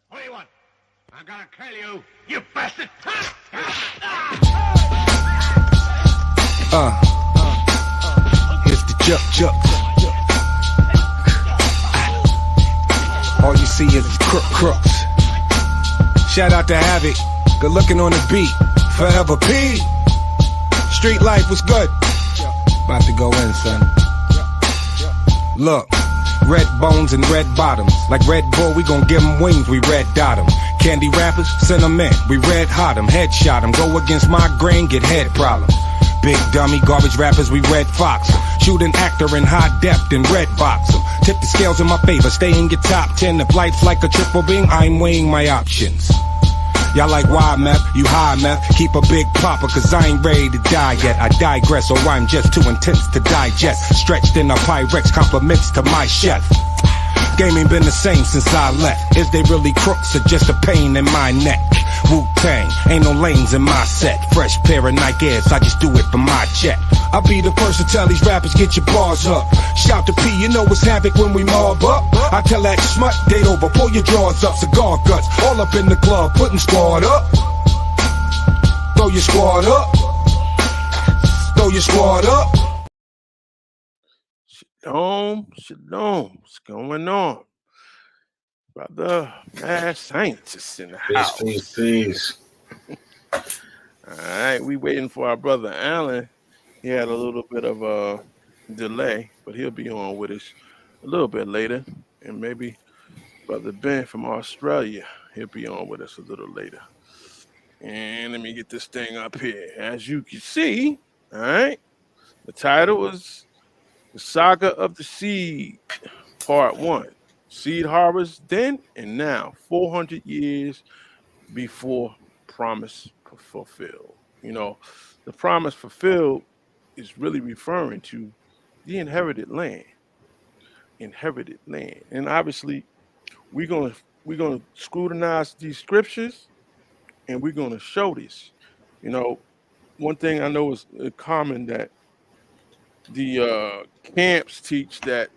What do you want? I'm gonna kill you, you bastard! Here's the chuck. All you see is crooks. Shout out to Havoc, good looking on the beat. Forever P. Street life was good. About to go in, son. Look, red bones and red bottoms. Like Red Bull, we gon' give them wings, we red dot them. Candy rappers, send them in, we red hot them. Headshot them, go against my grain, get head problems. Big dummy, garbage rappers, we red fox them. Shoot an actor in high depth and red box them. Tip the scales in my favor, stay in your top 10. If life's like a triple beam, I'm weighing my options. Y'all like why meth, you high meth. Keep a big popper, cause I ain't ready to die yet. I digress, or I'm just too intense to digest. Stretched in a Pyrex, compliments to my chef. Game ain't been the same since I left. Is they really crooks or just a pain in my neck? Wu-Tang, ain't no lanes in my set. Fresh pair of Nike Airs, I just do it for my check. I'll be the first to tell these rappers, get your bars up. Shout to P, you know it's havoc when we mob up. I tell that smut, date over, pull your drawers up. Cigar guts, all up in the club, putting squad up. Throw your squad up. Throw your squad up. Shalom, what's going on? Brother, mad scientist in the house. Peace. All right, we waiting for our brother Alan. He had a little bit of a delay, but he'll be on with us a little bit later. And maybe brother Ben from Australia, he'll be on with us a little later. And let me get this thing up here. As you can see, all right, the title is The Saga of the Seed, Part 1. Seed harvest then and now, 400 years before promise fulfilled. You know, the promise fulfilled is really referring to the inherited land. And obviously, we're gonna scrutinize these scriptures and we're gonna show this. You know, one thing I know is common that the camps teach that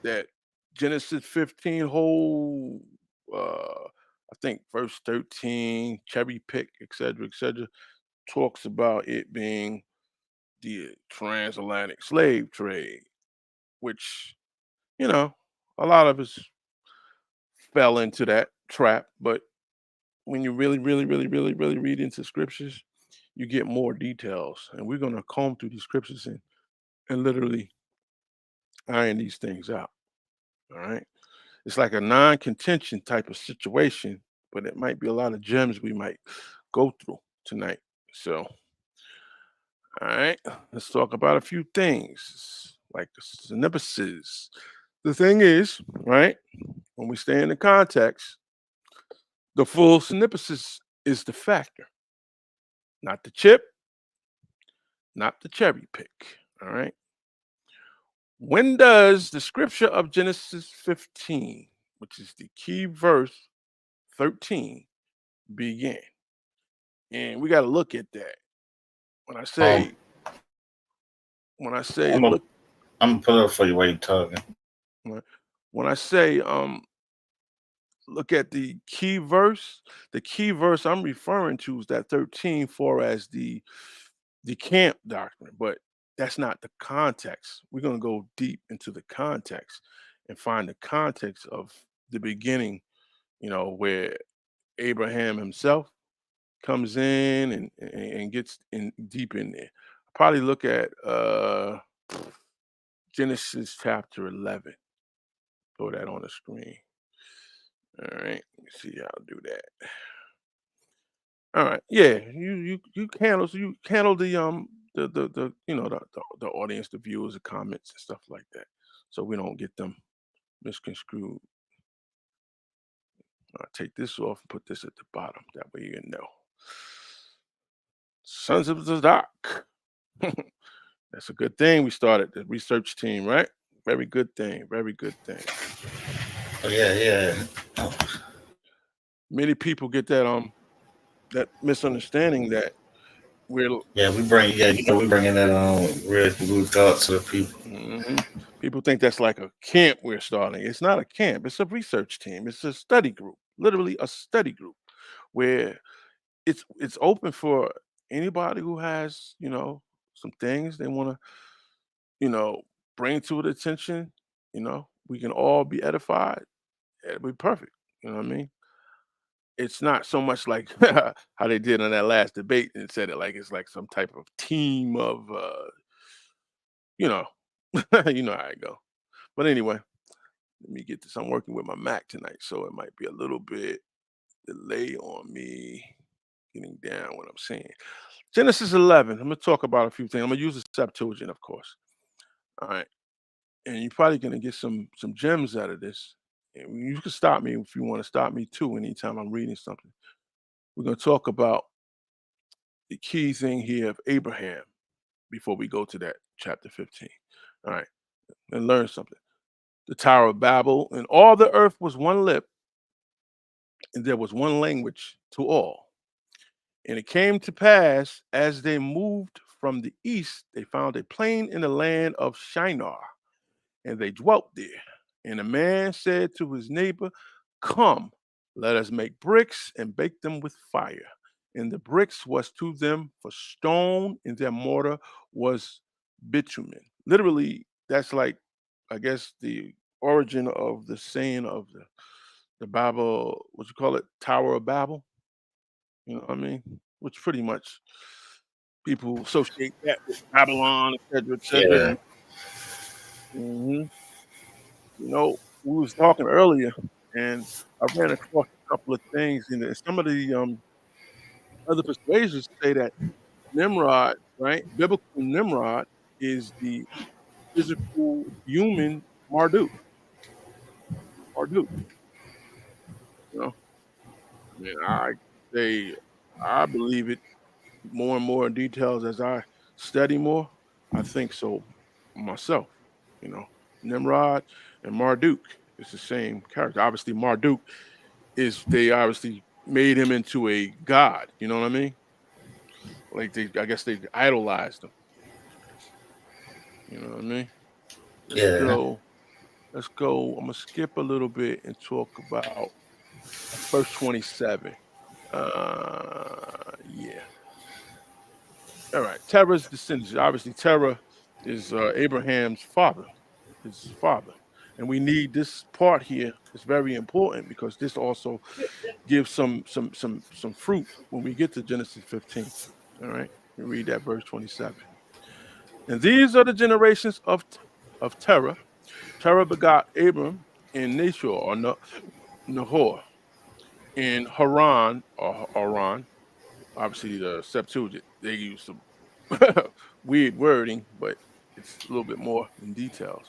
Genesis 15 whole I think verse 13, cherry pick, etc., talks about it being the transatlantic slave trade, which, you know, a lot of us fell into that trap. But when you really read into scriptures, you get more details. And we're gonna comb through these scriptures and literally iron these things out. All right. It's like a non-contention type of situation, but it might be a lot of gems we might go through tonight. So, all right, let's talk about a few things like synopsis. The thing is, right, when we stay in the context, the full synopsis is the factor, not the chip, not the cherry pick. All right. When does the scripture of Genesis 15, which is the key verse 13, begin? And we got to look at that. When I say I'm gonna put it up for you while you're talking. When I say look at the key verse I'm referring to is that 13 for as the camp doctrine, but that's not the context. We're going to go deep into the context and find the context of the beginning, you know, where Abraham himself comes in and gets in deep in there. Probably look at Genesis chapter 11. Throw that on the screen. All right, let me see how I'll do that. All right, yeah, you handle the you know the audience, the viewers, the comments and stuff like that, so we don't get them misconstrued. I'll take this off and put this at the bottom. That way you know. Sons of the Dark. That's a good thing. We started the research team, right? Very good thing. Oh, yeah. Many people get that that misunderstanding that we bringing that real blue thought to the people. Mm-hmm. People think that's like a camp we're starting. It's not a camp. It's a research team. It's a study group. literally a study group where it's open for anybody who has, some things they want to, you know, bring to the attention. We can all be edified. It'll be perfect. You know what I mean? It's not so much like how they did on that last debate and said it like it's like some type of team of, you know, you know how I go. But anyway, let me get this. I'm working with my Mac tonight, so it might be a little bit delay on me getting down what I'm saying. Genesis 11. I'm gonna talk about a few things. I'm gonna use the Septuagint, of course. All right, and you're probably gonna get some gems out of this. And you can stop me if you want to stop me too. Anytime I'm reading something, we're gonna talk about the key thing here of Abraham before we go to that chapter 15. All right, and learn something. The Tower of Babel, and all the earth was one lip, and there was one language to all. And it came to pass as they moved from the east, they found a plain in the land of Shinar, and they dwelt there. And a man said to his neighbor, "Come, let us make bricks and bake them with fire." And the bricks was to them for stone, and their mortar was bitumen. Literally, that's like, I guess, the origin of the saying of the Bible, what you call it, Tower of Babel. You know what I mean? Which pretty much people associate that with Babylon, et cetera, et cetera. Yeah. Mhm. We was talking earlier, and I ran across a couple of things, and some of the other persuasions say that Nimrod, right? Biblical Nimrod is the physical human Marduk. Marduk, you know. I mean, say I believe it more and more in details as I study more. I think so myself. You know, Nimrod and Marduk is the same character. Obviously, Marduk is they obviously made him into a god. You know what I mean? Like I guess they idolized him. You know what I mean? Let's Yeah. go. Let's go. I'm gonna skip a little bit and talk about verse 27. Yeah. All right. Terah's descendants. Obviously, Terah is Abraham's father, his father. And we need this part here. It's very important because this also gives some fruit when we get to Genesis 15. All right. We read that verse 27. And these are the generations of Terah. Terah begot Abram in Nashor or Nahor in Haran or Haran. Obviously, the Septuagint, they use some weird wording, but it's a little bit more in details.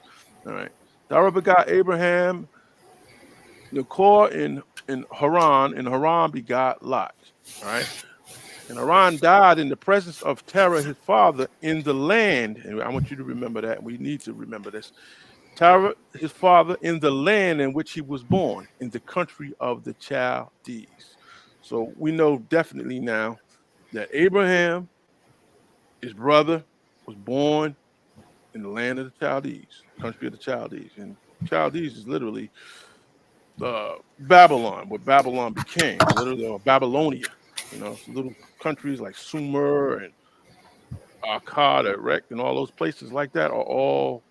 All right. Terah begot Abraham, Nachor in Haran, and Haran begot Lot. All right. And Haran died in the presence of Terah, his father, in the land. And I want you to remember that. We need to remember this. Terah, his father, in the land in which he was born, in the country of the Chaldees. So we know definitely now that Abraham, his brother, was born in the land of the Chaldees, country of the Chaldees. And Chaldees is literally Babylon, what Babylon became, literally Babylonia. Little countries like Sumer and Akkad, Erech, and all those places like that are all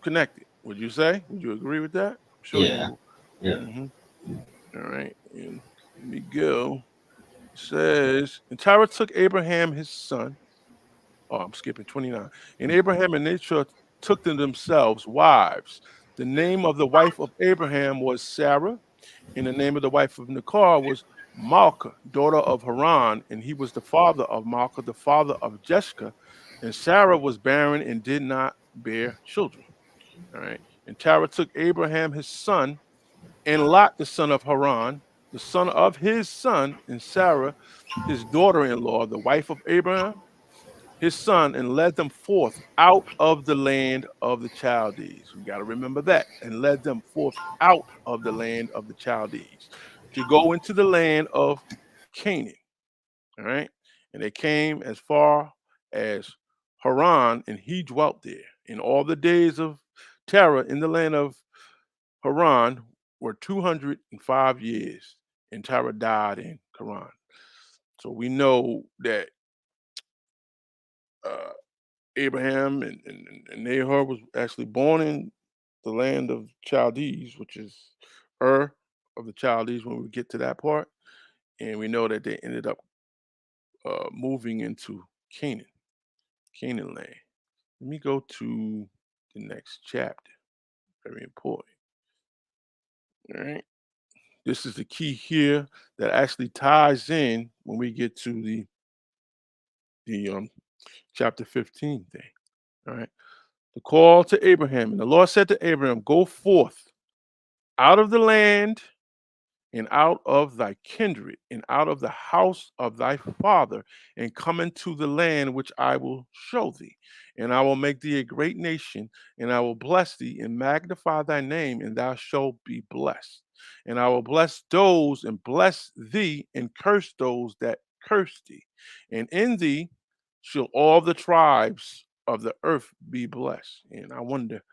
connected. Would you say? Would you agree with that? I'm sure Yeah. you. Yeah. Hmm. All right. And let me go. It says, and Terah took Abraham his son. Oh, I'm skipping 29. And Abraham and Nature took to themselves wives. The name of the wife of Abraham was Sarah, and the name of the wife of Nachor was Malka, daughter of Haran, and he was the father of Malka, the father of Jeshka. And Sarah was barren and did not bear children. All right. And Terah took Abraham his son, and Lot the son of Haran, the son of his son, and Sarah, his daughter-in-law, the wife of Abraham, his son, and led them forth out of the land of the Chaldees. We got to remember that. And led them forth out of the land of the Chaldees to go into the land of Canaan. All right. And they came as far as Haran, and he dwelt there. In all the days of Terah in the land of Haran were 205 years, and Terah died in Haran. So we know that uh, Abraham and Nahor was actually born in the land of Chaldees, which is Ur of the Chaldees when we get to that part. And we know that they ended up moving into Canaan, Canaan land. Let me go to the next chapter. Very important. All right. This is the key here that actually ties in when we get to the chapter 15 thing. All right. The call to Abraham. And the Lord said to Abraham, go forth out of the land and out of thy kindred and out of the house of thy father and come into the land which I will show thee. And I will make thee a great nation, and I will bless thee and magnify thy name, and thou shalt be blessed. And I will bless those and bless thee and curse those that curse thee. And in thee shall all the tribes of the earth be blessed. And I wonder,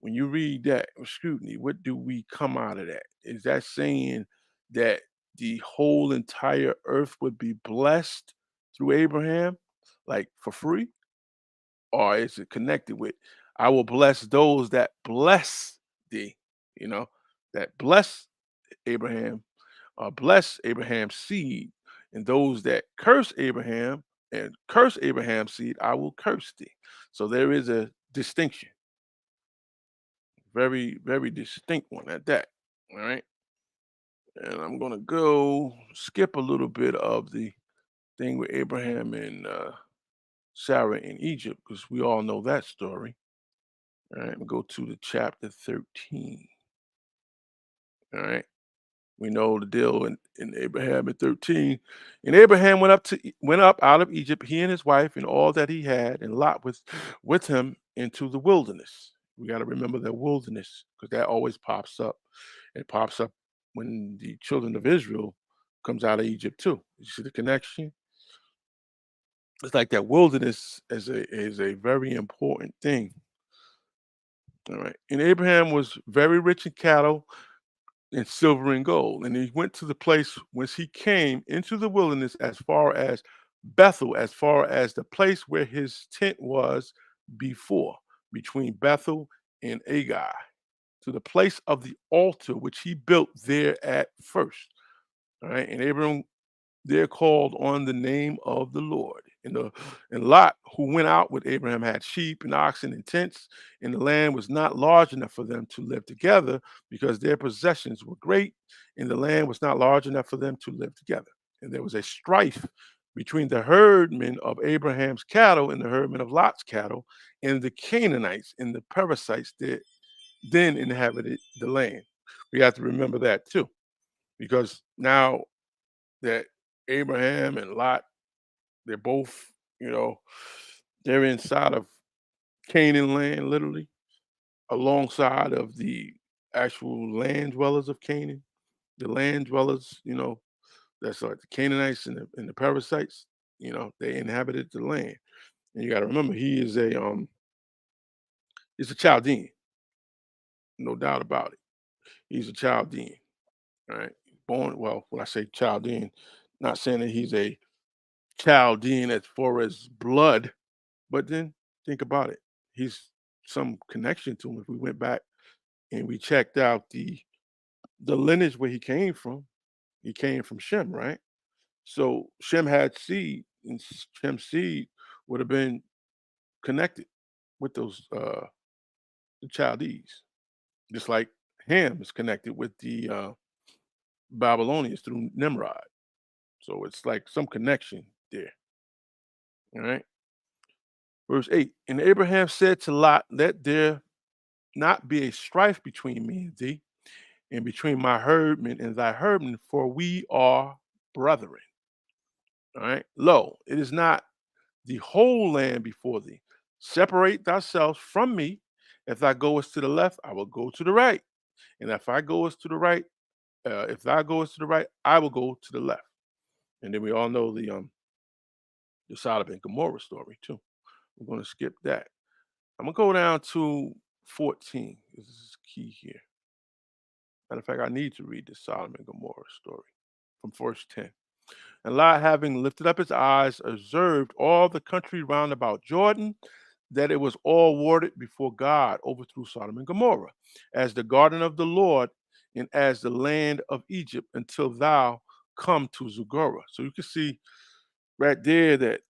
when you read that with scrutiny, what do we come out of that? Is that saying that the whole entire earth would be blessed through Abraham, like for free? Or is it connected with, I will bless those that bless thee, you know, that bless Abraham, bless Abraham's seed, and those that curse Abraham and curse Abraham's seed, I will curse thee. So there is a distinction, very, very distinct one at that. All right. And I'm going to go skip a little bit of the thing with Abraham and Sarah in Egypt because we all know that story. All right. We'll go to the chapter 13. All right. We know the deal in Abraham at 13. And Abraham went up out of Egypt, he and his wife, and all that he had, and Lot with him into the wilderness. We got to remember that wilderness because that always pops up. It pops up when the children of Israel comes out of Egypt too. You see the connection? It's like that wilderness is a very important thing. All right. And Abraham was very rich in cattle and silver and gold. And he went to the place whence he came into the wilderness as far as Bethel, as far as the place where his tent was before, between Bethel and Agai, to the place of the altar which he built there at first. All right. And Abram there called on the name of the Lord. And Lot, who went out with Abraham, had sheep and oxen and tents, and the land was not large enough for them to live together because their possessions were great, and the land was not large enough for them to live together. And there was a strife between the herdmen of Abraham's cattle and the herdmen of Lot's cattle, and the Canaanites and the Perizzites that then inhabited the land. We have to remember that too, because now that Abraham and Lot, they're both, you know, they're inside of Canaan land, literally, alongside of the actual land dwellers of Canaan. The land dwellers, that's like the Canaanites and the Perizzites, they inhabited the land. And you got to remember, he's a Chaldean, no doubt about it. He's a Chaldean, all right? Born, well, when I say Chaldean, not saying that he's a Chaldean as far as blood. But then think about it. He's some connection to him. If we went back and we checked out the lineage where he came from Shem, right? So Shem had seed, and Shem's seed would have been connected with those the Chaldees, just like Ham is connected with the Babylonians through Nimrod. So it's like some connection there. All right. Verse 8. And Abraham said to Lot, let there not be a strife between me and thee, and between my herdmen and thy herdmen, for we are brethren. All right. Lo, it is not the whole land before thee. Separate thyself from me. If thou goest to the left, I will go to the right. And if I goest to the right, if thou goest to the right, I will go to the left. And then we all know the Sodom and Gomorrah story too. We're going to skip that. I'm gonna go down to 14. This is key here. Matter of fact, I need to read the Sodom and Gomorrah story. from verse 10. And Lot, having lifted up his eyes, observed all the country round about Jordan, that it was all watered before God overthrew Sodom and Gomorrah, as the garden of the Lord and as the land of Egypt, until thou come to Zugorah. So you can see right there that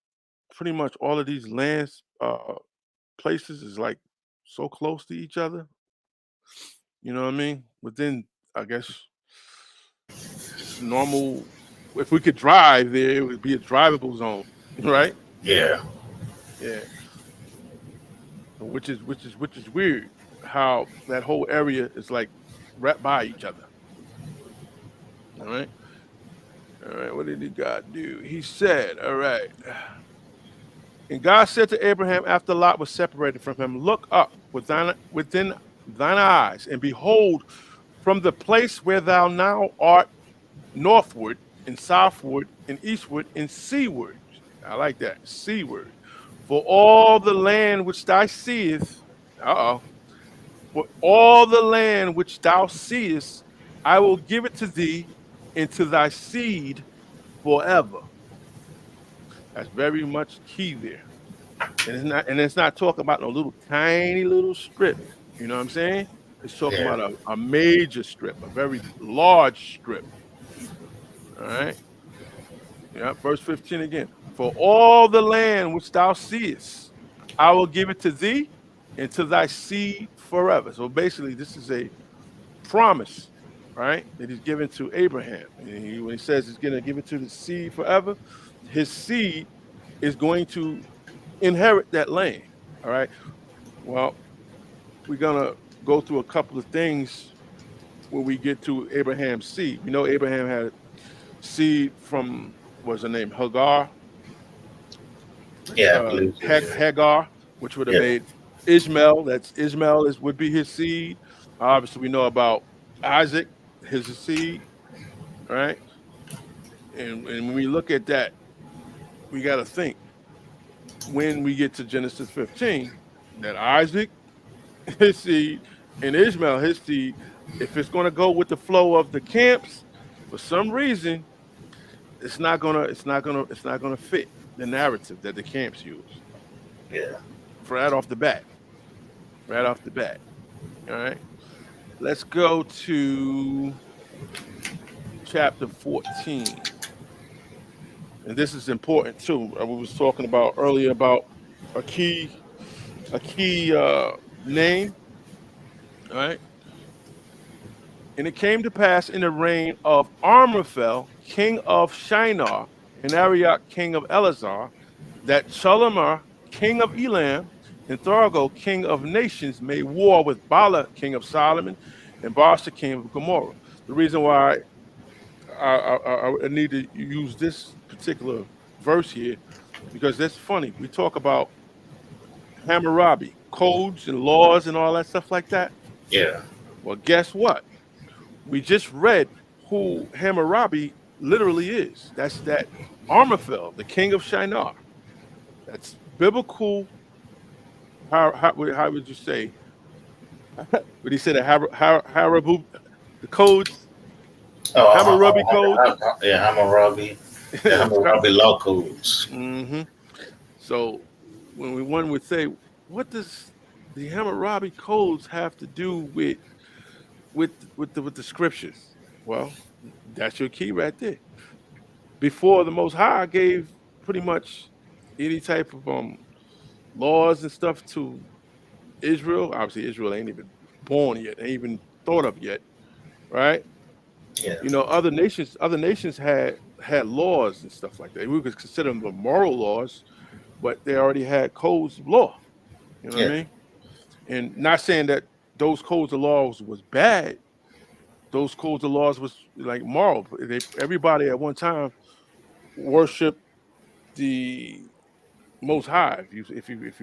pretty much all of these lands, places is like so close to each other. You know what I mean? Within, I guess, normal. If we could drive there, it would be a drivable zone, right? Yeah. Yeah. Which is weird how that whole area is like right by each other. All right. All right. What did God do? He said, all right. And God said to Abraham after Lot was separated from him, look up within thine eyes, and behold, from the place where thou now art, northward and southward and eastward and seaward. I like that. Seaward. For all the land which thou seest, for all the land which thou seest, I will give it to thee and to thy seed forever. That's very much key there. And it's not talking about no little tiny little strip. You know what I'm saying? It's talking Yeah. about a major strip, a very large strip. All right. Yeah, verse 15 again. For all the land which thou seest, I will give it to thee and to thy seed forever. So basically, this is a promise, right? That he's given to Abraham. And when he says he's going to give it to the seed forever, his seed is going to inherit that land. All right. Well, we're going to go through a couple of things when we get to Abraham's seed. We know Abraham had seed from, what's her name? Yeah, I believe so. Hagar, which would have Yeah. made Ishmael. That's Ishmael would be his seed. Obviously, we know about Isaac, his seed, right? And when we look at that, we got to think when we get to Genesis 15 that Isaac, his seed, and Ishmael, his seed, if it's going to go with the flow of the camps, for some reason, it's not gonna fit the narrative that the camps use. Yeah. Right off the bat. Right off the bat. All right. Let's go to chapter 14. And this is important too. We was talking about earlier about a key name. All right. And it came to pass in the reign of Amraphel, king of Shinar, and Arioch, king of Elazar, that Chalamer, king of Elam, and Thorgo, king of nations, made war with Bala, king of Solomon, and Barsha, king of Gomorrah. The reason why I need to use this particular verse here, because that's funny. We talk about Hammurabi, codes and laws and all that stuff like that. Yeah. Well, guess what? We just read who Hammurabi literally is. That's that Amraphel, the king of Shinar. That's biblical. How would you say? Would he say the Harabu, the codes, Hammurabi codes? Yeah, Hammurabi. The Hammurabi law codes. Mm-hmm. So when one would say, what does the Hammurabi codes have to do with the scriptures? Well, that's your key right there. Before the Most High gave pretty much any type of laws and stuff to Israel. Obviously, Israel ain't even born yet, ain't even thought of yet, right? Yeah. You know, other nations had laws and stuff like that. We could consider them the moral laws, but they already had codes of law. You know what I mean? And not saying that those codes of laws was bad. Those codes of laws was like moral. Everybody at one time worshiped the Most High. If you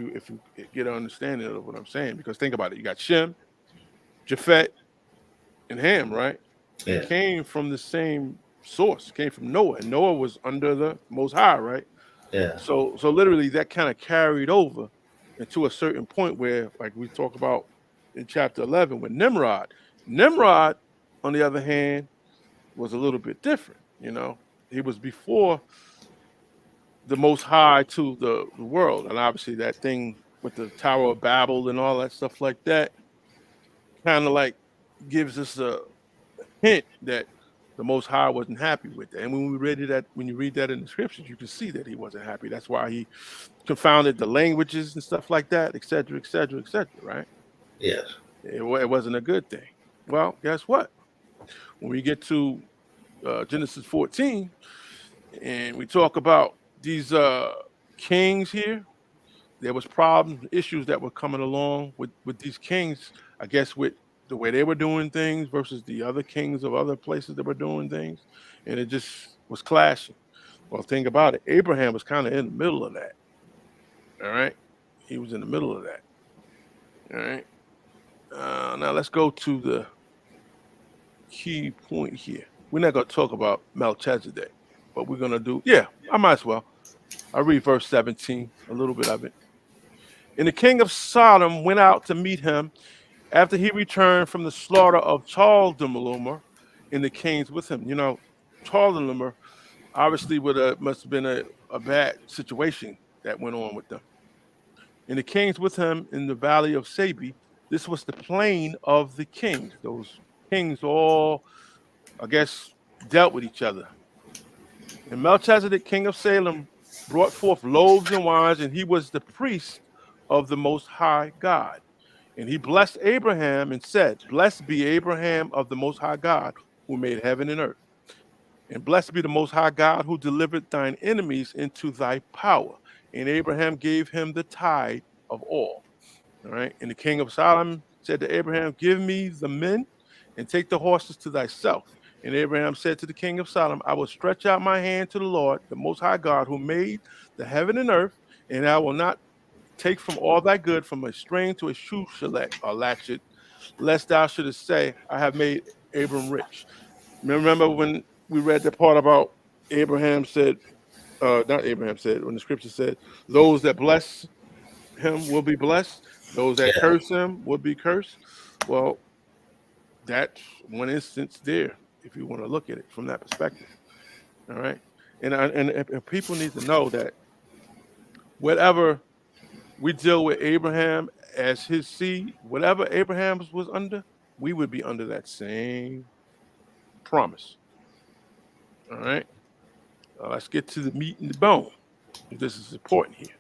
get an understanding of what I'm saying, because think about it, you got Shem, Japhet, and Ham, right? They Yeah. came from the same source, came from Noah, and Noah was under the Most High, right? Yeah. So literally that kind of carried over into a certain point where, like we talk about in chapter 11 with Nimrod. Nimrod, on the other hand, was a little bit different. You know, he was before the Most High to the world, and obviously that thing with the Tower of Babel and all that stuff like that, kind of like gives us a hint that the Most High wasn't happy with that. And when we read it, when you read that in the scriptures, you can see that he wasn't happy. That's why he confounded the languages and stuff like that, et cetera, et cetera, et cetera. Right? Yes. It wasn't a good thing. Well, guess what? When we get to Genesis 14, and we talk about these kings here, there was problems, issues that were coming along with these kings. I guess with the way they were doing things versus the other kings of other places that were doing things, and it just was clashing. Well, think about it. Abraham was kind of in the middle of that. All right, he was in the middle of that. All right. Now let's go to the key point here. We're not going to talk about Melchizedek, but we're going to do, yeah, I might as well. I'll read verse 17, a little bit of it. And the king of Sodom went out to meet him after he returned from the slaughter of Chaldemlaomer, and the kings with him. You know, Chaldemlaomer obviously must have been a bad situation that went on with them. And the kings with him in the valley of Sabi. This was the plain of the kings. Those kings all, I guess, dealt with each other. And Melchizedek, king of Salem, brought forth loaves and wines, and he was the priest of the Most High God. And he blessed Abraham and said, "Blessed be Abraham of the Most High God, who made heaven and earth. And blessed be the Most High God, who delivered thine enemies into thy power." And Abraham gave him the tithe of all. All right. And the king of Sodom said to Abraham, "Give me the men and take the horses to thyself." And Abraham said to the king of Sodom, "I will stretch out my hand to the Lord, the Most High God, who made the heaven and earth, and I will not take from all thy good from a string to a shoe or latchet, lest thou shouldest say, I have made Abram rich." Remember when we read the part about Abraham said, not Abraham said, when the scripture said, those that bless him will be blessed, those that Yeah. curse him will be cursed. Well, that's one instance there, if you want to look at it from that perspective. All right. And people need to know that whatever we deal with Abraham as his seed, whatever Abraham was under, we would be under that same promise. All right. Let's get to the meat and the bone. This is important here.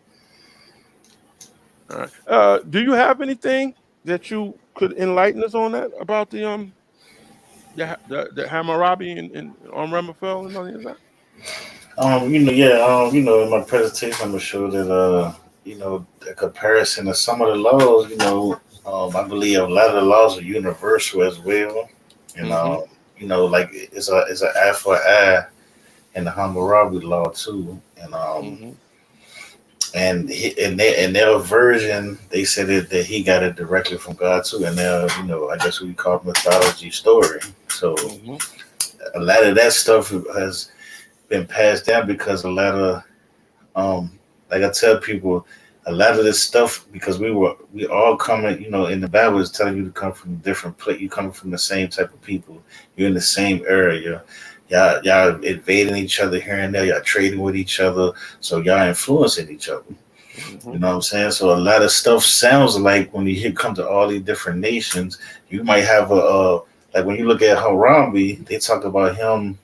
All right. Do you have anything that you could enlighten us on that about the Hammurabi and Ramaphosa and all of that? In my presentation, I'm gonna show that, the comparison of some of the laws, I believe a lot of the laws are universal as well, and like it's a eye for an eye in the Hammurabi law too, and their version, they said that he got it directly from God too, and now I guess we call it mythology story. So a lot of that stuff has been passed down because a lot of like I tell people, a lot of this stuff, because we all coming, in the Bible is telling you to come from different place. You coming from the same type of people. You're in the same area. Y'all invading each other here and there. Y'all trading with each other. So y'all influencing each other. You know what I'm saying? So a lot of stuff sounds like when you come to all these different nations, you might have like when you look at Harambe, they talk about him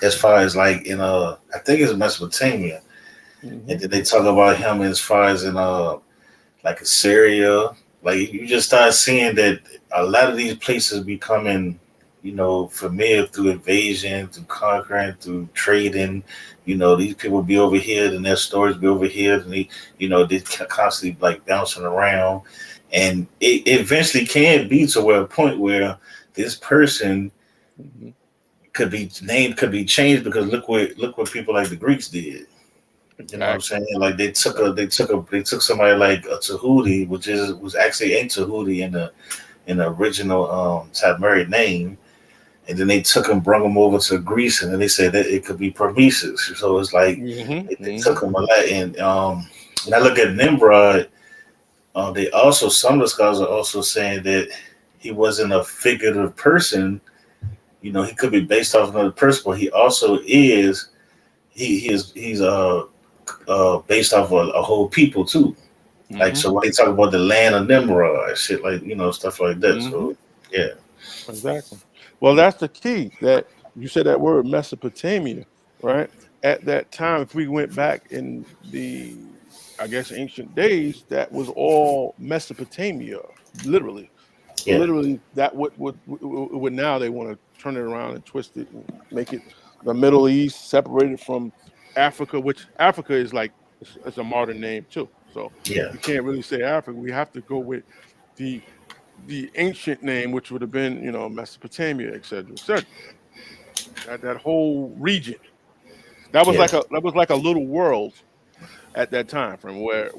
as far as like in I think it's Mesopotamia. And then they talk about him as far as in like Assyria. Like you just start seeing that a lot of these places becoming, familiar through invasion, through conquering, through trading. These people be over here and their stories be over here, and they constantly like bouncing around. And it eventually can be to where a point where this person could be changed, because look what people like the Greeks did. You know what I'm saying? Like they took somebody like a Tahuti, which was actually ain't Tahuti in the original Tamaric name, and then they took him, brought him over to Greece, and then they said that it could be Prometheus. So it's like they took him a lot. And when I look at Nimrod, they also, some of the scholars are also saying that he wasn't a figurative person. he could be based off another person, but he also is he's based off a whole people too. Like, Mm-hmm. so when they talk about the land of Nimrod and shit, like, stuff like that. Mm-hmm. So yeah, Exactly. Well, that's the key. That you said that word Mesopotamia, right? At that time, if we went back in the, I guess, ancient days, that was all Mesopotamia, literally. yeah, Literally, that would now they want to turn it around and twist it and make it the Middle East, separated from Africa, which Africa is like it's a modern name too. So yeah, we can't really say Africa. We have to go with the the ancient name, which would have been, Mesopotamia, et cetera, et cetera. That whole region. yeah. That was like a little world at that time from where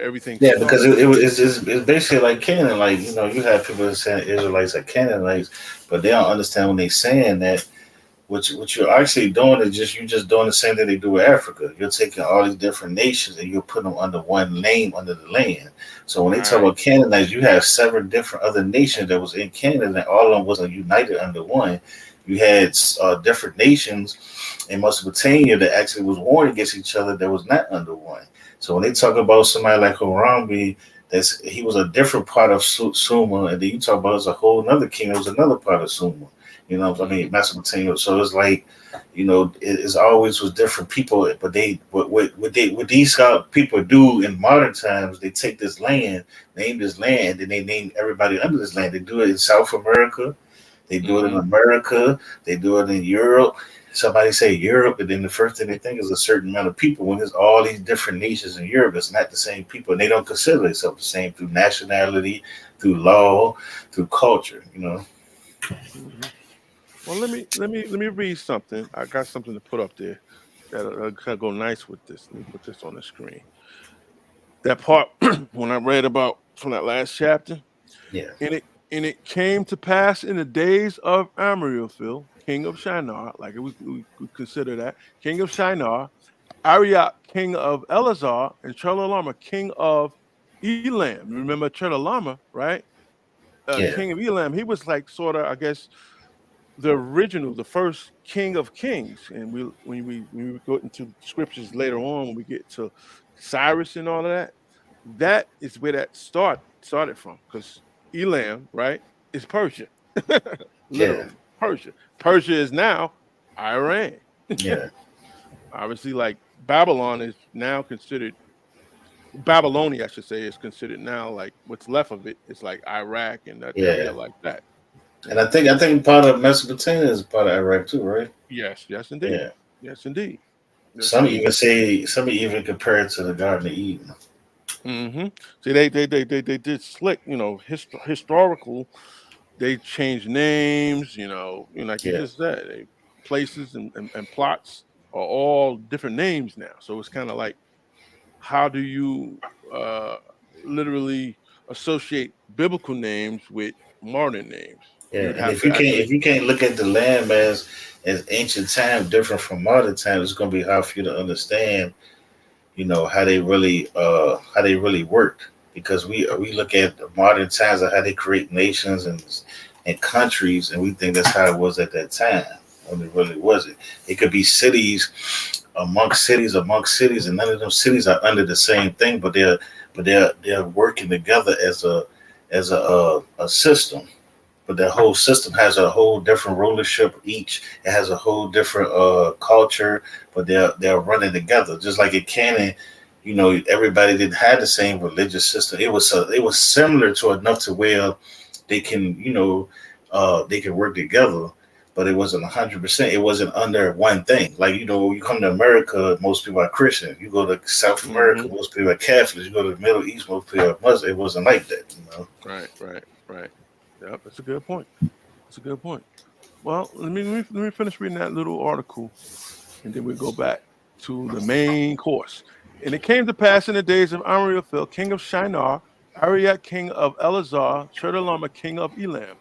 everything Yeah, because started. it's basically like Canaan. Like, you have people saying Israelites are Canaanites, but they don't understand when they saying that. What you're actually doing is you're just doing the same thing they do with Africa. You're taking all these different nations and you're putting them under one name under the land. So when they talk Right. about Canaanites, you have several different other nations that was in Canada, and all of them wasn't united under one. You had different nations in Mesopotamia that actually was warring against each other that was not under one. So when they talk about somebody like Harambe, he was a different part of Sumer, and then you talk about it's a whole another king that was another part of Sumer. I mean, Mhm. Mesopotamia. So it's like, it's always with different people, but what these people do in modern times, they take this land, name this land, and then they name everybody under this land. They do it in South America, they do it in Mhm. America, they do it in Europe. Somebody say Europe, and then the first thing they think is a certain amount of people. When there's all these different nations in Europe, it's not the same people, and they don't consider themselves the same through nationality, through law, through culture. Mhm. Well, let me read something. I got something to put up there that kind of go nice with this. Let me put this on the screen. That part when I read about from that last chapter, Yeah, and it came to pass in the days of Amraphel, king of Shinar, like we consider that king of Shinar, Arioch, king of Elazar, and Chedorlaomer, king of Elam. Remember Chedorlaomer, right? yeah, King of Elam. He was like sort of, I guess, the original, the first king of kings. And when we go into scriptures later on, when we get to Cyrus and all of that, that is where that started from. Because Elam, right, is Persia, yeah, literally Persia. Persia is now Iran. yeah. Obviously, like Babylon is now considered Babylonia, I should say, is considered now like what's left of it is like Iraq and that area Yeah, like that. and I Mhm. think I think part of Mesopotamia is part of Iraq too, right? Yes, yes, indeed. Yeah. Yes, indeed. Yes, Some indeed. say some even compare it to the Garden of Eden. See, they did slick, historical. They changed names, like you Yeah, just said, places and plots are all different names now. So it's kind of like, how do you uh, literally associate biblical names with modern names? yeah. You'd And have to if actually. you can't look at the land as ancient time different from modern times, it's gonna be hard for you to understand, how they really worked. Because we look at the modern times of how they create nations and countries, and we think that's how it was at that time when it really wasn't. It could be amongst cities, and none of them cities are under the same thing, but they're working together as a system. But that whole system has a whole different rulership. Each it has a whole different culture, but they're running together. Just like in Canaan, everybody didn't have the same religious system. It was similar to enough to where they can they can work together, but it wasn't 100%. It wasn't under one thing. Like, you come to America, most people are Christian. You go to South America, Hmm. most people are Catholics. You go to the Middle East, most people are Muslim. It wasn't like that. Right, right, right. Yep, that's a good point. That's a good point. Well, let me finish reading that little article, and then we go back to the main course. And it came to pass in the days of Amraphel, king of Shinar, Arioch, king of Elazar, Chedorlaomer, king of Elam.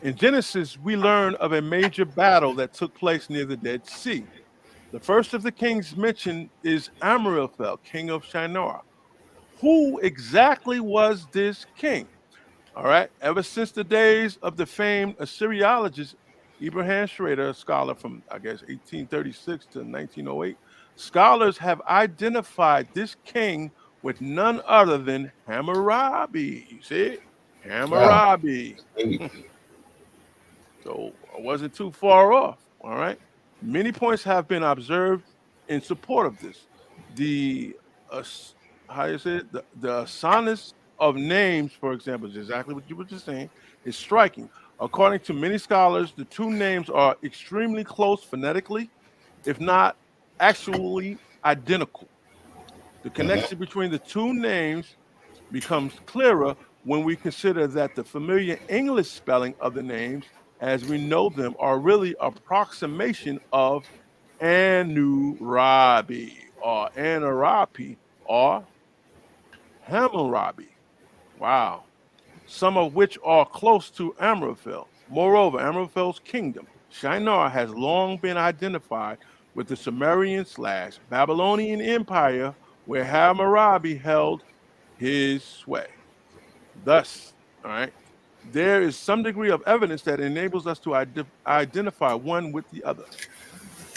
In Genesis, we learn of a major battle that took place near the Dead Sea. The first of the kings mentioned is Amraphel, king of Shinar. Who exactly was this king? All right. Ever since the days of the famed Assyriologist Abraham Schrader, a scholar from, I guess, 1836 to 1908, scholars have identified this king with none other than Hammurabi. You see it? Wow. Hammurabi. Maybe. So I wasn't too far off. All right. Many points have been observed in support of this. The uh, how you say it? The sonus of names, for example, is exactly what you were just saying, is striking. According to many scholars, the two names are extremely close phonetically, if not actually identical. The Hmm. connection between the two names becomes clearer when we consider that the familiar English spelling of the names, as we know them, are really approximation of Anurabi or Anarapi or Hammurabi. Wow. Some of which are close to Amraphel. Moreover, Amraphel's kingdom, Shinar, has long been identified with the Sumerian / Babylonian Empire, where Hammurabi held his sway. Thus, all right, there is some degree of evidence that enables us to identify one with the other.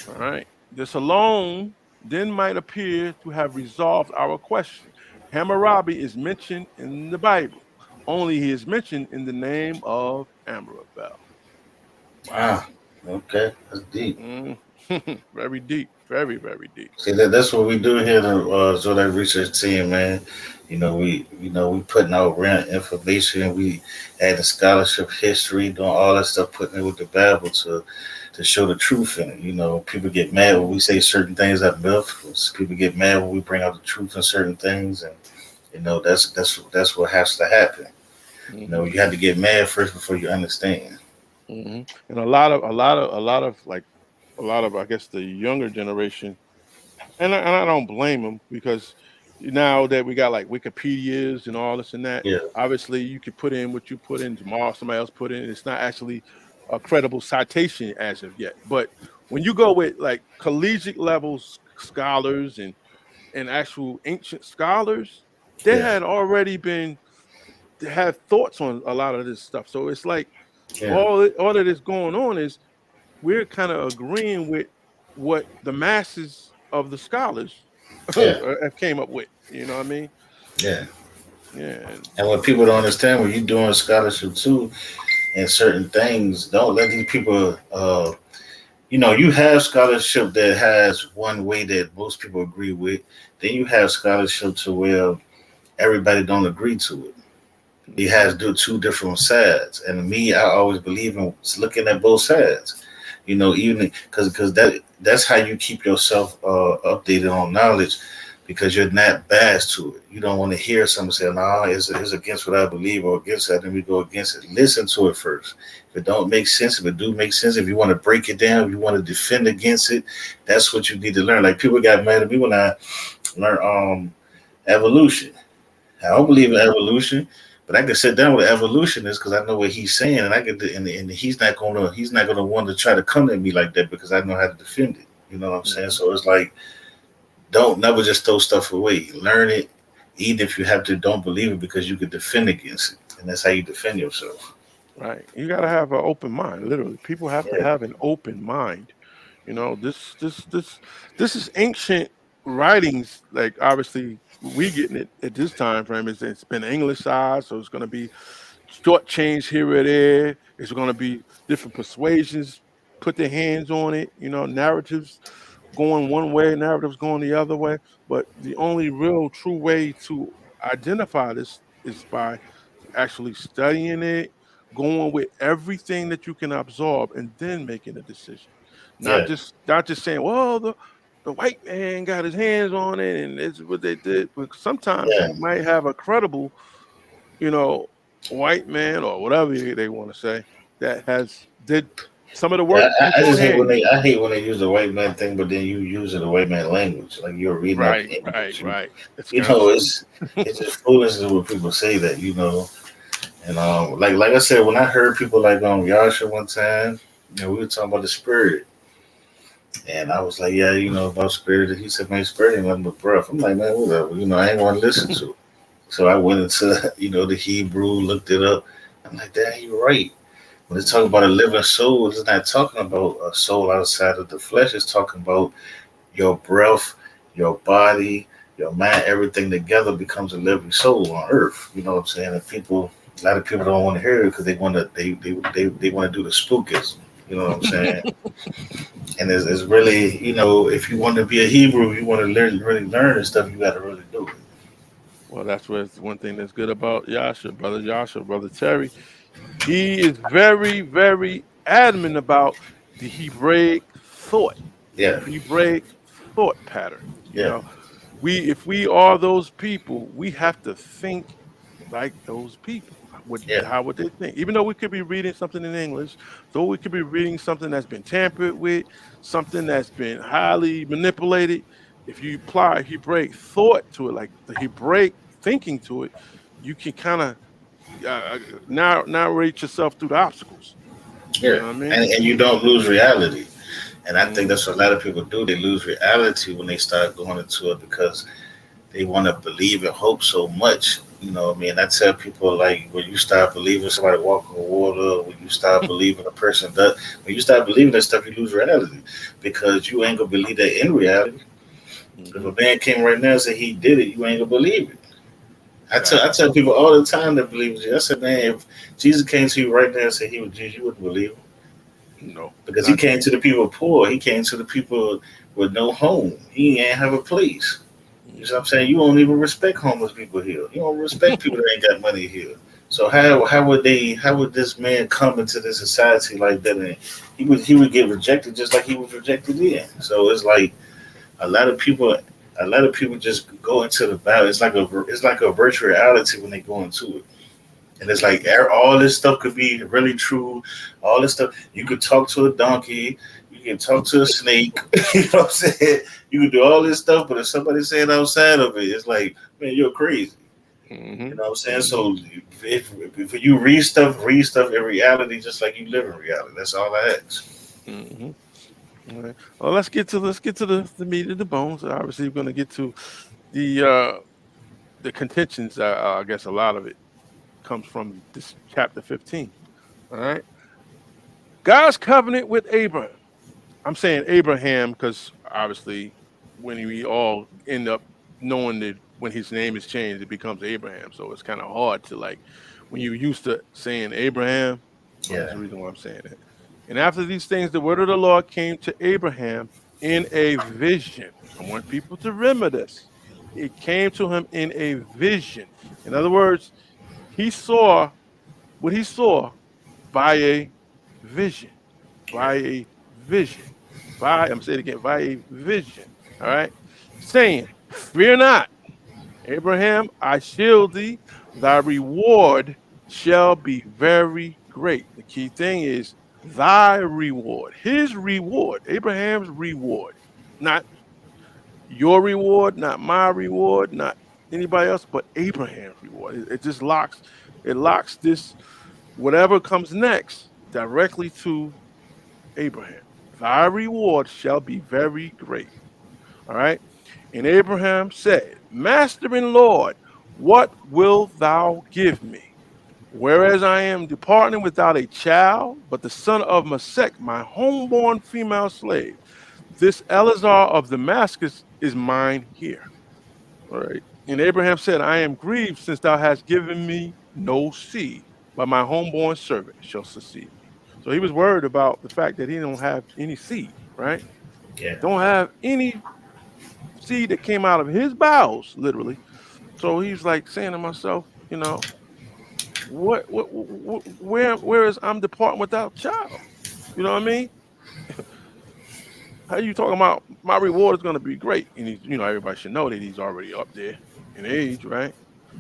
All right. This alone then might appear to have resolved our question. Hammurabi is mentioned in the Bible, only he is mentioned in the name of Amraphel. Wow. Ah, okay, that's deep. Mm. Very deep. Very, very deep. See that's what we do here to so that research team, man. We putting out real information. We adding scholarship, history, doing all that stuff, putting it with the Bible to show the truth in it. People get mad when we say certain things that myth. People get mad when we bring out the truth in certain things, and that's what has to happen. Hmm. You have to get mad first before you understand. Hmm. And a lot of, I guess, the younger generation, and I don't blame them because now that we got like Wikipedias and all this and that, Yeah, obviously you could put in what you put in tomorrow, somebody else put in. It's not actually a credible citation as of yet. But when you go with like collegiate levels scholars and actual ancient scholars, they yeah, had already been they had thoughts on a lot of this stuff. So it's like yeah, all of this going on is we're kind of agreeing with what the masses of the scholars yeah, have came up with. You know what I mean? yeah. Yeah. And what people don't understand, when you're doing scholarship too, and certain things, don't let these people. You have scholarship that has one way that most people agree with. Then you have scholarship to where everybody don't agree to it. It Hmm. has two different sides, and me, I always believe in looking at both sides. Even because that's how you keep yourself updated on knowledge, because you're not biased to it. You don't want to hear someone say, "No, it's against what I believe," or against that, then we go against it. Listen to it first. If it don't make sense, if it do make sense, if you want to break it down, if you want to defend against it, that's what you need to learn. Like people got mad at me when I learned evolution. I don't believe in evolution, but I can sit down with an evolutionist because I know what he's saying, and I can, and he's not gonna want to try to come at me like that because I know how to defend it. You know what I'm saying? Hmm. So it's like, don't never just throw stuff away. Learn it, even if you have to don't believe it, because you could defend against it, and that's how you defend yourself. Right. You got to have an open mind. Literally, people have to Yeah, have an open mind. This is ancient writings. Like obviously, we getting it at this time frame. It's been anglicized, so it's going to be short change here or there. It's going to be different persuasions put their hands on it. Narratives going one way, narratives going the other way. But the only real true way to identify this is by actually studying it, going with everything that you can absorb, and then making a decision. Not yeah, just saying, well, the white man got his hands on it and it's what they did. But sometimes yeah. you might have a credible, you know, white man or whatever they want to say that has did some of the Yeah, work I just hate when beforehand. they use the white man thing, but then you use it the white man language, like you're reading out Right, the right, English. right. It's kind of It's just foolishness when people say that. And like I said, when I heard people like Yasha one time, we were talking about the spirit, and I was like, yeah, about spirit. He said, man, spirit ain't nothing but breath. I'm like, man, whatever. I ain't want to listen to it. So I went into the Hebrew, looked it up. I'm like, damn, you're right. When it's talking about a living soul, it's not talking about a soul outside of the flesh. It's talking about your breath, your body, your mind, everything together becomes a living soul on earth. You know what I'm saying? And people, a lot of people don't want to hear it because they want to, they want to do the spookism. You know what I'm saying? And it's really, if you want to be a Hebrew, you want to really learn this stuff, you got to really do it. Well, that's what's one thing that's good about Yasha, brother Terry. He is very, very adamant about the Hebraic thought, the Yeah, Hebraic thought pattern. You yeah, know, if we are those people, we have to think like those people. yeah, How would they think? Even though we could be reading something in English, though we could be reading something that's been tampered with, something that's been highly manipulated. If you apply Hebraic thought to it, like the Hebraic thinking to it, you can kind of narrate yourself through the obstacles. You yeah. know what I mean? And you don't lose reality. And I think Mm-hmm. that's what a lot of people do. They lose reality when they start going into it because they want to believe and hope so much. You know what I mean? I tell people, like, when you start believing somebody walking on water, when you start believing a person does, when you start believing that stuff, you lose reality because you ain't gonna believe that in reality. If Mm-hmm. a man came right now and said he did it, you ain't gonna believe it. I Exactly. tell people all the time that believe in Jesus. I said, man, if Jesus came to you right now and said he was Jesus, you wouldn't believe him No, because he not came then. to the people poor. He came to the people with no home. He ain't have a place. You know what I'm Mm-hmm. saying? You don't even respect homeless people here. You don't respect people that ain't got money here. So how would this man come into this society like that and he would get rejected just like he was rejected then. So it's like a lot of people a lot of people just go into the battle. It's like a virtual reality when they go into it. And it's like Mm-hmm. all this stuff could be really true. All this stuff you could talk to a donkey, you can talk to a snake. You know what I'm saying? You can do all this stuff, but if somebody's saying outside of it, it's like, man, you're crazy. You know what I'm saying? Mm-hmm. So if you read stuff in reality, just like you live in reality. That's all I ask. Mm-hmm. All right. Well, let's get to the meat of the bones. Obviously, we're going to get to the uh the contentions. I guess a lot of it comes from this chapter 15. All right. God's covenant with Abraham. I'm saying Abraham because obviously, when we all end up knowing that when his name is changed, it becomes Abraham. So it's kind of hard to like when you're used to saying Abraham. So that's Yeah. the reason why I'm saying it. And after these things, the word of the Lord came to Abraham in a vision. I want people to remember this. It came to him in a vision. In other words, he saw what he saw by a vision, Yeah. by a vision, I'm saying it again, by a vision. All right. Saying, fear not, Abraham, I shield thee, thy reward shall be very great. The key thing is thy reward, his reward, Abraham's reward, not your reward, not my reward, not anybody else, but Abraham's reward. It just locks this whatever comes next directly to Abraham. Thy reward shall be very great. All right. And Abraham said, Master and Lord, what wilt thou give me? Whereas I am departing without a child, but the son of Masek, my homeborn female slave, this Eleazar of Damascus is mine here. All right. And Abraham said, I am grieved since thou hast given me no seed, but my homeborn servant shall succeed me. So he was worried about the fact that he don't have any seed, right? Yeah. Don't have any seed that came out of his bowels, literally. So he's like saying to myself, where is I'm departing without child? You know what I mean? How you talking about my reward is going to be great? And everybody should know that he's already up there in age, right?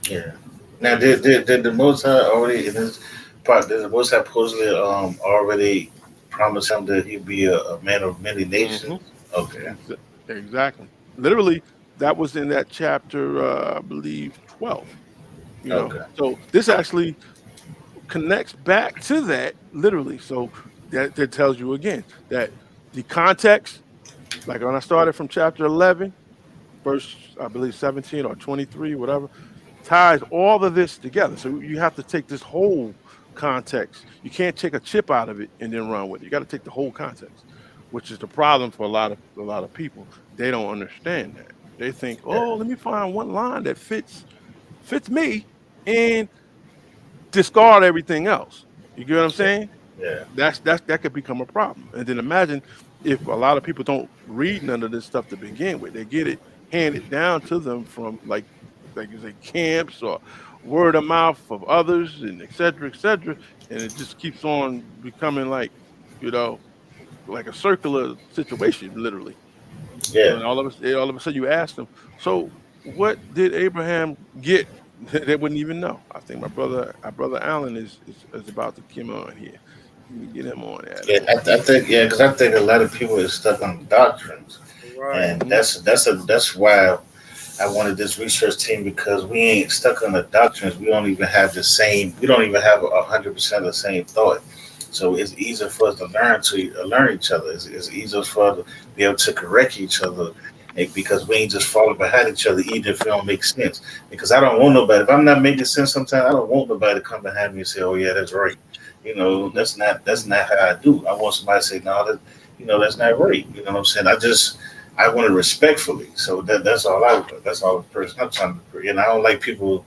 Yeah. Now, did the Most High already in this part? Did the Most High supposedly already promise him that he'd be a man of many Hmm. nations? Okay. Exactly. Literally, that was in that chapter, I believe, 12. Okay. So this actually connects back to that literally. So that tells you again that the context, like when I started from chapter 11, verse I believe 17 or 23, whatever, ties all of this together. So you have to take this whole context. You can't take a chip out of it and then run with it. You got to take the whole context, which is the problem for a lot of people. They don't understand that. They think, Yeah, oh, let me find one line that fits me and discard everything else. You get what I'm yeah, saying? yeah, That could become a problem. And then imagine if a lot of people don't read none of this stuff to begin with. They get it handed down to them from like you say camps or word of mouth of others and et cetera, and it just keeps on becoming like, you know, like a circular situation, literally. yeah. And all of a sudden you ask them, so what did Abraham get? They wouldn't even know. I think our brother Allen is about to come on here. Let me get him on at it Yeah, real I quick. think because I think a lot of people are stuck on doctrines, Right. and Hmm. that's why I wanted this research team because we ain't stuck on the doctrines. We don't even have the same. We don't even have 100% the same thought. So it's easier for us to learn each other. It's easier for us to be able to correct each other, because we ain't just falling behind each other, even if it don't make sense. Because I don't want nobody. If I'm not making sense, sometimes I don't want nobody to come behind me and say, "Oh yeah, that's right." Hmm. That's not how I do. I want somebody to say, "No, that's not right." You know what I'm saying? I want it respectfully. So that's all the person I'm trying to. I don't like people.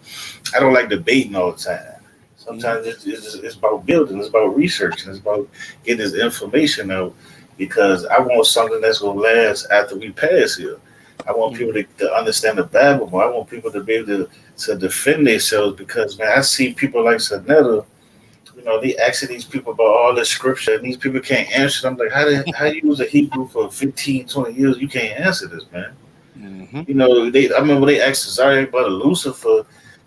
I don't like debating all the time. Hmm. Sometimes it's about building. It's about research. It's about getting this information out because I want something that's gonna last after we pass here. I want people Hmm. to understand the Bible more. I want people to be able to defend themselves because man, I see people like Sanetta, they asking these people about all this scripture and these people can't answer. I'm like, how you use a Hebrew for 15, 20 years? You can't answer this, man. Hmm. I remember they asked Cesario about Lucifer.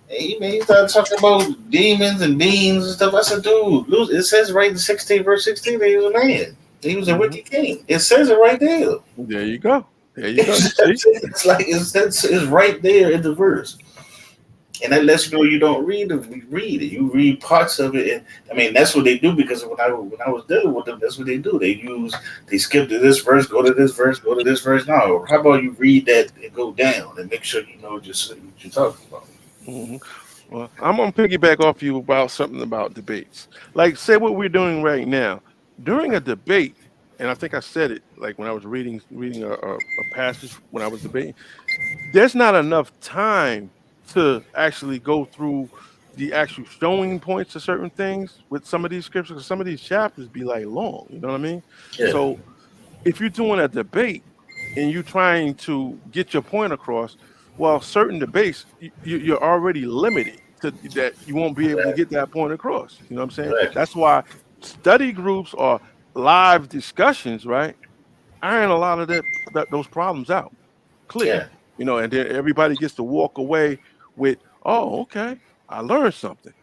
Hey, man, he started talking about demons and beings and stuff. I said, dude, it says right in 16, verse 16 that he was a man. He was a Hmm. wicked king. It says it right there. There you go. There you go. You see? It's like it's right there in the verse. And that lets you know you don't read it. You read it. You read parts of it, and I mean that's what they do because when I was dealing with them, that's what they do. They skip to this verse, go to this verse, go to this verse. No, how about you read that and go down and make sure you know just what you're talking about. Hmm. Well, I'm gonna piggyback off you about something about debates. Like, say what we're doing right now during a debate, and I think I said it like when I was reading a passage when I was debating. There's not enough time to actually go through the actual showing points of certain things with some of these scriptures. 'Cause some of these chapters be like long, you know what I mean? Yeah, So if you're doing a debate and you're trying to get your point across, well, certain debates you're already limited to that. You won't be able to right, get that point across. You know what I'm saying? right. That's why study groups or live discussions, right, iron a lot of those problems out clear. Yeah, And then everybody gets to walk away with, oh, okay, I learned something.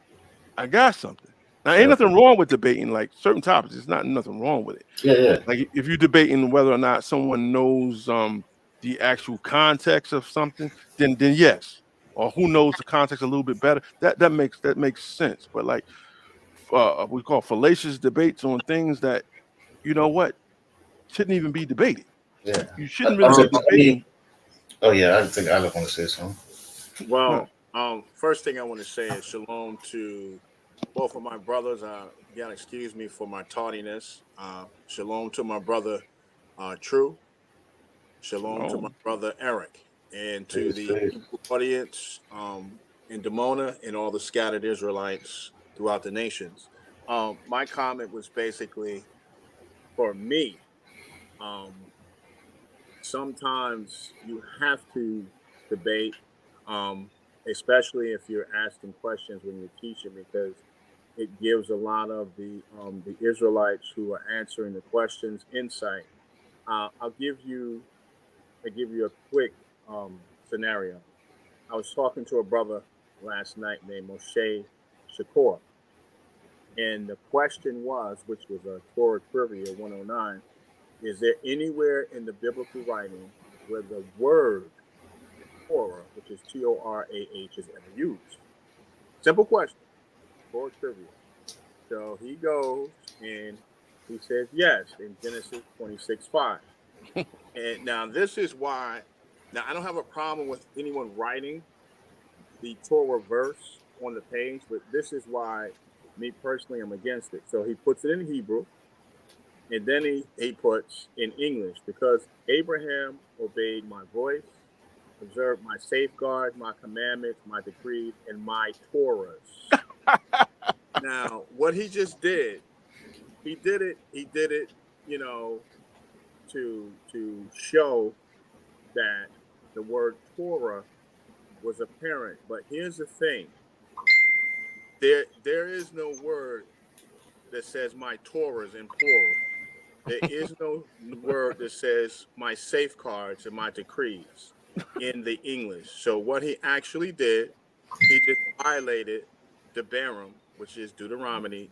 I got something. Now, ain't yeah, nothing wrong with debating like certain topics. It's not nothing wrong with it. yeah, yeah. Like if you're debating whether or not someone knows the actual context of something, then yes. Or who knows the context a little bit better. That makes sense. But like we call fallacious debates on things that you know what shouldn't even be debated. Yeah. You shouldn't really be I mean, debating. oh yeah, I think I want to say something. No. Well, first thing I want to say is shalom to both of my brothers. You gotta excuse me for my tardiness. Shalom to my brother True. Shalom to my Shalom. brother Eric, and to Peace, the peace. Hebrew audience in Demona and all the scattered Israelites throughout the nations. My comment was basically for me. Um, Sometimes you have to debate, um, especially if you're asking questions when you're teaching, because it gives a lot of the Israelites who are answering the questions insight. I'll give you a quick scenario. I was talking to a brother last night named Moshe Shakur, and the question was, which was a Torah Trivia 109, is there anywhere in the biblical writing where the word Torah, which is Torah, is ever used? Simple question, Torah trivia. So he goes and he says yes in Genesis 26:5. And now this is why. Now I don't have a problem with anyone writing the Torah verse on the page, but this is why Me personally, I'm against it. So he puts it in Hebrew, and then he puts in English, because Abraham obeyed my voice, observed my safeguards, my commandments, my decrees, and my Torahs. Now, what he just did, he did it, you know, to show that the word Torah was apparent. But here's the thing. There is no word that says my Torahs in plural. There is no word that says my safeguards and my decrees in the English. So what he actually did, he just violated the Devarim, which is Deuteronomy,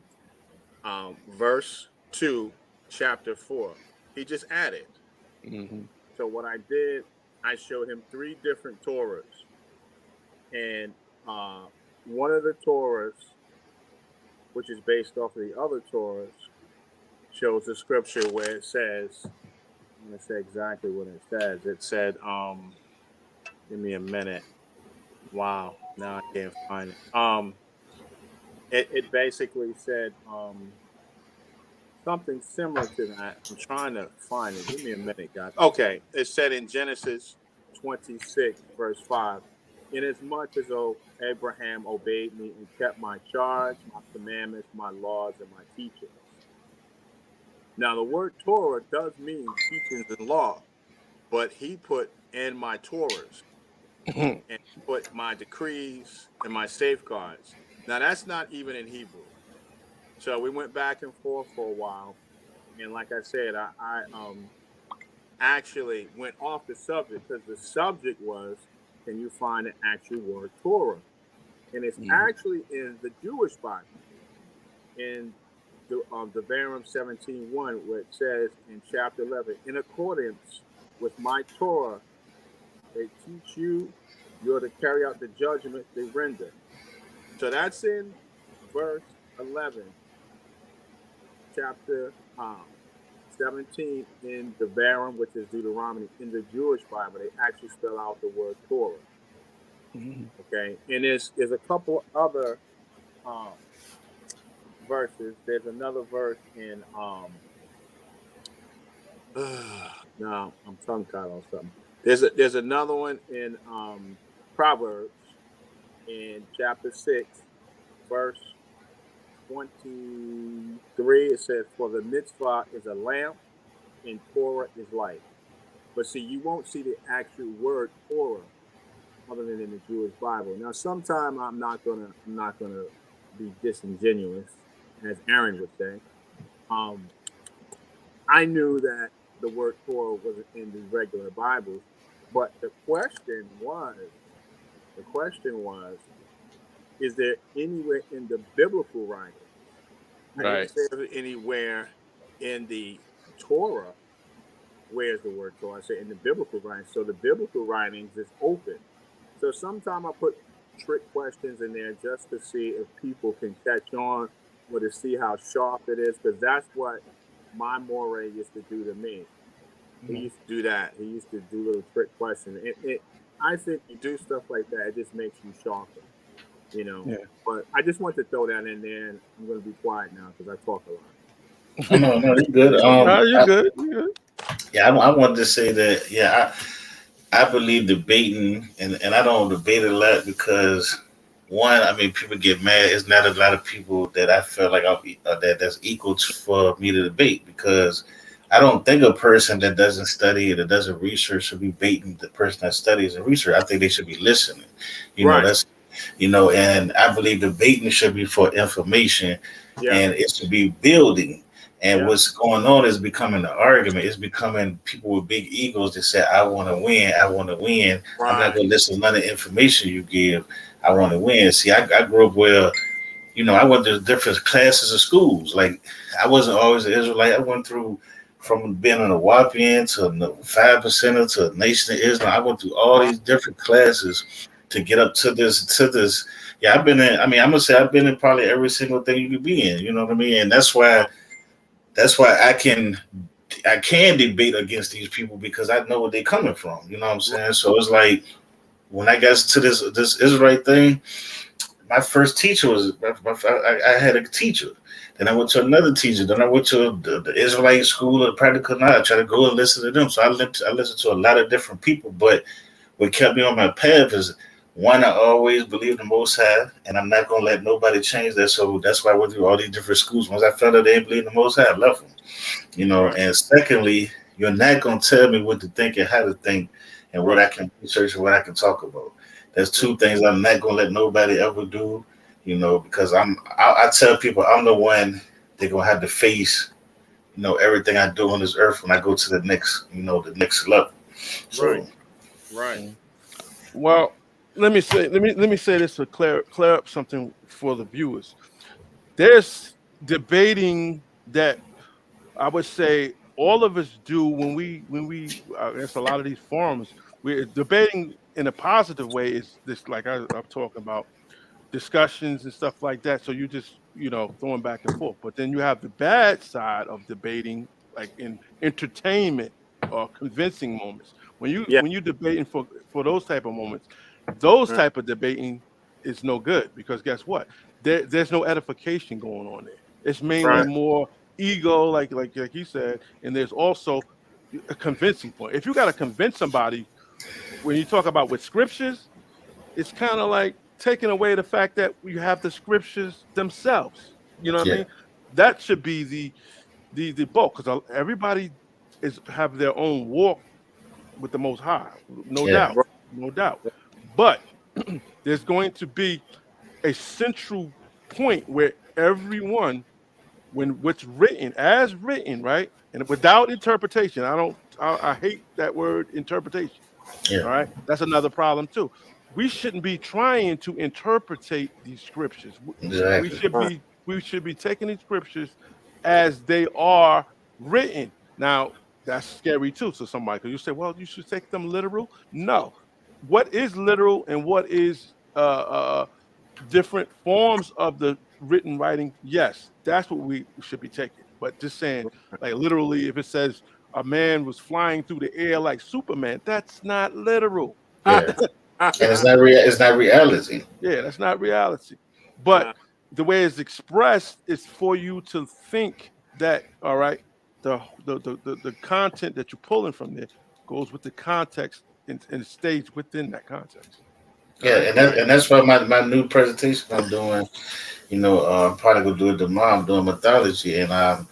verse 2, chapter 4. He just added. Mm-hmm. So what I did, I showed him 3 different Torahs. And one of the Torahs, which is based off of the other Torahs, shows the scripture where it says, I'm going to say exactly what it says. It said, give me a minute. Wow, now I can't find it. It basically said something similar to that. I'm trying to find it. Give me a minute, guys. Okay, it said in Genesis 26, verse 5, inasmuch as Abraham obeyed me and kept my charge, my commandments, my laws, and my teachings. Now, the word Torah does mean teachings and law, but he put in my Torahs and put my decrees and my safeguards. Now, that's not even in Hebrew. So we went back and forth for a while. And like I said, I actually went off the subject, because the subject was, can you find the actual word Torah? And it's actually in the Jewish Bible, in the Devarim 17:1, where it says in chapter 11, in accordance with my Torah, they teach you, you're to carry out the judgment they render. So that's in verse 11, chapter 17 in Devarim, which is Deuteronomy. In the Jewish Bible, they actually spell out the word Torah. Okay, and there's a couple other verses. There's another verse in now I'm tongue tied on something. There's another one in Proverbs in chapter 6, verse 23. It says, for the mitzvah is a lamp and Torah is light. But see, you won't see the actual word Torah other than in the Jewish Bible. Now, sometime I'm not gonna be disingenuous, as Aaron would say. I knew that the word Torah wasn't in the regular Bibles, but the question was, is there anywhere in the biblical writings? I didn't say anywhere in the Torah. Where's the word Torah? I say in the biblical writings. So the biblical writings is open. So sometimes I put trick questions in there just to see if people can catch on, or to see how sharp it is, because that's what my moray used to do to me. He used to do that. He used to do little trick questions. I think you do stuff like that, it just makes you sharper, you know. Yeah. But I just want to throw that in there, and I'm going to be quiet now because I talk a lot. No, you're good. You're good. You're good. Yeah, I wanted to say that. Yeah, I believe debating, and I don't debate a lot because, one, I mean, people get mad. It's not a lot of people that I feel like that's equal for me to debate, because I don't think a person that doesn't study or that doesn't research should be baiting the person that studies and research. I think they should be listening. You know, that's, you know, and I believe debating should be for information, and it should be building. And what's going on is becoming an argument. It's becoming people with big egos that say, I want to win. I want to win. I'm not going to listen to none of the information you give. I want to win. See, I grew up where, you know, I went to different classes of schools. Like, I wasn't always an Israelite. I went through from being an Awapian to a 5%er to a Nation of Islam. I went through all these different classes to get up to this. Yeah, I've been in, I mean, I'm going to say I've been in probably every single thing you could be in. You know what I mean? And that's why I can debate against these people, because I know where they're coming from. You know what I'm saying? So it's like, when I got to this Israelite thing, my first teacher was I had a teacher. Then I went to another teacher. Then I went to the Israelite school of practical knowledge. I tried to go and listen to them. So I listened to a lot of different people. But what kept me on my path is, one, I always believe the Most High, and I'm not going to let nobody change that. So that's why I went through all these different schools. Once I found out they didn't believe the Most High, I left them. You know, and secondly, you're not going to tell me what to think and how to think and what I can research and what I can talk about. There's two things I'm not going to let nobody ever do, you know, because I tell people I'm the one they're going to have to face, you know, everything I do on this earth when I go to the next, you know, the next level. So, Right. Well, let me say this to clear up something for the viewers. There's debating that I would say all of us do when we there's a lot of these forums. We're debating in a positive way. Is this like I'm talking about discussions and stuff like that? So you just throwing back and forth. But then you have the bad side of debating, like in entertainment or convincing moments. When you debating for those type of moments, those type of debating is no good, because guess what? There's no edification going on there. It's mainly more ego, like you said, and there's also a convincing point. If you got to convince somebody, when you talk about with scriptures, it's kind of like taking away the fact that we have the scriptures themselves. You know what I mean? That should be the bulk, because everybody have their own walk with the Most High, no doubt. But there's going to be a central point where everyone, when what's written as written, right, and without interpretation. I hate that word interpretation. All right, that's another problem too. We shouldn't be trying to interpretate these scriptures. exactly. We should be taking these scriptures as they are written. Now that's scary too. So somebody, because you say, well, you should take them literal. No, what is literal and what is different forms of the written writing? Yes, that's what we should be taking. But just saying, like literally, if it says a man was flying through the air like Superman, that's not literal. Yeah. And it's not reality. Yeah, that's not reality. But the way it's expressed is for you to think that, all right, the content that you're pulling from there goes with the context and stays within that context. Yeah, and that's why my new presentation I'm doing, I'm probably gonna do it tomorrow. I'm doing mythology, and I'm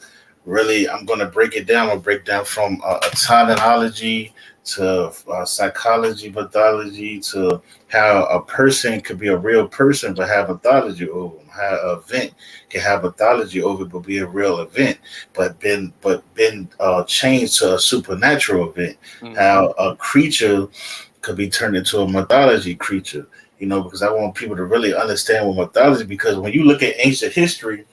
gonna break it down. I'm gonna break down from autonology to psychology, mythology, to how a person could be a real person but have mythology over them. How an event can have mythology over it but be a real event, but been changed to a supernatural event. Mm-hmm. How a creature could be turned into a mythology creature, because I want people to really understand what mythology, because when you look at ancient history,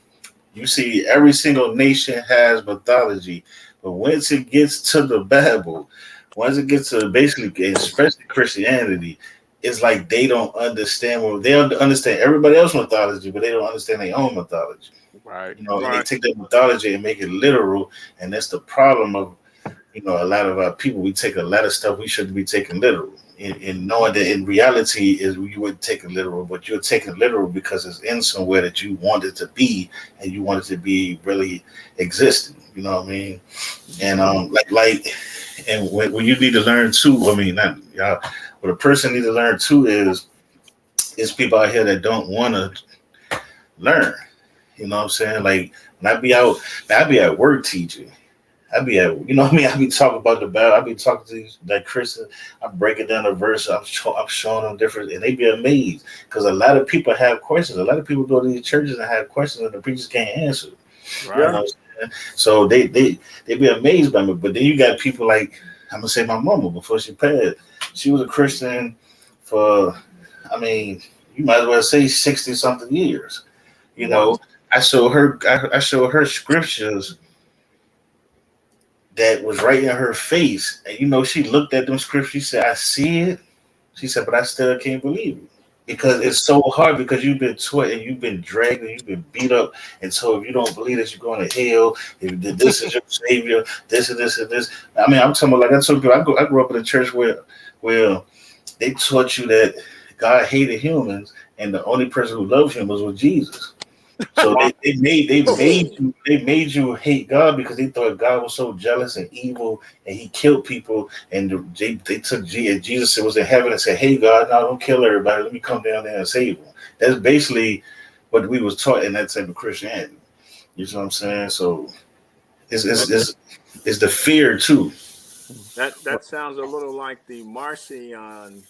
you see every single nation has mythology, but once it gets to the Bible, once it gets to basically, especially Christianity, it's like they don't understand they understand everybody else's mythology, but they don't understand their own mythology. Right. And they take that mythology and make it literal, and that's the problem of a lot of our people. We take a lot of stuff we shouldn't be taking literal, and knowing that in reality is you wouldn't take it literal, but you're taking it literal because it's in somewhere that you want it to be, and you want it to be really existing. You know what I mean? And and when you need to learn too, I mean, not y'all. What a person needs to learn too is people out here that don't want to learn. You know what I'm saying? Like when I be at work teaching. I be talking about the Bible. I be talking to these like Christians. I'm breaking down the verse. I'm showing them different, and they be amazed because a lot of people have questions. A lot of people go to these churches and have questions, and the preachers can't answer. Right. You know what I'm saying? So they be amazed by me. But then you got people like, I'm gonna say my mama before she passed. She was a Christian for, you might as well say 60 something years. I showed her scriptures that was right in her face. And she looked at them scriptures, she said, I see it. She said, but I still can't believe it. Because it's so hard, because you've been taught and you've been dragged and you've been beat up. And so if you don't believe that you're going to hell, if this is your savior, this and this and this. I'm talking about, like I told you, I grew up in a church where they taught you that God hated humans and the only person who loved him was with Jesus. So they made you hate God because they thought God was so jealous and evil and he killed people, and they took Jesus was in heaven and said, "Hey God, no, don't kill everybody. Let me come down there and save them." That's basically what we was taught in that type of Christianity. You know what I'm saying? So it's the fear too. That sounds a little like the Marcion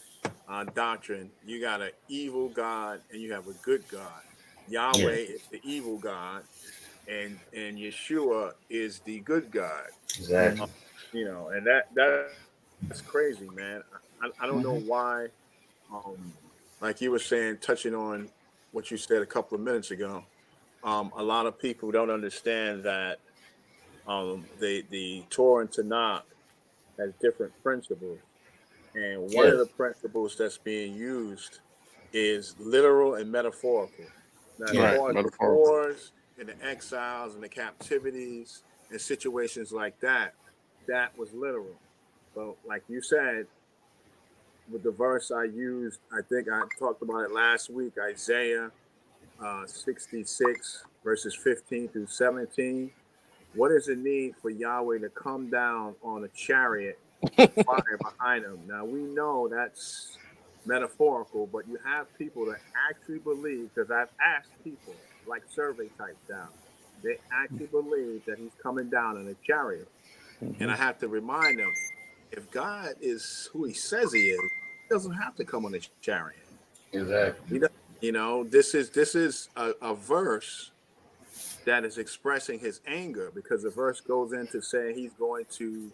doctrine. You got an evil God and you have a good God. Yahweh Yeah, is the evil God, and Yeshua is the good God. Uh, exactly. and that's crazy, man. I don't know Mm-hmm. why. Like you were saying, touching on what you said a couple of minutes ago, a lot of people don't understand that the Torah and Tanakh has different principles. And one Yeah, of the principles that's being used is literal and metaphorical. Now, as yeah, Right, far as the metaphorical. wars and the exiles and the captivities and situations like that, that was literal. But like you said, with the verse I used, I think I talked about it last week, Isaiah 66, verses 15 through 17. What is the need for Yahweh to come down on a chariot with fire behind him? Now we know that's metaphorical, but you have people that actually believe, because I've asked people like survey types down, they actually believe that he's coming down in a chariot. And Mm-hmm. I have to remind them, if God is who he says he is, he doesn't have to come on a chariot. exactly. He does, this is a verse that is expressing his anger, because the verse goes into saying he's going to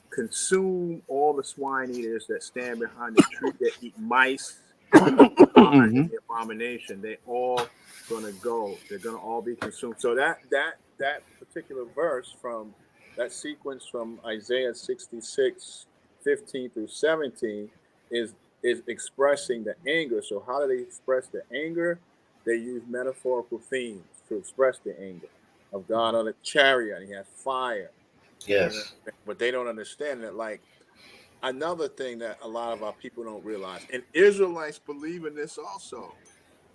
consume all the swine eaters that stand behind the tree that eat mice and flies Mm-hmm. and the abomination. They all gonna go. They're gonna all be consumed. So that particular verse from that sequence from Isaiah 66, 15 through 17 is expressing the anger. So how do they express the anger? They use metaphorical themes to express the anger of God on a chariot. And he has fire. You know, Yes. but they don't understand that. Like, another thing that a lot of our people don't realize, and Israelites believe in this also.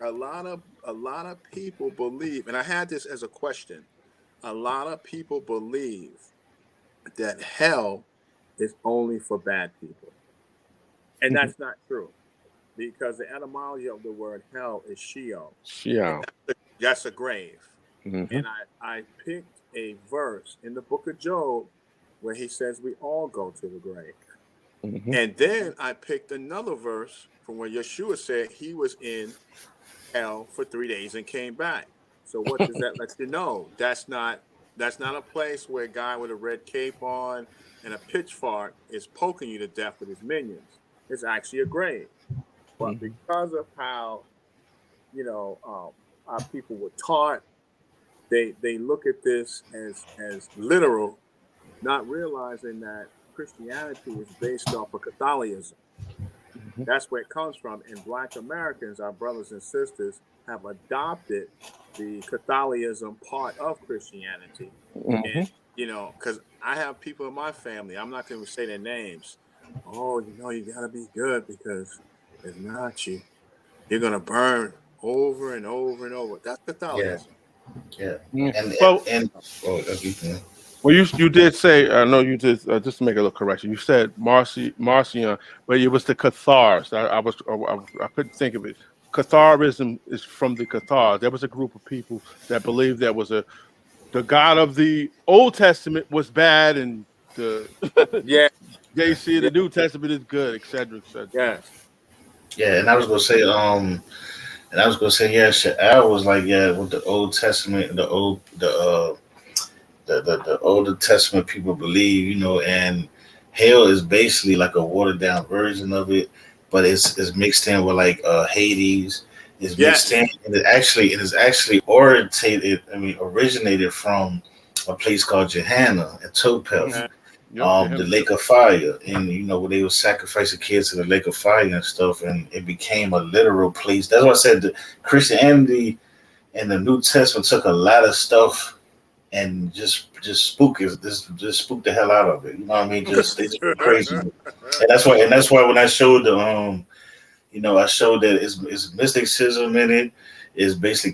A lot of people believe, and I had this as a question. A lot of people believe that hell is only for bad people, and Mm-hmm. that's not true, because the etymology of the word hell is Sheol, and Yeah. that's a grave. Mm-hmm. And I picked a verse in the book of Job where he says we all go to the grave. Mm-hmm. And then I picked another verse from where Yeshua said he was in hell for 3 days and came back. So what does that let you know? That's not a place where a guy with a red cape on and a pitchfork is poking you to death with his minions. It's actually a grave. But Mm-hmm. because of how our people were taught, they look at this as literal, not realizing that Christianity is based off of Catholicism. That's where it comes from. And Black Americans, our brothers and sisters, have adopted the Catholicism part of Christianity. Mm-hmm. And, because I have people in my family, I'm not going to say their names. Oh, you got to be good, because if not, you're going to burn over and over and over. That's Yeah. Catholicism. Yeah. Yeah. And Well, oh, okay. well, you did say, I know you did, just to make a little correction. You said Marcion, but it was the Cathars. I couldn't think of it. Catharism is from the Cathars. There was a group of people that believed that was the God of the Old Testament was bad, and the Yeah, JC of yeah, the New Testament is good, etc., etc. yes. Yeah, and I was gonna say, yeah, Sha'al was like, yeah, with the Old Testament, the Older Testament people believe, and hell is basically like a watered down version of it, but it's mixed in with like Hades. It's mixed Yes. in, and it is actually originated from a place called Gehenna and Topeth, Uh, Yep, the Gehenna. lake of fire, and where they would sacrifice the kids to the lake of fire and stuff, and it became a literal place. That's why I said the Christianity and the New Testament took a lot of stuff and just spook the hell out of it. You know what I mean? Just they just went crazy. And that's why when I showed You know, I showed that it's mysticism in it. It's basically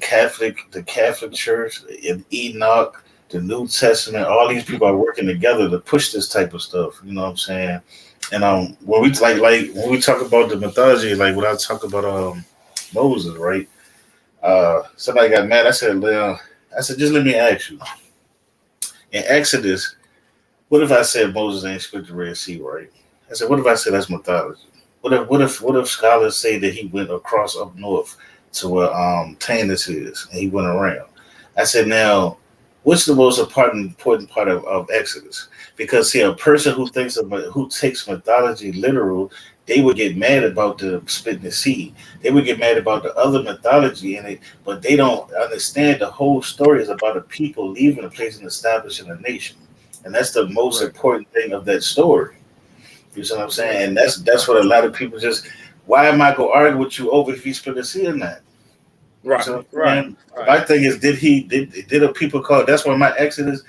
the Catholic Church, and Enoch, the New Testament. All these people are working together to push this type of stuff. You know what I'm saying? And when we like when we talk about the mythology, like when I talk about Moses, right? Somebody got mad. I said, Leon, I said, just let me ask you. In Exodus, what if I said Moses ain't split the Red Sea, right? I said, what if I said that's mythology? What if scholars say that he went across up north to where Tanis is and he went around? I said, now, what's the most important part of Exodus? Because see, a person who takes mythology literal, they would get mad about the splitting the sea. They would get mad about the other mythology in it, but they don't understand the whole story is about a people leaving a place and establishing a nation. And that's the most important thing of that story. You see what I'm saying? And that's what a lot of people just. Why am I gonna argue with you over if he split the sea or not? Right, So right. my thing is, did a people call? That's why my Exodus,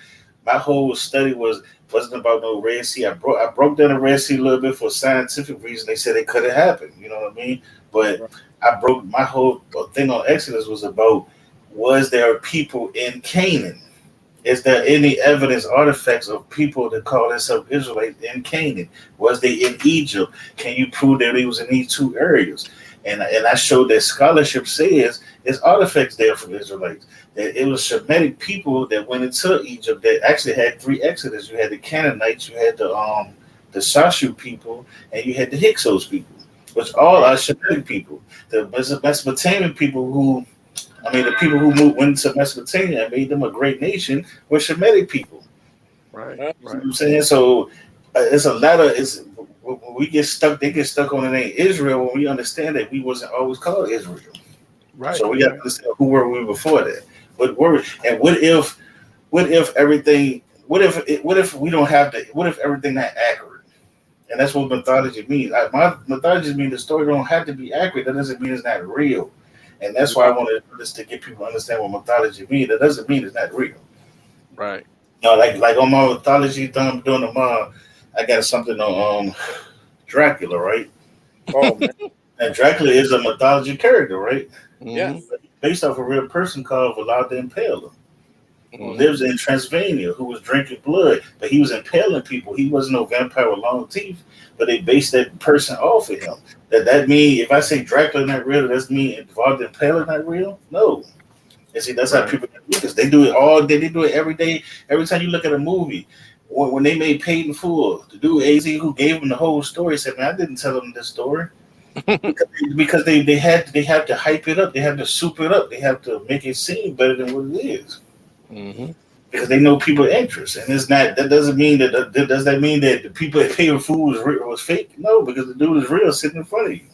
my whole study wasn't about no Red Sea. I broke down the Red Sea a little bit for scientific reason. They said it couldn't happen. You know what I mean? But I broke my whole thing on Exodus was about, was there people in Canaan? Is there any evidence, artifacts of people that call themselves Israelites in Canaan? Was they in Egypt? Can you prove that they was in these two areas? And I showed that scholarship says there's artifacts there from Israelites. That it was Shemitic people that went into Egypt that actually had three Exodus. You had the Canaanites, you had the Shashu people, and you had the Hyksos people, which all are Shemitic people. The Mesopotamian people the people who went to Mesopotamia and made them a great nation were Shemitic people. Right. You know what I'm saying? So it's a lot of when we get stuck. They get stuck on the name Israel when we understand that we wasn't always called Israel. Right. So we got to understand who were we before that. What were and what if everything? What if we don't have the? What if everything not accurate? And that's what mythology means. My mythology means the story don't have to be accurate. That doesn't mean it's not real. And that's why I wanted this to get people to understand what mythology means. That doesn't mean it's not real. Right. You know, like on my mythology thing I'm doing tomorrow, I got something on Dracula, right? Oh man. And Dracula is a mythology character, right? Yes. Based off a real person called Vlad the Impaler, who lives in Transylvania, who was drinking blood, but he was impaling people. He wasn't no vampire with long teeth, but they based that person off of him. That mean if I say Dracula not real, does mean Vlad the Impaler not real? No. And see, that's how people do this. They do it all day. They do it every day. Every time you look at a movie, when they made Paid in Full, the dude AZ who gave him the whole story said, "Man, I didn't tell him this story." because they have to hype it up, they have to soup it up, they have to make it seem better than what it is. Because they know people interest, and it's not. That doesn't mean that. Does that mean that the people that pay food was fake? No, because the dude is real, sitting in front of you.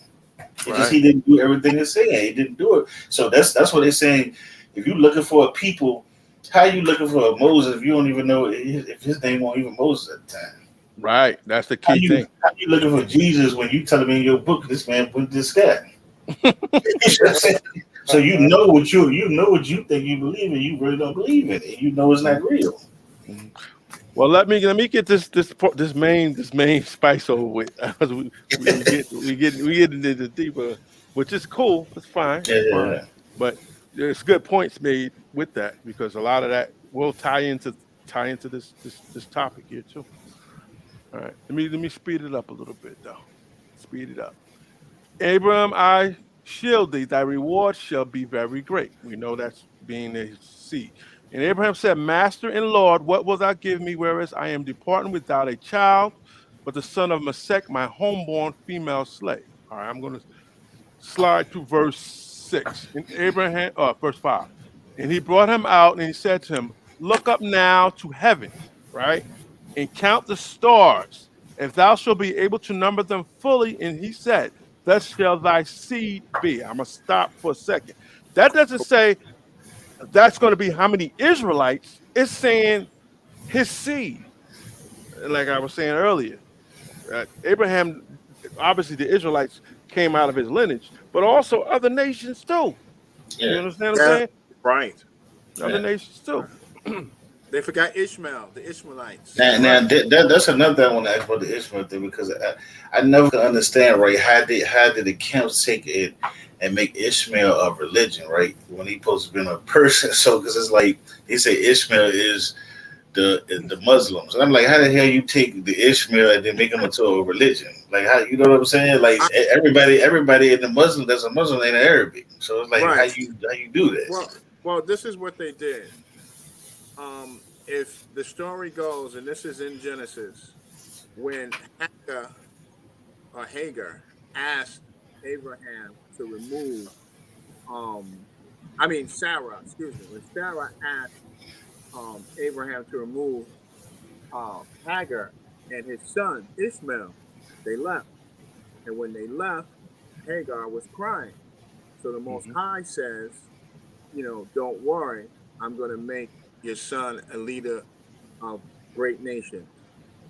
He didn't do everything they say. He didn't do it. So that's what they're saying. If you're looking for a people, how are you looking for a Moses if you don't even know if his name wasn't even Moses at the time? Right. That's the key thing. How you looking for Jesus when you telling me in your book this man went this guy? So you know what you think you believe in, you really don't believe in it. You know it's not real. Well, let me get this main spice over with. we get into the deeper, which is cool. It's fine. Yeah. But there's good points made with that because a lot of that will tie into this topic here too. All right, let me speed it up a little bit though. Speed it up. Abraham, I shield thee; thy reward shall be very great. We know that's being a seed. And Abraham said, Master and Lord, what wilt thou give me, whereas I am departing without a child, but the son of Mesech, my homeborn female slave? All right, I'm going to slide to verse 6. And Abraham, verse 5. And he brought him out, and he said to him, Look up now to heaven, right? And count the stars, if thou shalt be able to number them fully. And he said, Thus shall thy seed be. I'm going to stop for a second. That doesn't say that's going to be how many Israelites. It's saying his seed. Like I was saying earlier, Abraham, obviously the Israelites came out of his lineage, but also other nations too. Yeah. You understand what I'm saying? Right. Other nations too. They forgot Ishmael, the Ishmaelites. That's another thing I want to ask about the Ishmael thing because I never could understand right how did the camps take it and make Ishmael a religion right when he supposed to be a person. So because it's like they say Ishmael is the Muslims, and I'm like, how the hell you take the Ishmael and then make them into a religion? Like how you know what I'm saying? Like everybody in the Muslim that's a Muslim ain't Arabic, so it's like Right. how you do that? Well, this is what they did. If the story goes, and this is in Genesis, when Hagar Hagar asked Abraham to remove, Sarah, excuse me, when Sarah asked Abraham to remove Hagar and his son Ishmael, they left. And when they left, Hagar was crying. So the Most Mm-hmm. High says, don't worry, I'm going to make your son a leader of great nations.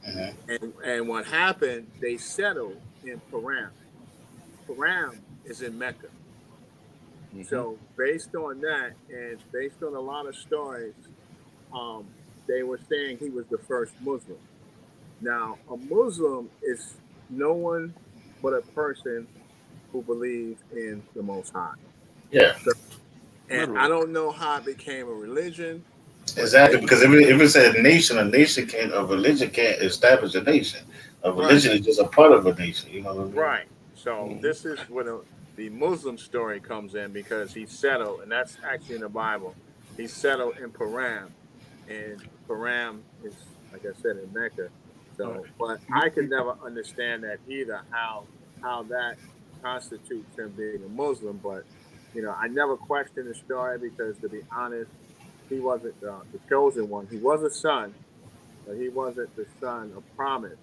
Mhm. And what happened, they settled in Param. Param is in Mecca. Mm-hmm. So based on that, and based on a lot of stories, um, they were saying he was the first Muslim. Now, a Muslim is no one but a person who believes in the Most High. Yeah. So, and I Literally. don't know how it became a religion, but Exactly, because if it's a nation can't a religion can't establish a nation. A right, religion is just a part of a nation. You know what I mean? right. So Mm-hmm. this is when the Muslim story comes in because he settled, and that's actually in the Bible. He settled in Param, and Param is, like I said, in Mecca. All right. So, but You, I could you, never understand that either. How that constitutes him being a Muslim, but I never questioned the story because, to be honest, he wasn't the chosen one. He was a son, but he wasn't the son of promise.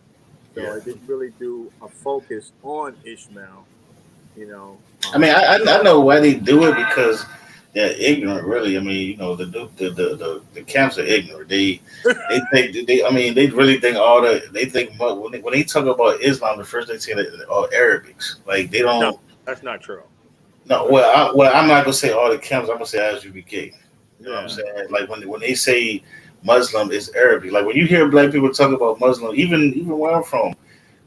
So Yeah. it didn't really do a focus on Ishmael. You know, I mean, I know why they do it because they're ignorant. Really, I mean, the camps are ignorant. They think I mean they really think they think when they talk about Islam, the first thing they say that all Arabics. Like they no, don't. that's not true. No, That's not. I'm not gonna say all the camps. I'm gonna say ISUBK. You know what I'm Yeah, saying? Like when they say Muslim is Arabic. Like when you hear black people talk about Muslim, even where I'm from,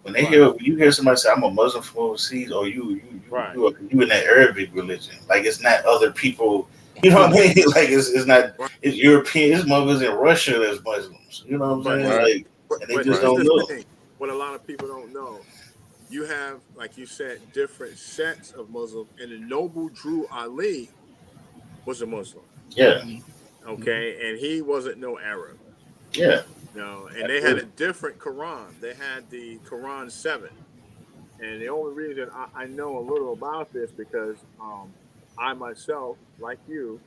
right, when you hear somebody say I'm a Muslim from overseas, or right. you in that Arabic religion, like it's not other people. You know what I mean? Like it's not Right. it's European. It's mothers in Russia that's Muslims. You know what I'm But saying? see, right. Like and they but just here's Right. don't the know. thing: what a lot of people don't know, you have, like you said, different sets of Muslims, and the noble Drew Ali was a Muslim. Yeah, Mm-hmm. Okay, and he wasn't no Arab. yeah, No, and they had absolutely. a different Quran. They had the Quran 7. And the only reason I know a little about this because I myself, like you,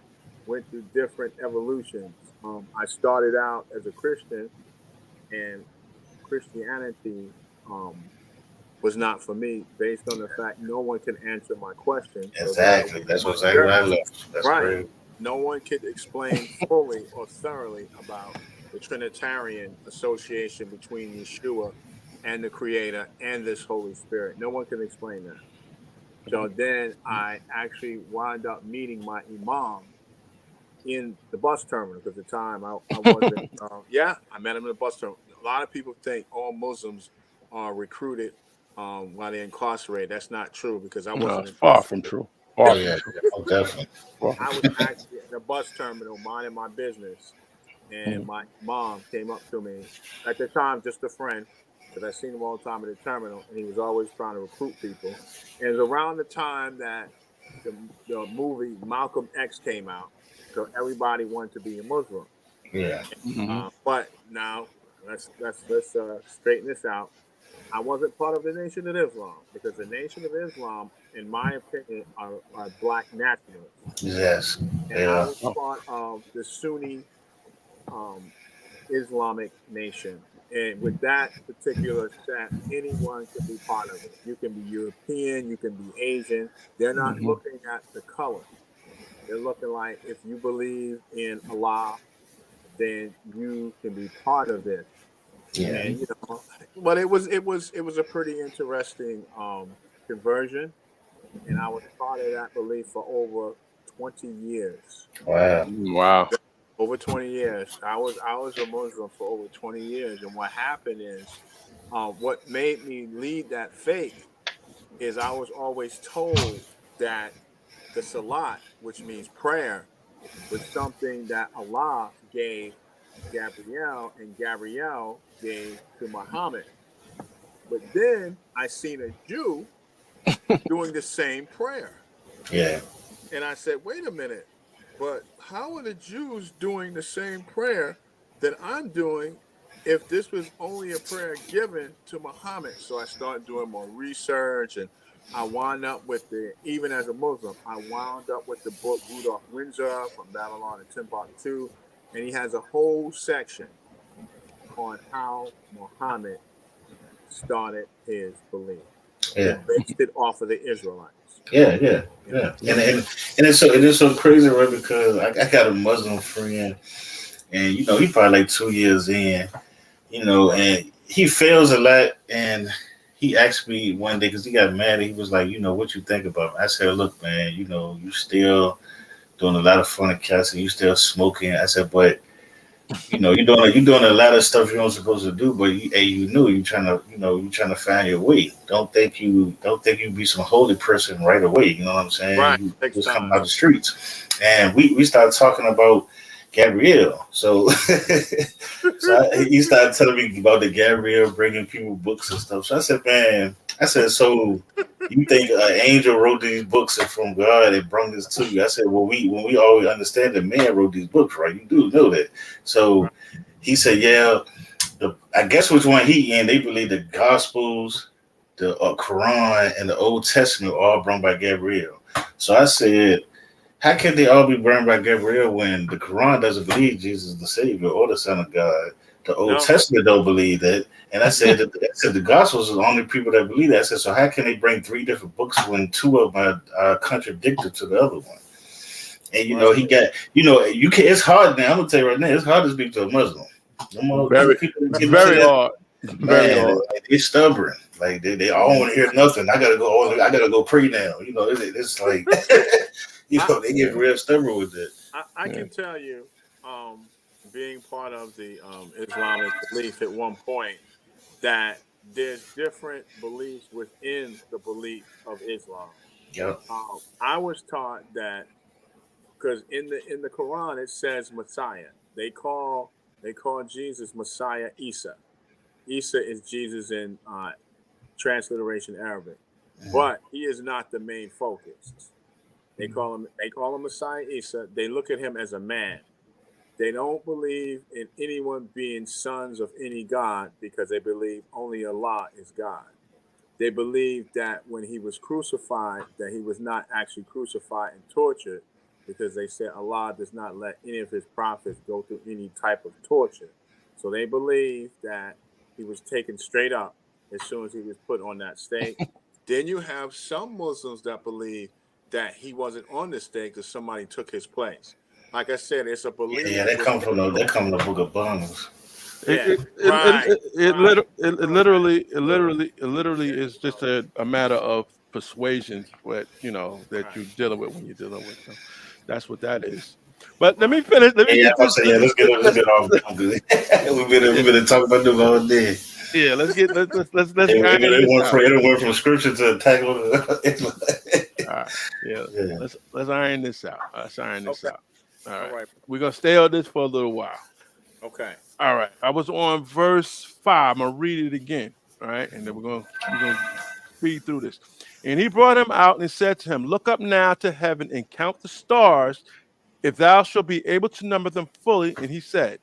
went through different evolutions. I started out as a Christian, and Christianity um, was not for me based on the fact no one can answer my question. So then I went Exactly. to That's my exactly what I church. left. That's Right. crazy. No one could explain fully or thoroughly about the Trinitarian association between Yeshua and the Creator and this Holy Spirit. No one can explain that. So then I actually wound up meeting my imam in the bus terminal because at the time I wasn't. Yeah, I met him in the bus terminal. A lot of people think all Muslims are recruited while they're incarcerated. That's not true because I No, wasn't it's far from incarcerated. true. Oh Far from yeah, true. definitely. Far from I was true. actually in the bus terminal minding my business, and Mhm. my mom came up to me at the time, just a friend, because I seen him all the time at the terminal, and he was always trying to recruit people. And it was around the time that the movie Malcolm X came out, so everybody wanted to be a Muslim. Yeah. Mm-hmm. But now let's straighten this out. I wasn't part of the Nation of Islam because the Nation of Islam, in my opinion, are black nationalists, Yes. and I Yeah. was Oh, part of the Sunni um, Islamic nation. And with that particular set, anyone can be part of it. You can be European, you can be Asian. They're not mm-hmm. looking at the color. They're looking like if you believe in Allah, then you can be part of this. Yeah. And but it was a pretty interesting conversion, and I was part of that belief for over 20 years. Wow. Wow. Over 20 years. I was a Muslim for over 20 years, and what happened is, what made me lead that faith is I was always told that the salat, which means prayer, was something that Allah gave Gabrielle and Gabrielle gave to Muhammad. But then I seen a Jew doing the same prayer. Yeah. And I said, wait a minute, but how are the Jews doing the same prayer that I'm doing if this was only a prayer given to Muhammad? So I started doing more research, and I wound up with even as a Muslim, I wound up with the book Rudolph Windsor from Babylon and Timbuktu. And he has a whole section on how Muhammad started his belief. Yeah. He based it off of the Israelites. Yeah, yeah, yeah. And it's so crazy, right? Because I got a Muslim friend, and he probably like 2 years in, and he fails a lot. And he asked me one day because he got mad. He was like, what you think about me? I said, look, man, you still doing a lot of fornication, you still smoking. I said, but you're doing a lot of stuff you're not supposed to do, but you're trying to find your way. Don't think you be some holy person right away. You know what I'm saying? Right. You Takes just come time. out the streets, and we started talking about Gabrielle. So, he started telling me about the Gabrielle bringing people books and stuff. So I said, man, so you think an angel wrote these books and from God and brought this to you? I said, well, when we always understand that man wrote these books, right? You do know that. So he said, yeah, I guess which one he in, they believe the Gospels, the Quran, and the Old Testament are all brought by Gabriel. So I said, how can they all be burned by Gabriel when the Quran doesn't believe Jesus is the Savior or the Son of God? The Old Testament don't believe that. And I said the Gospels are the only people that believe that. I said, so how can they bring three different books when two of them are contradictory to the other one? And he got, you can. It's hard now. I'm gonna tell you right now, it's hard to speak to a Muslim. Very, very hard. Very hard. They're stubborn. Like they all want to hear nothing. I gotta go pray now. It's like they get real stubborn with it. I can tell you, being part of the Islamic belief at one point, that there's different beliefs within the belief of Islam. Yeah. I was taught that because in the Quran it says Messiah. They call Jesus Messiah Isa. Isa is Jesus in transliteration Arabic, but he is not the main focus. They call him Messiah Isa. They look at him as a man. They don't believe in anyone being sons of any God because they believe only Allah is God. They believe that when he was crucified, that he was not actually crucified and tortured because they said Allah does not let any of his prophets go through any type of torture. So they believe that he was taken straight up as soon as he was put on that stake. Then you have some Muslims that believe that he wasn't on the stake, that somebody took his place. Like I said, it's a belief. Yeah, they come from the book of Bones. Yeah, It literally is just a matter of persuasion, that you're dealing with when you're dealing with them. That's what that is. But let me finish. Let's get off. We've been talking about them all day. Yeah, let's It went from scripture to attack on the. All right, yeah. Let's iron this out. All right. We're gonna stay on this for a little while. Okay. All right. I was on verse 5. I'm gonna read it again. All right, and then we're gonna speed through this. And he brought him out and said to him, "Look up now to heaven and count the stars, if thou shalt be able to number them fully." And he said,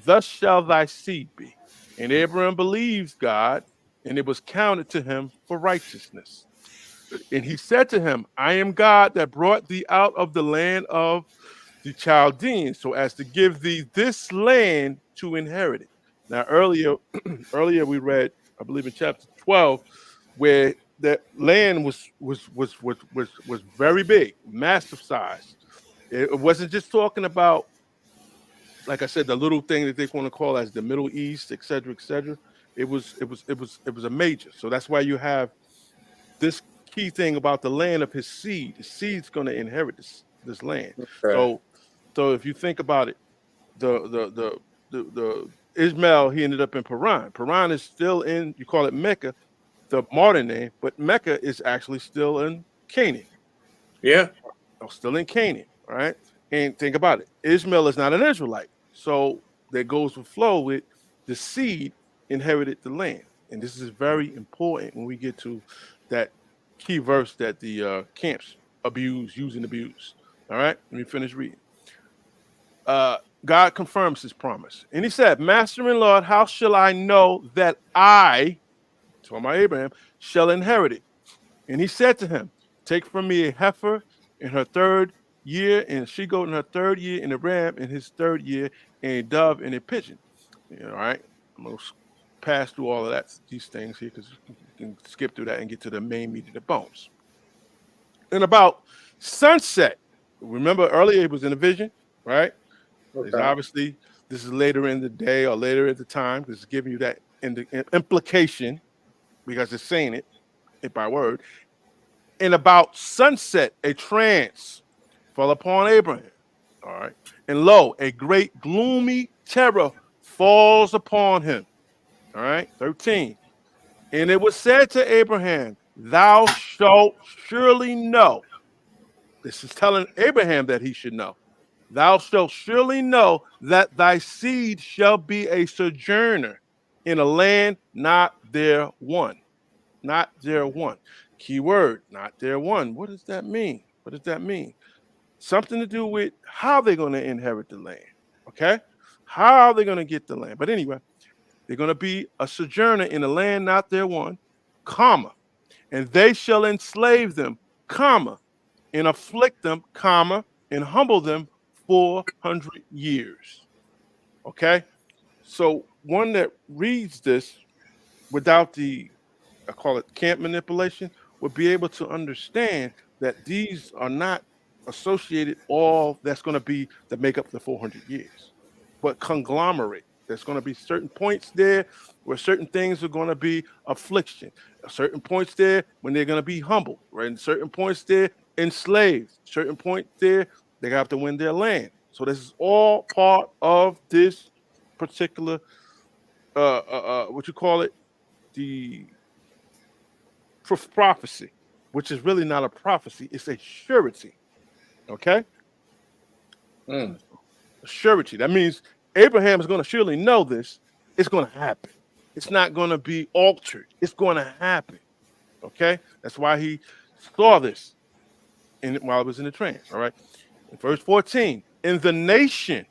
"Thus shall thy seed be." And Abraham believed God, and it was counted to him for righteousness. And he said to him, "I am God that brought thee out of the land of the Chaldeans, so as to give thee this land to inherit it." Now, earlier we read, I believe in chapter 12, where that land was very big, massive size. It wasn't just talking about, like I said, the little thing that they want to call as the Middle East, et cetera, et cetera. It was a major. So that's why you have this key thing about the land of his seed. His seed's going to inherit this land. Okay. So if you think about it, the Ishmael, he ended up in Paran. Paran is still in, you call it Mecca, the modern name, but Mecca is actually still in Canaan. Yeah. Still in Canaan, right? And think about it. Ishmael is not an Israelite. So that goes with flow with the seed inherited the land. And this is very important when we get to that key verse that the camps use and abuse. All right, let me finish reading. God confirms his promise. And he said, Master and Lord, how shall I know that I, to my Abraham, shall inherit it? And he said to him, take from me a heifer in her third year, and a she goat in her third year, and a ram in his third year, and a dove and a pigeon. All right. I'm going to pass through all of these things here because you can skip through that and get to the main meat of the bones. And about sunset, remember earlier it was in a vision, right? Okay. Obviously, this is later in the day or later at the time because it's giving you that implication because it's saying it by word. And about sunset, a trance fell upon Abraham. All right. And lo, a great gloomy terror falls upon him. All right. 13. And it was said to Abraham, thou shalt surely know. This is telling Abraham that he should know. Thou shalt surely know that thy seed shall be a sojourner in a land not their one. Not their one. Key word, not their one. What does that mean? What does that mean? Something to do with how they're going to inherit the land. Okay? How are they going to get the land? But anyway, they're going to be a sojourner in a land not their one, comma, and they shall enslave them, comma, and afflict them, comma, and humble them 400 years. Okay? So one that reads this without the, I call it camp manipulation, would be able to understand that these are not associated all that's going to be that make up the 400 years, but conglomerate. There's going to be certain points there where certain things are going to be affliction, certain points there when they're going to be humble, right? And certain points there enslaved, certain points there they have to win their land. So this is all part of this particular, what you call it, the prophecy, which is really not a prophecy, it's a surety. Okay? Mm. A surety. That means Abraham is going to surely know this. It's going to happen. It's not going to be altered. It's going to happen. Okay? That's why he saw this while it was in the trance. All right. In verse 14, in the nation,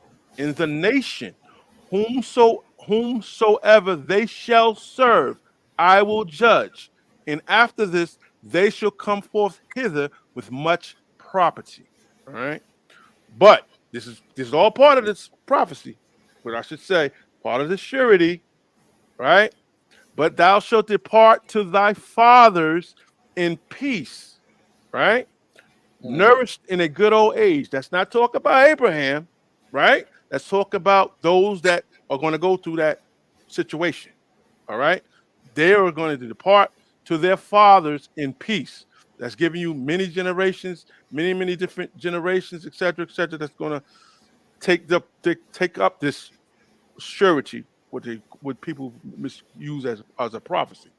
whomsoever they shall serve, I will judge. And after this, they shall come forth hither with much property. All right. But this is all part of this prophecy, but I should say part of the surety, right? But thou shalt depart to thy fathers in peace, right? Nourished in a good old age. That's not talk about Abraham, right? Let's talk about those that are going to go through that situation. All right. They are going to depart to their fathers in peace. That's giving you many generations, many different generations, etc., etc. That's going to take up this surety, what people misuse as a prophecy.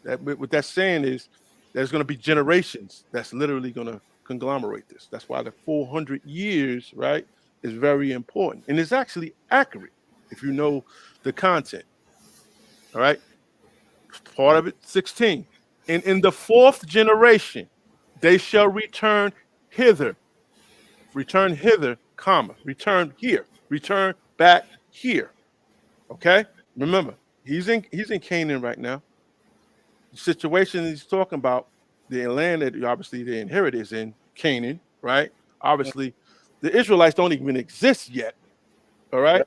That what that's saying is there's going to be generations that's literally going to conglomerate this. That's why the 400 years, right, is very important. And it's actually accurate if you know the content. All right. Part of it, 16. And in the fourth generation, they shall return hither, comma, return here, return back here. Okay. Remember, he's in Canaan right now. The situation he's talking about, the land that obviously they inherit is in Canaan, right? Obviously, the Israelites don't even exist yet. All right.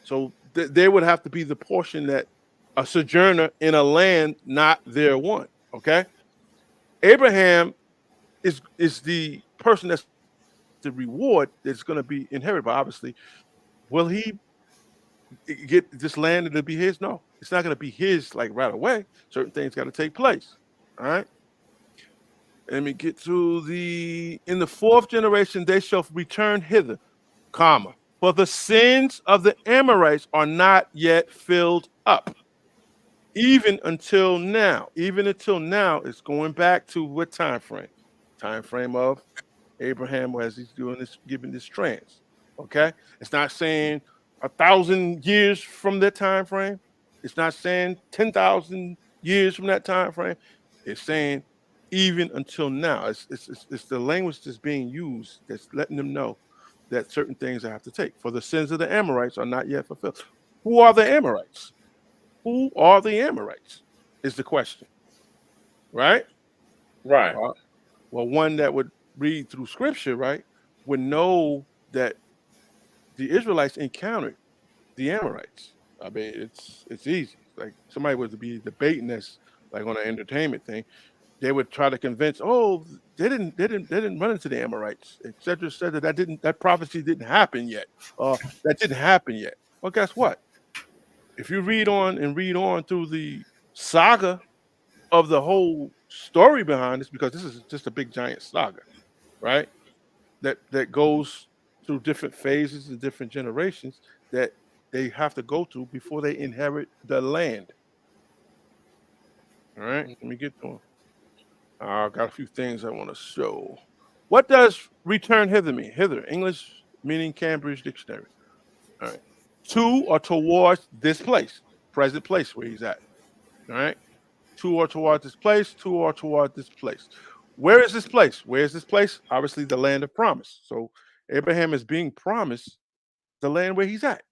So they would have to be the portion that a sojourner in a land not their one. Okay. Abraham is the person that's the reward that's going to be inherited by. Obviously, will he get this land to be his? No, it's not going to be his like right away. Certain things got to take place. All right. Let me get to in the fourth generation, they shall return hither, comma, For the sins of the Amorites are not yet filled up. Even until now. Even until now, it's going back to what time frame? Time frame of Abraham as he's doing this, giving this trance. Okay, it's not saying 1,000 years from that time frame. It's not saying 10,000 years from that time frame. It's saying even until now. It's the language that's being used that's letting them know that certain things I have to take. For the sins of the Amorites are not yet fulfilled. Who are the Amorites? Who are the Amorites? Is the question, right? Right. Well, one that would read through scripture, right, would know that the Israelites encountered the Amorites. I mean, it's easy. Like somebody was to be debating this, like on an entertainment thing, they would try to convince, oh, they didn't run into the Amorites, etc. Said that prophecy didn't happen yet. That didn't happen yet. Well, guess what? If you read on and read on through the saga of the whole story behind this, because this is just a big giant saga, right? That goes through different phases and different generations that they have to go through before they inherit the land. All right, let me get to them. I got a few things I want to show. What does return hither mean? Hither, English meaning Cambridge Dictionary. All right. To or towards this place, present place where he's at. All right. To or toward this place, to or toward this place. Where is this place? Where is this place? Obviously, the land of promise. So Abraham is being promised the land where he's at.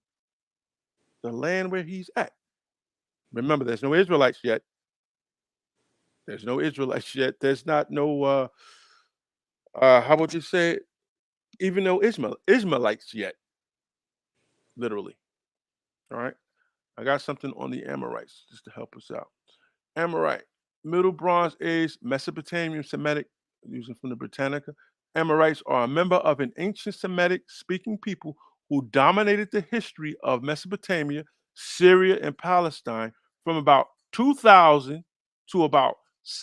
The land where he's at. Remember, there's no Israelites yet. There's no Israelites yet. There's not no how would you say it? Even no Ishmaelites yet, literally. All right. I got something on the Amorites just to help us out. Amorite, Middle Bronze Age Mesopotamian Semitic, using from the Britannica. Amorites are a member of an ancient Semitic speaking people who dominated the history of Mesopotamia, Syria, and Palestine from about 2000 to about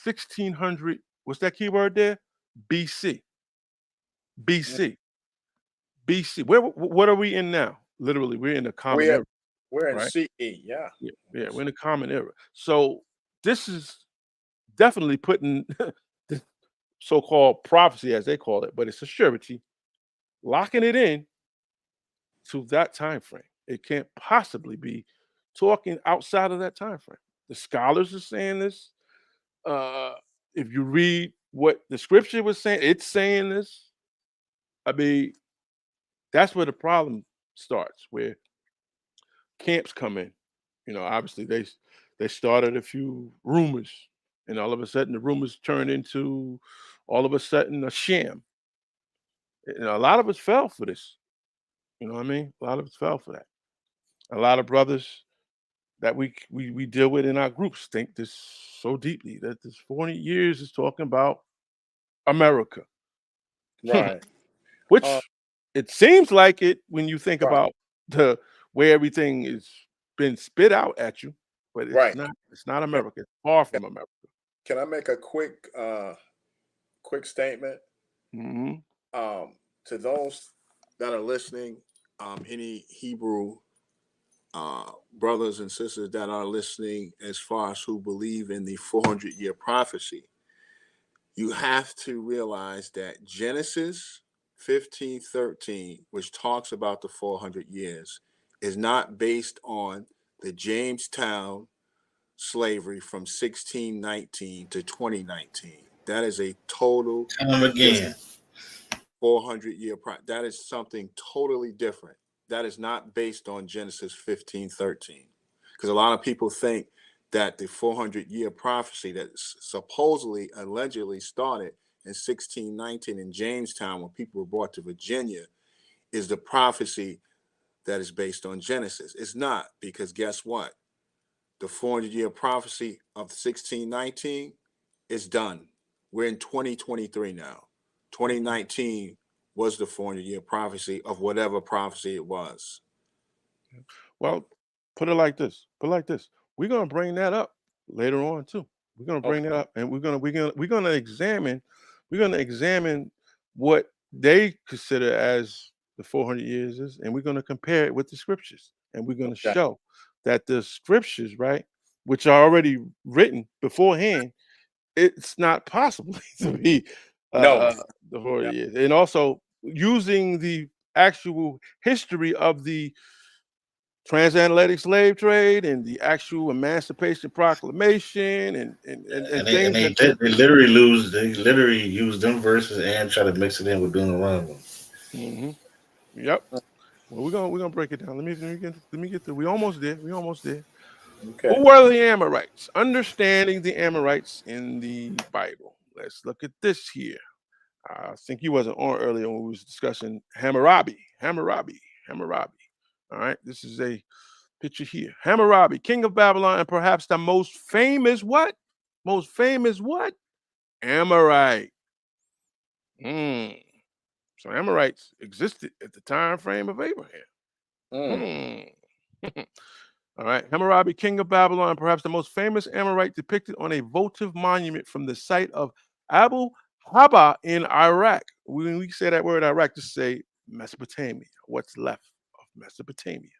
1600. What's that keyword there? BC. BC. BC. What are we in now? Literally, we're in the common era, We're in right? CE. Yeah. Yeah, we're in the common era. So this is definitely putting the so-called prophecy, as they call it, but it's a surety, locking it in to that time frame. It can't possibly be talking outside of that time frame. The scholars are saying this. Uh, if you read what the scripture was saying, it's saying this. I mean, that's where the problem starts, where camps come in. You know, obviously they started a few rumors, and all of a sudden the rumors turned into all of a sudden a sham. And a lot of us fell for this. You know what I mean? A lot of us fell for that. A lot of brothers that we deal with in our groups think this so deeply that this 40 years is talking about America, Right. Uh, which it seems like it when you think right. about the way everything is been spit out at you, but it's Right. not. It's not Can, America. It's far can from America. can I make a quick statement? Hmm. To those that are listening, any Hebrew brothers and sisters that are listening, as far as who believe in the 400-year prophecy, you have to realize that Genesis 15:13, which talks about the 400 years, is not based on the Jamestown slavery from 1619 to 2019. That is a total Tell them again. 400-year that is something totally different. That is not based on Genesis 15:13. Because a lot of people think that the 400-year prophecy that supposedly allegedly started in 1619 in Jamestown when people were brought to Virginia is the prophecy that is based on Genesis. It's not, because guess what? The 400-year prophecy of 1619 is done. We're in 2023 now. 2019 was the 400-year prophecy of whatever prophecy it was. Well, put it like this. Put it like this. We're gonna bring that up later on too. We're gonna Okay. bring that up, and we're gonna examine what they consider as the the 400 years is, and we're going to compare it with the scriptures, and we're going to Okay. show that the scriptures, right, which are already written beforehand, it's not possible to be uh, No. uh, the 400 Yeah. years, and also using the actual history of the transatlantic slave trade and the actual Emancipation Proclamation and And things they that took. they literally use them verses and try to mix it in with Deuteronomy. Hmm. Yep. Well, we're gonna break it down. Let me get the. We almost there. We almost there. Okay. Who were the Amorites? Understanding the Amorites in the Bible. Let's look at this here. I think you wasn't on earlier when we was discussing Hammurabi. Hammurabi. Hammurabi. All right. This is a picture here. Hammurabi, king of Babylon, and perhaps the most famous what? Most famous what? Amorite. Hmm. So Amorites existed at the time frame of Abraham. Mm. Hmm. All right. Hammurabi, king of Babylon, perhaps the most famous Amorite depicted on a votive monument from the site of Abu Haba in Iraq. When we say that word Iraq, just say Mesopotamia. What's left of Mesopotamia?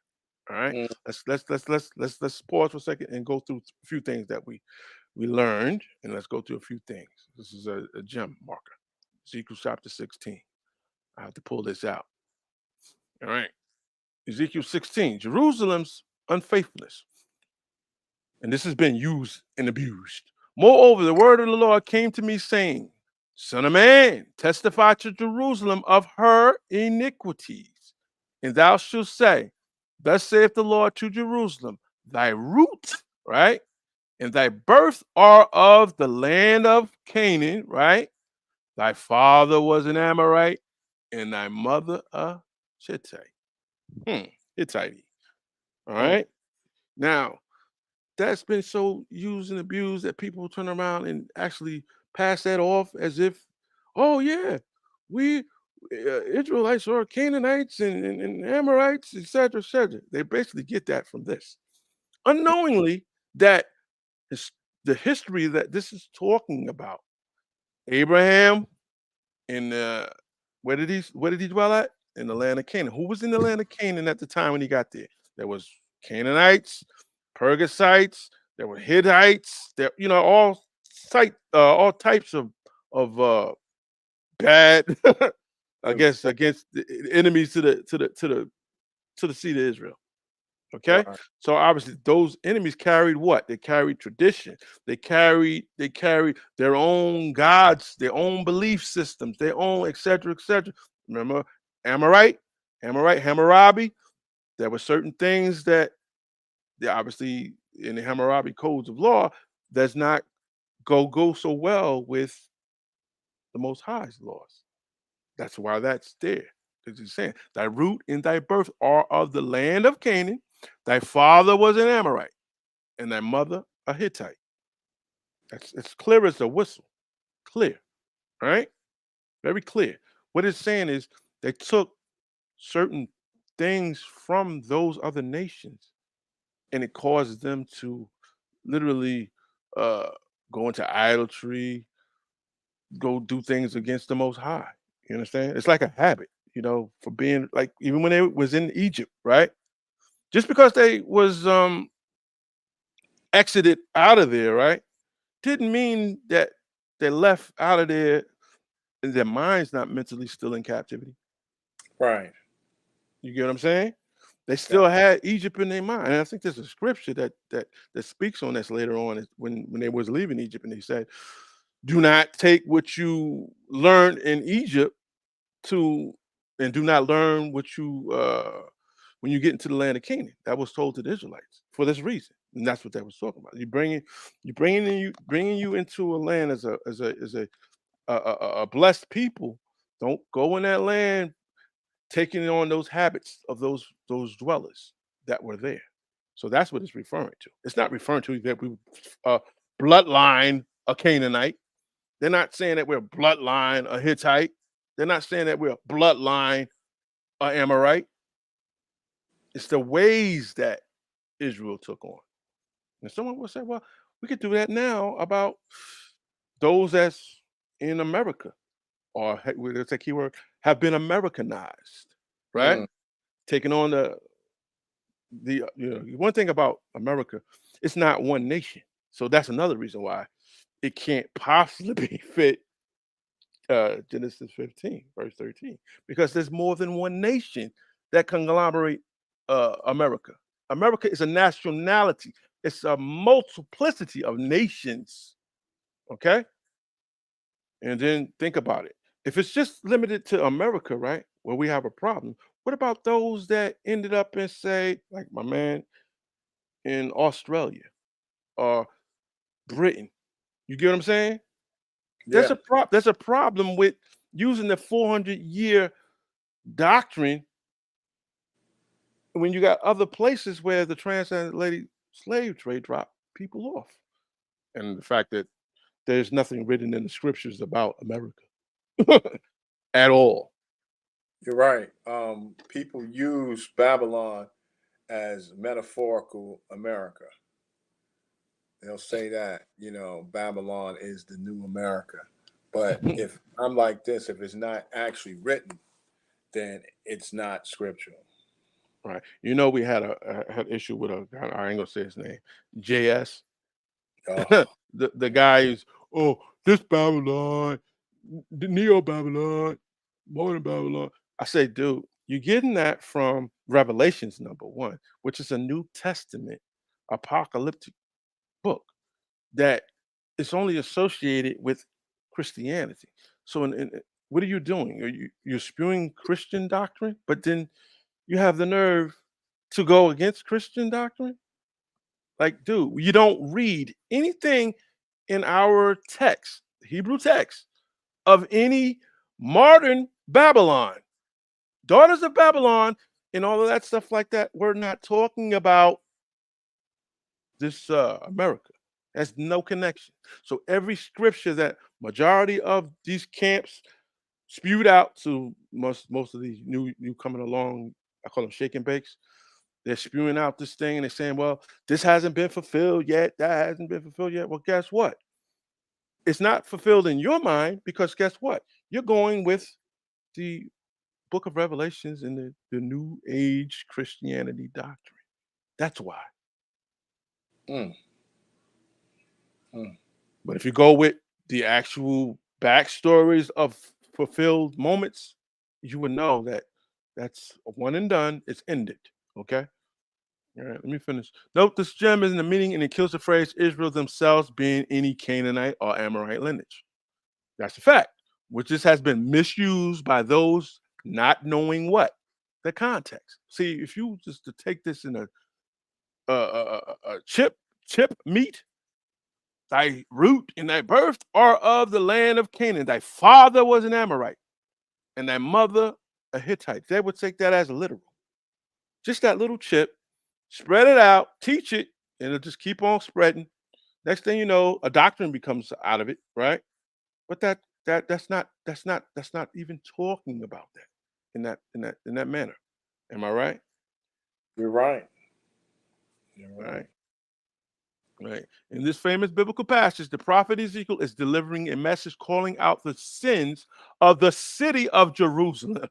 All right. Mm. Let's pause for a second and go through a few things that we learned, and let's go through a few things. This is a gem marker. Ezekiel chapter 16. I have to pull this out. All right. Ezekiel 16. Jerusalem's unfaithfulness. And this has been used and abused. Moreover, the word of the Lord came to me, saying, Son of man, testify to Jerusalem of her iniquities. And thou shalt say, Thus saith the Lord to Jerusalem, thy root, right, and thy birth are of the land of Canaan, right? Thy father was an Amorite, and thy mother a Hittite. Hittite. All Mm. right. Now, that's been so used and abused that people turn around and actually pass that off as if, oh yeah, we Israelites are Canaanites and Amorites, etc., etc. They basically get that from this, unknowingly that his, the history that this is talking about. Abraham in where did he dwell at? In the land of Canaan. Who was in the land of Canaan at the time when he got there? There was Canaanites, Pergasites, there were Hittites, there, all types of bad, I guess, against the enemies to the seed of Israel. Okay, Right. so obviously those enemies carried what? They carried tradition. They carried their own gods, their own belief systems, their own etc. etc. Remember Hammurabi. There were certain things that they obviously in the Hammurabi codes of law does not go so well with the Most High's laws. That's why that's there. Because he's saying, thy root and thy birth are of the land of Canaan. Thy father was an Amorite, and thy mother a Hittite. That's it's clear as a whistle. Clear, right? Very clear. What it's saying is they took certain things from those other nations, and it caused them to literally uh, go into idolatry, go do things against the Most High. You understand? It's like a habit, for being like even when they was in Egypt, right? Just because they was exited out of there, right, didn't mean that they left out of there and their minds not mentally still in captivity. Right. You get what I'm saying? They Yeah. still had Egypt in their mind. And I think there's a scripture that speaks on this later on when they was leaving Egypt and they said, do not take what you learned in Egypt to and do not learn what you when you get into the land of Canaan. That was told to the Israelites for this reason, and that's what that was talking about. You bringing you into a land as a blessed people. Don't go in that land taking on those habits of those dwellers that were there. So that's what it's referring to. It's not referring to that we bloodline a Canaanite. They're not saying that we're bloodline a Hittite. They're not saying that we're bloodline a Amorite. It's the ways that Israel took on. And someone will say, well, we could do that now about those that's in America or let's say keyword have been Americanized. right? Taking on the one thing about America, it's not one nation. So that's another reason why it can't possibly fit Genesis 15, verse 13, because there's more than one nation that conglomerate America. America is a nationality. It's a multiplicity of nations. Okay, and then think about it. If it's just limited to America, right? Well, we have a problem. What about those that ended up in, say, like my man in Australia or Britain? You get what I'm saying? Yeah. There's a problem with using the 400-year doctrine when you got other places where the transatlantic slave trade dropped people off. And the fact that there's nothing written in the scriptures about America at all. You're right. People use Babylon as metaphorical America. They'll say that, Babylon is the new America. But if I'm like this, if it's not actually written, then it's not scriptural. Right. You know, we had had issue with a guy, I ain't gonna say his name, JS. Oh, The guy is, oh, this Babylon, the Neo Babylon, modern Babylon. I say, dude, you're getting that from Revelations number 1, which is a New Testament apocalyptic book that is only associated with Christianity. So, what are you doing? You're spewing Christian doctrine, but then you have the nerve to go against Christian doctrine? Like, dude, you don't read anything in our text, Hebrew text, of any modern Babylon, daughters of Babylon, and all of that stuff like that. We're not talking about this America. Has no connection. So every scripture that majority of these camps spewed out to most of these new coming along, I call them shake and bakes. They're spewing out this thing and they're saying, well, this hasn't been fulfilled yet. That hasn't been fulfilled yet. Well, guess what? It's not fulfilled in your mind because guess what? You're going with the book of Revelations and the new age Christianity doctrine. That's why. mm, mm. But if you go with the actual backstories of fulfilled moments, you would know that that's one and done. It's ended. Okay. All right, let me finish. Note this gem isn't a meaning and it kills the phrase Israel themselves being any Canaanite or Amorite lineage. That's a fact, which just has been misused by those not knowing what? The context. See, if you just to take this in a chip meat, thy root and thy birth are of the land of Canaan. Thy father was an Amorite and thy mother a Hittite. They would take that as literal. Just that little chip, spread it out, teach it, and it'll just keep on spreading. Next thing you know, a doctrine becomes out of it, right? But that's not even talking about that in that manner. Am I right? You're right. You're right. Right. Right. In this famous biblical passage, the prophet Ezekiel is delivering a message calling out the sins of the city of Jerusalem,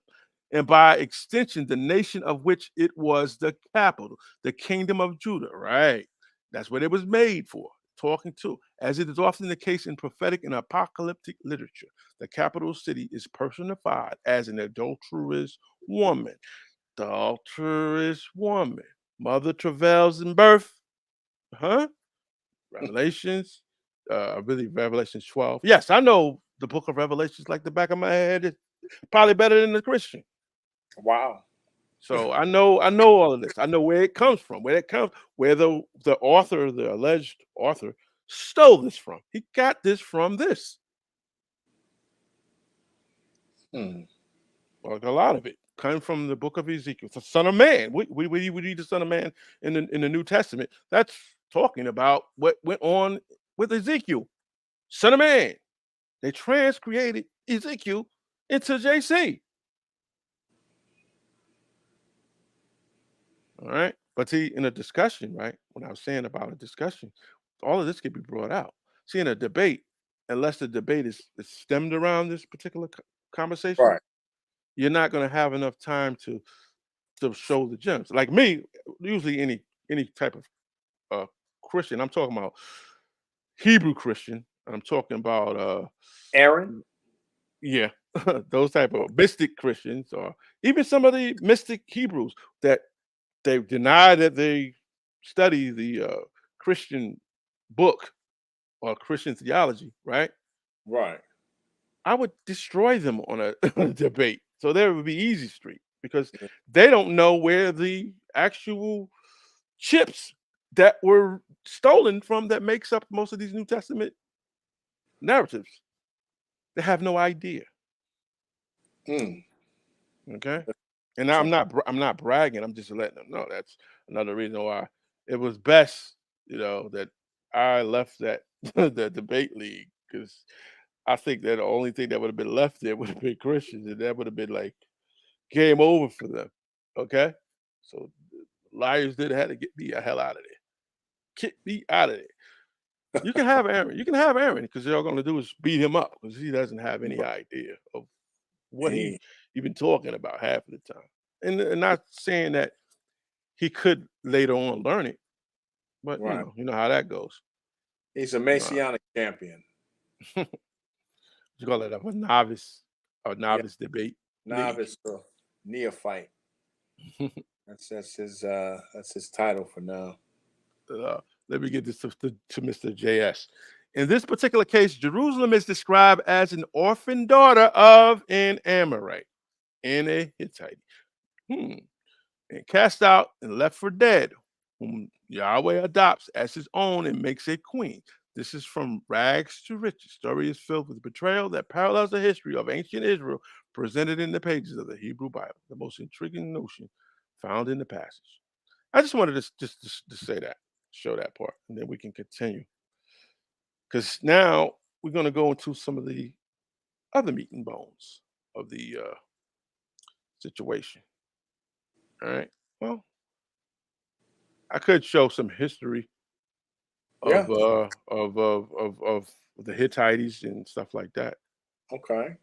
and by extension, the nation of which it was the capital, the kingdom of Judah. Right. That's what it was made for, talking to. As it is often the case in prophetic and apocalyptic literature, the capital city is personified as an adulterous woman. The adulterous woman. Mother travails in birth. Huh? Revelations, really Revelations 12. Yes, I know the book of Revelations like the back of my head. It's probably better than the Christian. Wow. So I know all of this. I know where it comes from, where the author, the alleged author, stole this from. He got this from this. Hmm. Like a lot of it came from the book of Ezekiel. The Son of Man. We read the Son of Man in the New Testament. That's talking about what went on with Ezekiel. Son of Man. They transcreated Ezekiel into JC. All right. But see, in a discussion, right? When I was saying about a discussion, all of this could be brought out. See, in a debate, unless the debate is stemmed around this particular conversation, Right. you're not going to have enough time to show the gems. Like me, usually any type of uh Christian, I'm talking about Hebrew Christian. I'm talking about Aaron. yeah, those type of mystic Christians, or even some of the mystic Hebrews that they deny that they study the Christian book or Christian theology, right? Right. I would destroy them on a debate. So there would be easy street because Yeah. they don't know where the actual chips that were stolen from that makes up most of these New Testament narratives. They have no idea. Mm. Okay, and Interesting. I'm not bragging. I'm just letting them know that's another reason why it was best, that I left that the debate league because I think that the only thing that would have been left there would have been Christians, and that would have been like game over for them. Okay, so liars did have to get the hell out of there. Kick me out of there. You can have Aaron. You can have Aaron because you're all going to do is beat him up because he doesn't have any idea of what he He, even talking about half of the time. And not saying that he could later on learn it, but right. you know how that goes. He's a Uh, messianic champion. you call it a Yeah. novice debate league. Novice or neophyte. That's his title for now. uh, Let me get this to Mr. JS. In this particular case, Jerusalem is described as an orphan daughter of an Amorite and a Hittite. Hmm. And cast out and left for dead, whom Yahweh adopts as his own and makes a queen. This is from rags to riches. Story is filled with betrayal that parallels the history of ancient Israel presented in the pages of the Hebrew Bible, the most intriguing notion found in the passage. I just wanted to say that, show that part, and then we can continue. Because now we're going to go into some of the other meat and bones of the situation. All right. Well, I could show some history Yeah. of the Hittites and stuff like that. Okay.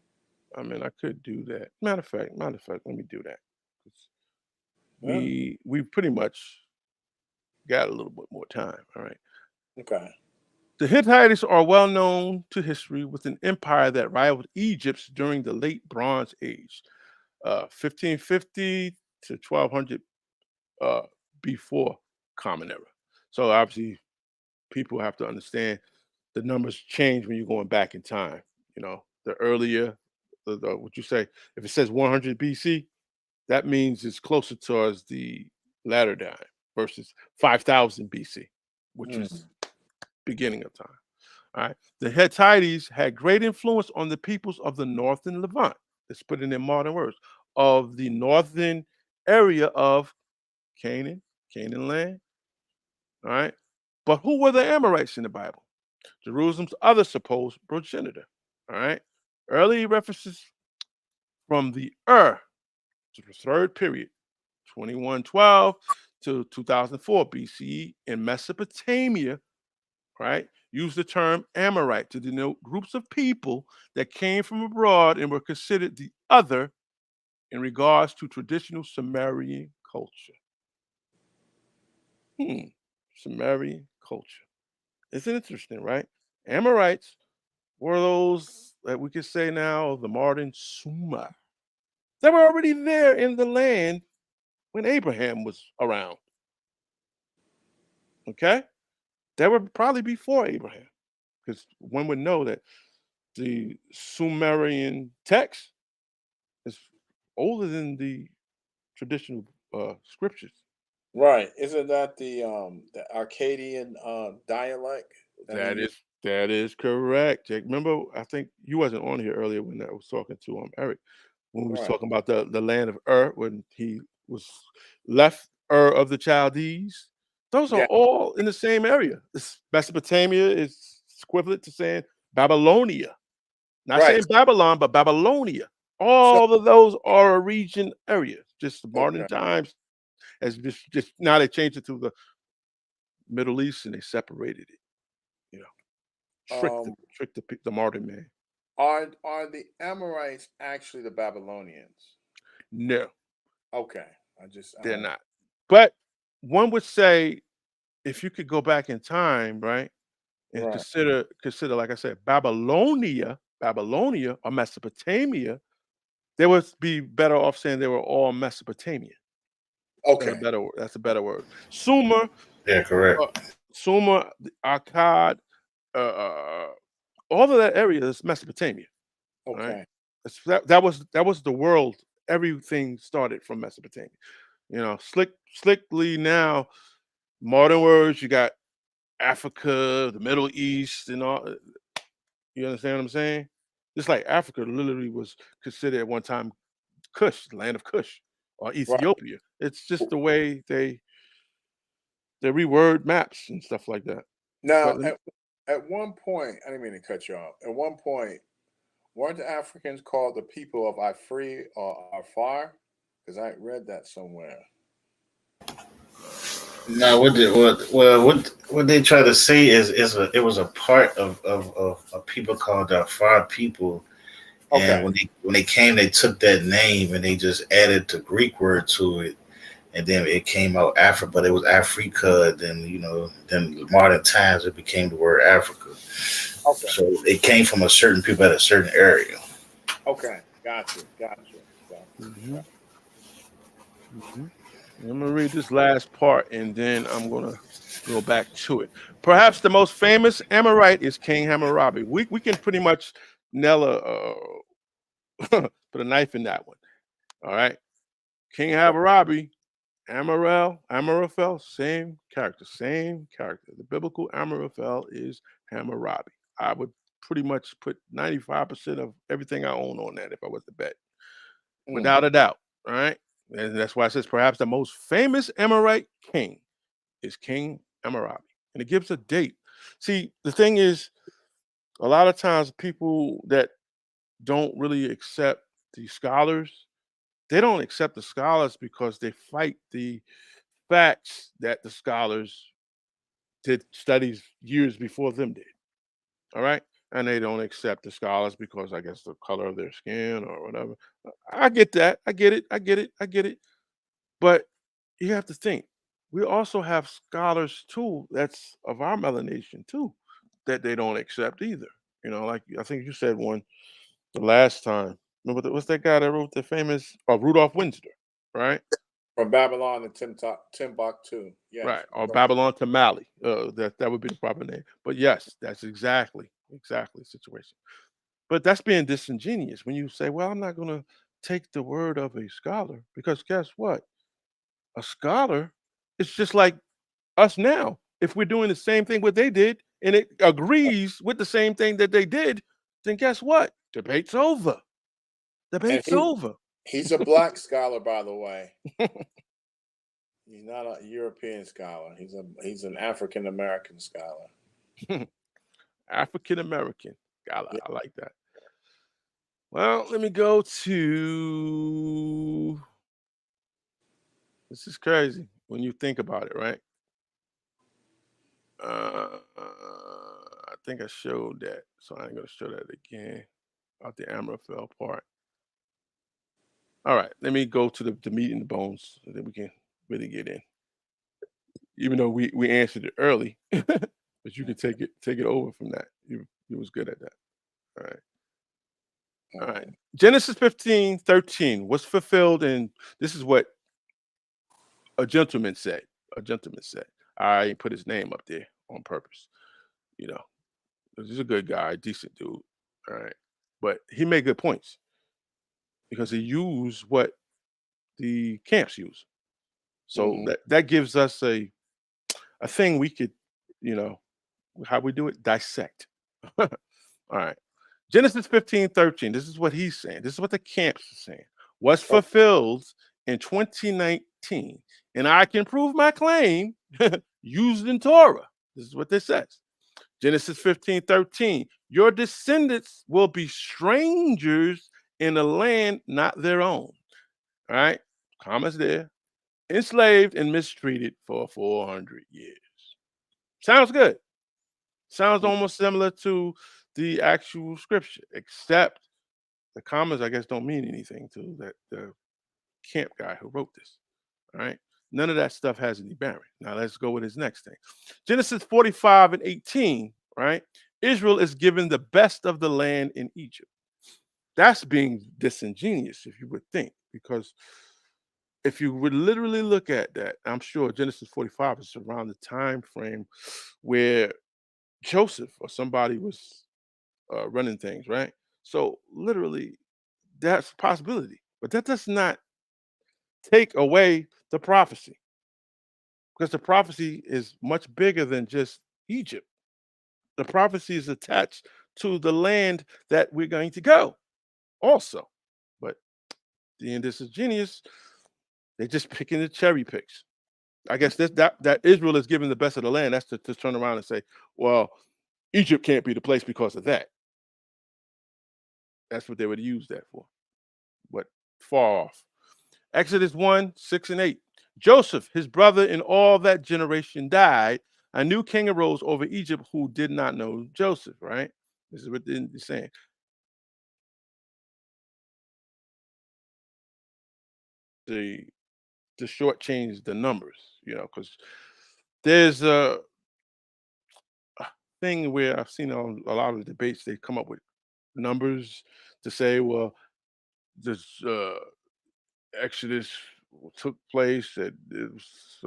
I mean, I could do that. Matter of fact, let me do that. 'Cause Yeah. we pretty much got a little bit more time. All right. Okay. The Hittites are well known to history with an empire that rivaled Egypt's during the late Bronze Age, 1550 to 1200 uh, before Common Era. So obviously, people have to understand the numbers change when you're going back in time. The earlier, what you say, if it says 100 BC, that means it's closer towards the latter time versus 5000 BC, which Mm. is beginning of time. All right. The Hittites had great influence on the peoples of the northern Levant. Let's put it in modern words of the northern area of Canaan land. All right. But who were the Amorites in the Bible? Jerusalem's other supposed progenitor. All right. Early references from the to the third period, 2112 to 2004 BCE in Mesopotamia, right, use the term Amorite to denote groups of people that came from abroad and were considered the other in regards to traditional Sumerian culture. Sumerian culture. It's interesting, right? Amorites were those that we could say now the modern Sumer. They were already there in the land when Abraham was around. Okay? They were probably before Abraham because one would know that the Sumerian text is older than the traditional scriptures. Right. Isn't that the Arcadian dialect that he That used? is correct, Jake. Remember, I think you wasn't on here earlier when I was talking to Eric when we was Right. talking about the land of when he was left of the Chaldees. Those are Yeah. all in the same area. Mesopotamia is equivalent to saying Babylonia. Not Right. saying Babylon, but Babylonia. So All of those are a region area. Just modern okay. times, as just now they changed it to the Middle East and they separated it. You know, Um, tricked the modern man. are the Amorites actually the Babylonians? No, Okay. they're not. But one would say, if you could go back in time, right, and Right. consider, like I said, Babylonia or Mesopotamia, they would be better off saying they were all Mesopotamian. Okay. That's a better word. Sumer, Yeah, correct. uh, Sumer, Akkad, uh, all of that area is Mesopotamia. Right? Okay. That was the world. Everything started from Mesopotamia. Slickly now, modern words. You got Africa, the Middle East, and all. You understand what I'm saying? Just like Africa literally was considered at one time Kush, the land of Kush, or Right. Ethiopia. It's just the way they reword maps and stuff like that. Now, But at one point, I didn't mean to cut you off. At one point, weren't the Africans called the people of Afri or Afar? Because I read that somewhere. No, what they try to say it was a part of a people called the Afar people, and Okay. when they came, they took that name and they just added the Greek word to it, and then it came out Africa, but it was Africa. Then modern times it became the word Africa. Okay. So it came from a certain people at a certain area. Okay. Gotcha. Mhm, mhm. I'm gonna read this last part, and then I'm gonna go back to it. Perhaps the most famous Amorite is King Hammurabi. We can pretty much nail put a knife in that one. All right, King Hammurabi, Amraphel, same character, same character. The biblical Amraphel is Hammurabi. I would pretty much put 95% of everything I own on that if I was to bet, Mm. without a doubt. All right, and that's why it says perhaps the most famous Amorite king is King Hammurabi, and it gives a date. See, the thing is, a lot of times people that don't really accept the scholars, they don't accept the scholars because they fight the facts that the scholars did studies years before them did. All right. And they don't accept the scholars because I guess the color of their skin or whatever. I get that. I get it. I get it. I get it. But you have to think, we also have scholars too that's of our melanation too that they don't accept either. Like I think you said one the last time. Remember what's that guy that wrote the famous Rudolph Windsor, right? From Babylon to Timbuktu. Right. Yes. Or Babylon to Mali. That would be the proper name. But yes, that's exactly the situation. But that's being disingenuous when you say, well, I'm not gonna take the word of a scholar, because guess what? A scholar is just like us now. If we're doing the same thing what they did and it agrees with the same thing that they did, then guess what? Debate's over. And Debate's over. he's a black scholar, by the way. He's not a European scholar. He's an African American scholar. African American. Yeah. I like that. Well, let me go to this is crazy when you think about it, right? I think I showed that, so I ain't gonna show that again about the Amraphel part. All right, let me go to the meat and the bones so that we can really get in. Even though we answered it early, but you can take it over from that. You was good at that. All right. All right. Genesis 15:13 was fulfilled, and this is what a gentleman said. A gentleman said. I ain't put his name up there on purpose. You know, he's a good guy, decent dude. All right. But he made good points because he used what the camps use. So Mm-hmm. that gives us a thing we could, you know, how we do it, dissect. All right. Genesis 15:13. This is what he's saying. This is what the camps are saying. Was fulfilled in 2019. And I can prove my claim used in Torah. This is what this says. Genesis 15:13. Your descendants will be strangers in a land not their own. All right. Commas there. Enslaved and mistreated for 400 years. Sounds good. Sounds almost similar to the actual scripture, except the commas, I guess, don't mean anything to that. camp guy who wrote this. All right. None of that stuff has any bearing. Now let's go with his next thing. Genesis 45 and 18, right? Israel is given the best of the land in Egypt. That's being disingenuous, if you would think, because if you would literally look at that, I'm sure Genesis 45 is around the time frame where Joseph or somebody was running things, right? So literally, that's a possibility, but that does not take away the prophecy, because the prophecy is much bigger than just Egypt. The prophecy is attached to the land that we're going to go also. But this is genius. They're just picking the cherry picks. I guess that Israel is given the best of the land. That's to turn around and say, well, Egypt can't be the place because of that. That's what they would use that for. But far off. Exodus 1, 6 and 8. Joseph, his brother, and all that generation died. A new king arose over Egypt who did not know Joseph, right? This is what they're saying. To shortchange the numbers, because there's a thing where I've seen on a lot of the debates, they come up with numbers to say, well, this Exodus took place at it was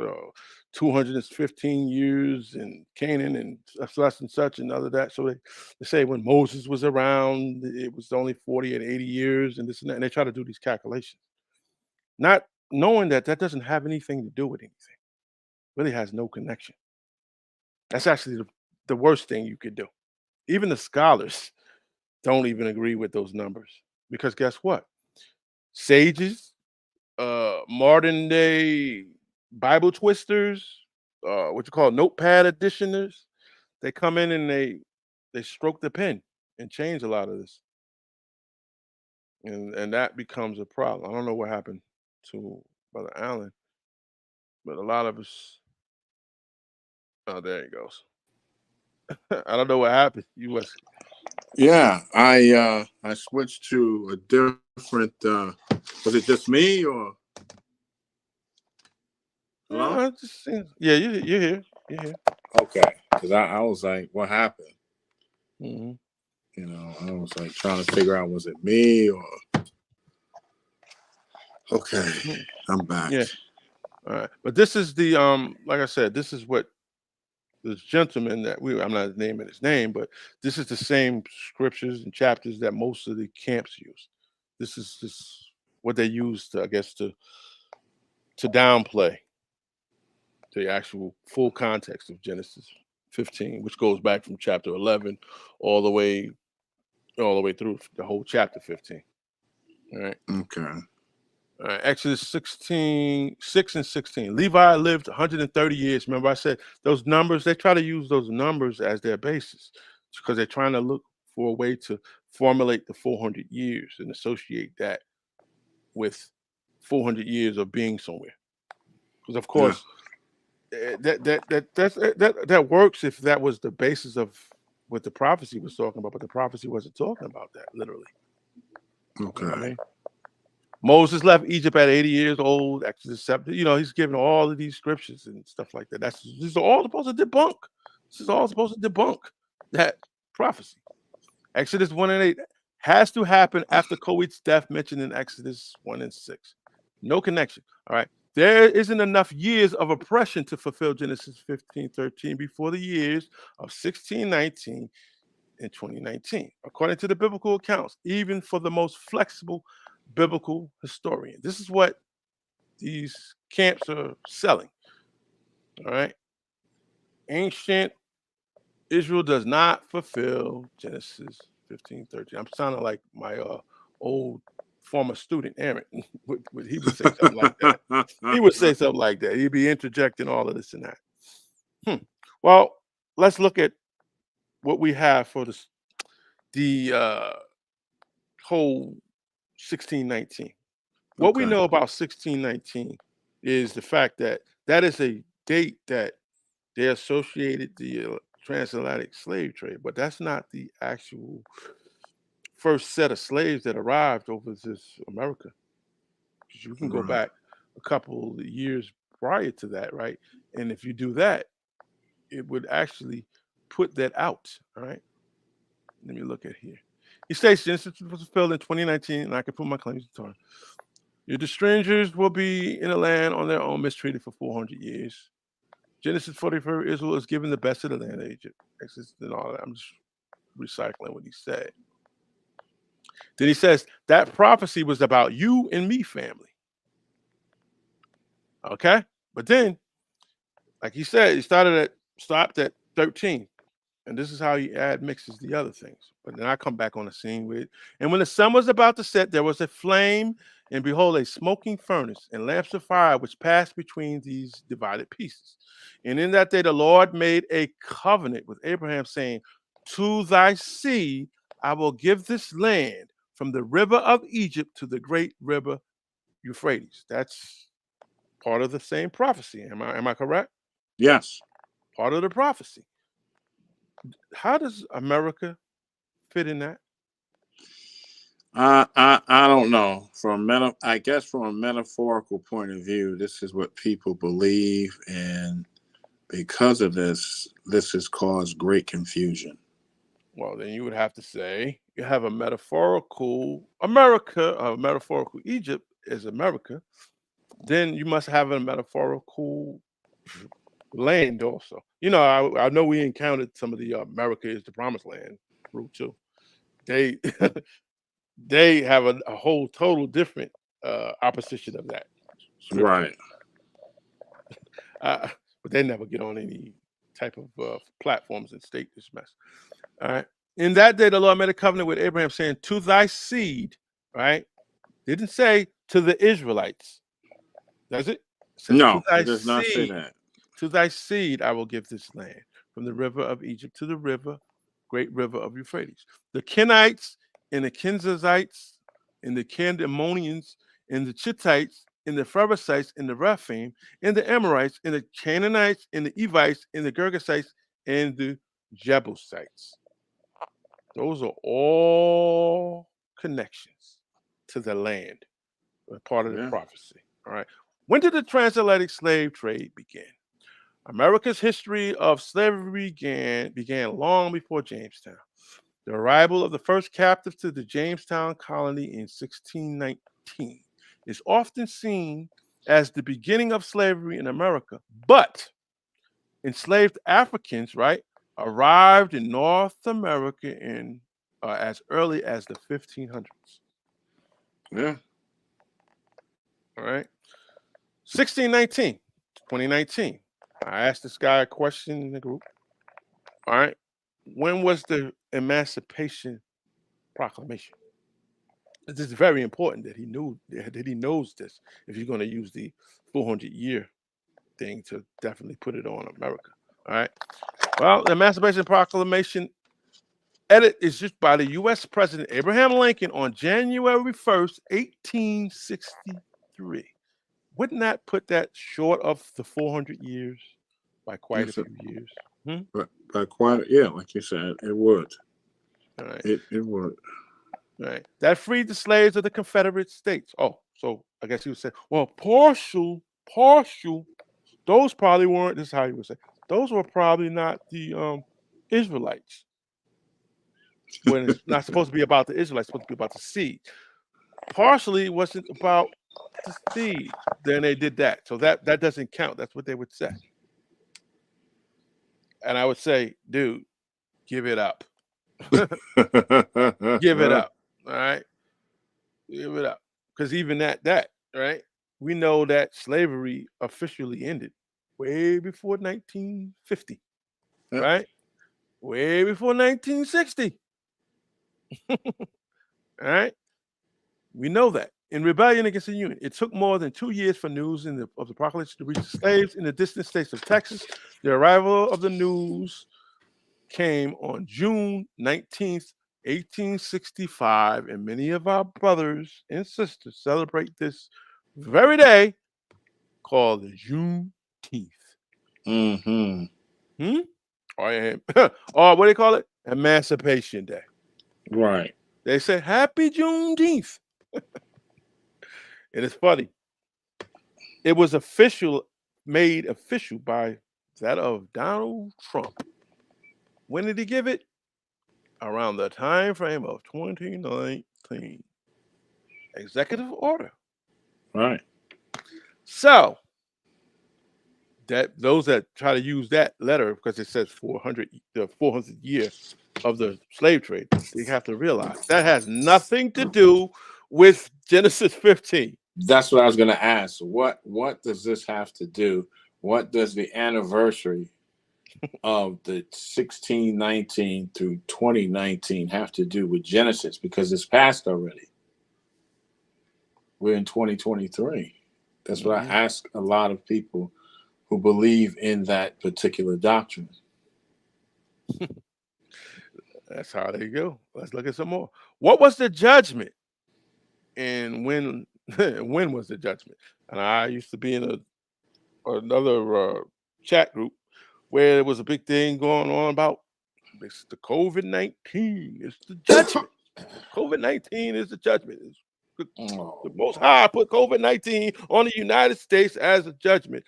215 years in Canaan and such and such and other that. So they say when Moses was around, it was only 40 and 80 years and this and that. And they try to do these calculations, not knowing that that doesn't have anything to do with anything. Really has no connection. That's actually the worst thing you could do. Even the scholars don't even agree with those numbers because guess what? Sages, modern day Bible twisters, what you call notepad additioners, they come in and they stroke the pen and change a lot of this, and that becomes a problem. I don't know what happened to Brother Allen, but a lot of us. Oh, there he goes. I don't know what happened. You was Yeah, I switched to a different. Was it just me or hello? yeah. You're here. You're here. Okay, because I was like, what happened? Mm-hmm. I was like trying to figure out, was it me or? Okay, I'm back. Yeah. All right. But this is the like I said, this is what this gentleman that I'm not naming his name, but this is the same scriptures and chapters that most of the camps use. This is just what they use to, I guess, to downplay the actual full context of Genesis 15, which goes back from chapter 11 all the way through the whole chapter 15. All right. Okay. All right, Exodus 16, 6 and 16. Levi lived 130 years. Remember, I said those numbers, they try to use those numbers as their basis because they're trying to look for a way to formulate the 400 years and associate that with 400 years of being somewhere. Because, of course, that works if that was the basis of what the prophecy was talking about, but the prophecy wasn't talking about that, literally. Okay. You know what I mean? Moses left Egypt at 80 years old. Exodus 7. He's giving all of these scriptures and stuff like that. This is all supposed to debunk. This is all supposed to debunk that prophecy. Exodus 1 and 8 has to happen after Kohet's death mentioned in Exodus 1 and 6. No connection. All right. There isn't enough years of oppression to fulfill Genesis 15:13 before the years of 1619 and 2019, according to the biblical accounts, even for the most flexible biblical historian. This is what these camps are selling. All right. Ancient Israel does not fulfill Genesis 15:13. I'm sounding like my old former student, Aaron. He would say something like that. He would say something like that. He'd be interjecting all of this and that. Well, let's look at what we have for the whole 1619. What we know about 1619 is the fact that that is a date that they associated the transatlantic slave trade, but that's not the actual first set of slaves that arrived over this America. because you can go back a couple of years prior to that, right? And if you do that, it would actually put that out. All right. Let me look at here. He states Genesis was fulfilled in 2019, and I can put my claims to time. The strangers will be in the land on their own, mistreated for 400 years. Genesis 44, Israel is given the best of the land of Egypt. Exodus and all that. I'm just recycling what he said. Then he says that prophecy was about you and me, family. Okay, but then, like he said, he stopped at 13. And this is how he mixes the other things. But then I come back on the scene with, and when the sun was about to set, there was a flame, and behold, a smoking furnace, and lamps of fire which passed between these divided pieces. And in that day, the Lord made a covenant with Abraham, saying, to thy seed, I will give this land from the river of Egypt to the great river Euphrates. That's part of the same prophecy. Am I correct? Yes. Part of the prophecy. How does America fit in that? I don't know. I guess from a metaphorical point of view, this is what people believe, and because of this has caused great confusion. Well, then you would have to say you have a metaphorical America, a metaphorical Egypt is America. Then you must have a metaphorical land also. You know, I know we encountered some of the America is the promised land route too. They they have a whole total different opposition of that scripture. Right. But they never get on any type of platforms and state this mess. All right. In that day, the Lord made a covenant with Abraham, saying, to thy seed, right? Didn't say to the Israelites. Does it? No, it does not say that. To thy seed, I will give this land from the river of Egypt to the great river of Euphrates. The Kenites and the Kenizzites and the Canaanites and the Chittites and the Perizzites and the Rephaim and the Amorites and the Canaanites and the Evites and the Girgashites and the Jebusites. Those are all connections to the land, part of the prophecy. All right. When did the transatlantic slave trade begin? America's history of slavery began long before Jamestown. The arrival of the first captives to the Jamestown colony in 1619 is often seen as the beginning of slavery in America, but enslaved Africans, right, arrived in North America in as early as the 1500s. Yeah. All right. 1619, 2019. I asked this guy a question in the group. All right. When was the Emancipation Proclamation? This is very important that he knows this if you're going to use the 400-year thing to definitely put it on America. All right. Well, the Emancipation Proclamation edit is just by the U.S. President Abraham Lincoln on January 1st, 1863. Wouldn't that put that short of the 400 years by quite a few years? By quite, yeah, like you said, it would. All right. It would. All right. That freed the slaves of the Confederate States. Oh, so I guess he would say, well, partial. Those probably weren't. This is how he would say. Those were probably not the Israelites. When it's not supposed to be about the Israelites, it's supposed to be about the seed. Partially, it wasn't about the seed. Then they did that. So that doesn't count. That's what they would say. And I would say, dude, give it up. Give it up. All right. Give it up. Because even that, right? We know that slavery officially ended way before 1950. Yep. Right? Way before 1960. All right. We know that. In rebellion against the Union, it took more than 2 years for news of the proclamation to reach the slaves in the distant states of Texas. The arrival of the news came on June 19th, 1865, and many of our brothers and sisters celebrate this very day called the Juneteenth. Mm-hmm. Or what do they call it? Emancipation Day. Right. They say Happy Juneteenth. And it's funny. It was made official by that of Donald Trump. When did he give it? Around the time frame of 2019. Executive order. Right. So that those that try to use that letter because it says 400 the 400th year of the slave trade, they have to realize that has nothing to do with Genesis 15. That's what I was going to ask. What does this have to do? What does the anniversary of the 1619 through 2019 have to do with Genesis? Because it's passed already. We're in 2023. That's what I ask a lot of people who believe in that particular doctrine. That's how they go. Let's look at some more. What was the judgment? And when when was the judgment? And I used to be in another chat group where there was a big thing going on about it's the COVID-19. It's the judgment. COVID-19 is the judgment. The Most High put COVID-19 on the United States as a judgment,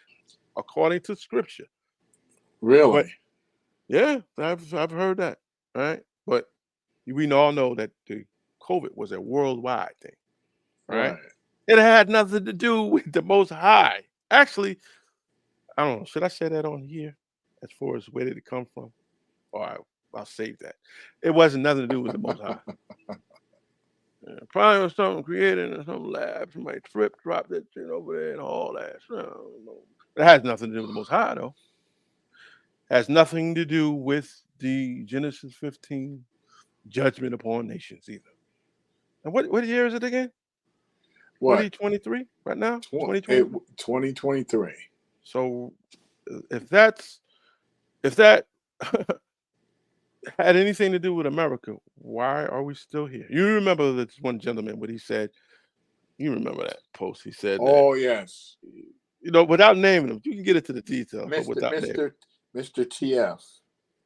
according to Scripture. Really? But, yeah, I've heard that. Right, but we all know that the COVID was a worldwide thing. Right? It had nothing to do with the Most High. Actually, I don't know. Should I say that on here as far as where did it come from? Or I'll save that. It wasn't nothing to do with the Most High. Yeah, probably was something created in some lab. Somebody dropped that shit over there and all that. It has nothing to do with the Most High, though. It has nothing to do with the Genesis 15 judgment upon nations either. And what year is it again? 2023 right now? 2023. So if that had anything to do with America, why are we still here? You remember this one gentleman, what he said? You remember that post? He said, "Oh yes." You know, without naming him, you can get into the details. Mr. TF.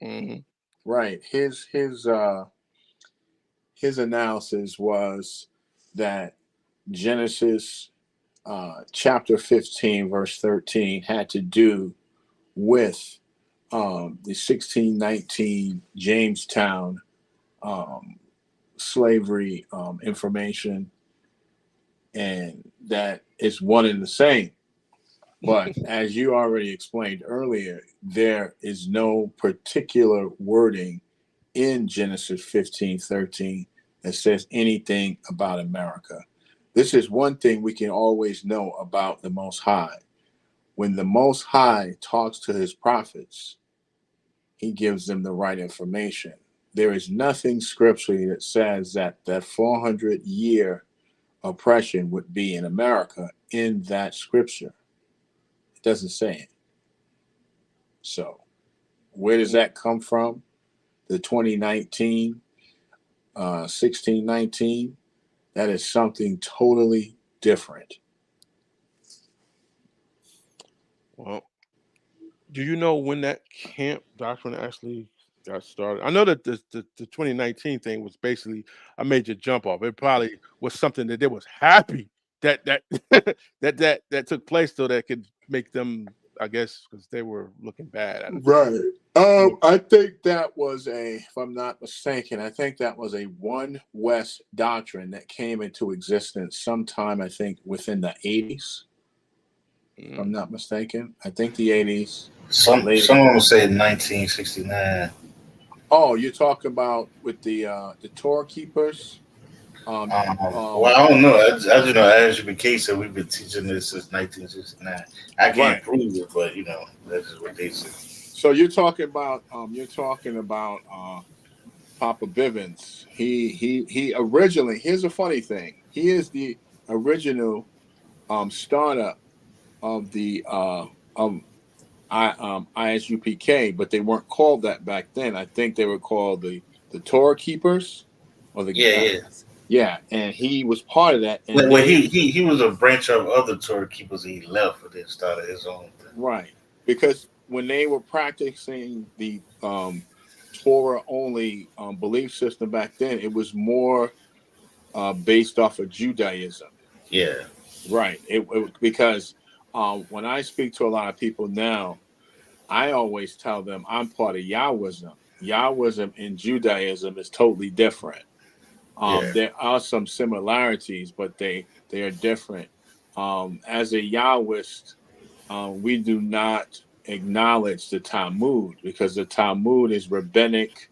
Mm-hmm. Right. His analysis was that Genesis chapter 15, verse 13 had to do with the 1619 Jamestown slavery information, and that it's one and the same. But as you already explained earlier, there is no particular wording in Genesis 15:13 that says anything about America. This is one thing we can always know about the Most High. When the Most High talks to his prophets, he gives them the right information. There is nothing scripturally that says that 400-year oppression would be in America in that scripture. It doesn't say it. So where does that come from? The 2019, 1619, that is something totally different. Well, do you know when that camp doctrine actually got started? I know that the 2019 thing was basically a major jump off. It probably was something that they was happy that that took place so that could make them, I guess, because they were looking bad at it. Right. I think that was if I'm not mistaken, I think that was a One West doctrine that came into existence sometime, I think, within the 80s. If I'm not mistaken. I think the 80s. Someone will say 1969. Oh, you're talking about with the Torah keepers? Well, I don't know. I just know as you case that we've been teaching this since 1969. I can't prove it, but that's just what they say. So you're talking about Papa Bivens. He originally, here's a funny thing. He is the original startup of the ISUPK, but they weren't called that back then. I think they were called the Torah Keepers, or the yeah, and he was part of that. And he was a branch of other Torah Keepers. He left and then started his own thing. Right, because when they were practicing the Torah only belief system back then, it was more based off of Judaism. Yeah. Right. Because when I speak to a lot of people now, I always tell them I'm part of Yahwism. Yahwism and Judaism is totally different. Yeah. There are some similarities, but they are different. As a Yahwist, we do not acknowledge the Talmud because the Talmud is rabbinic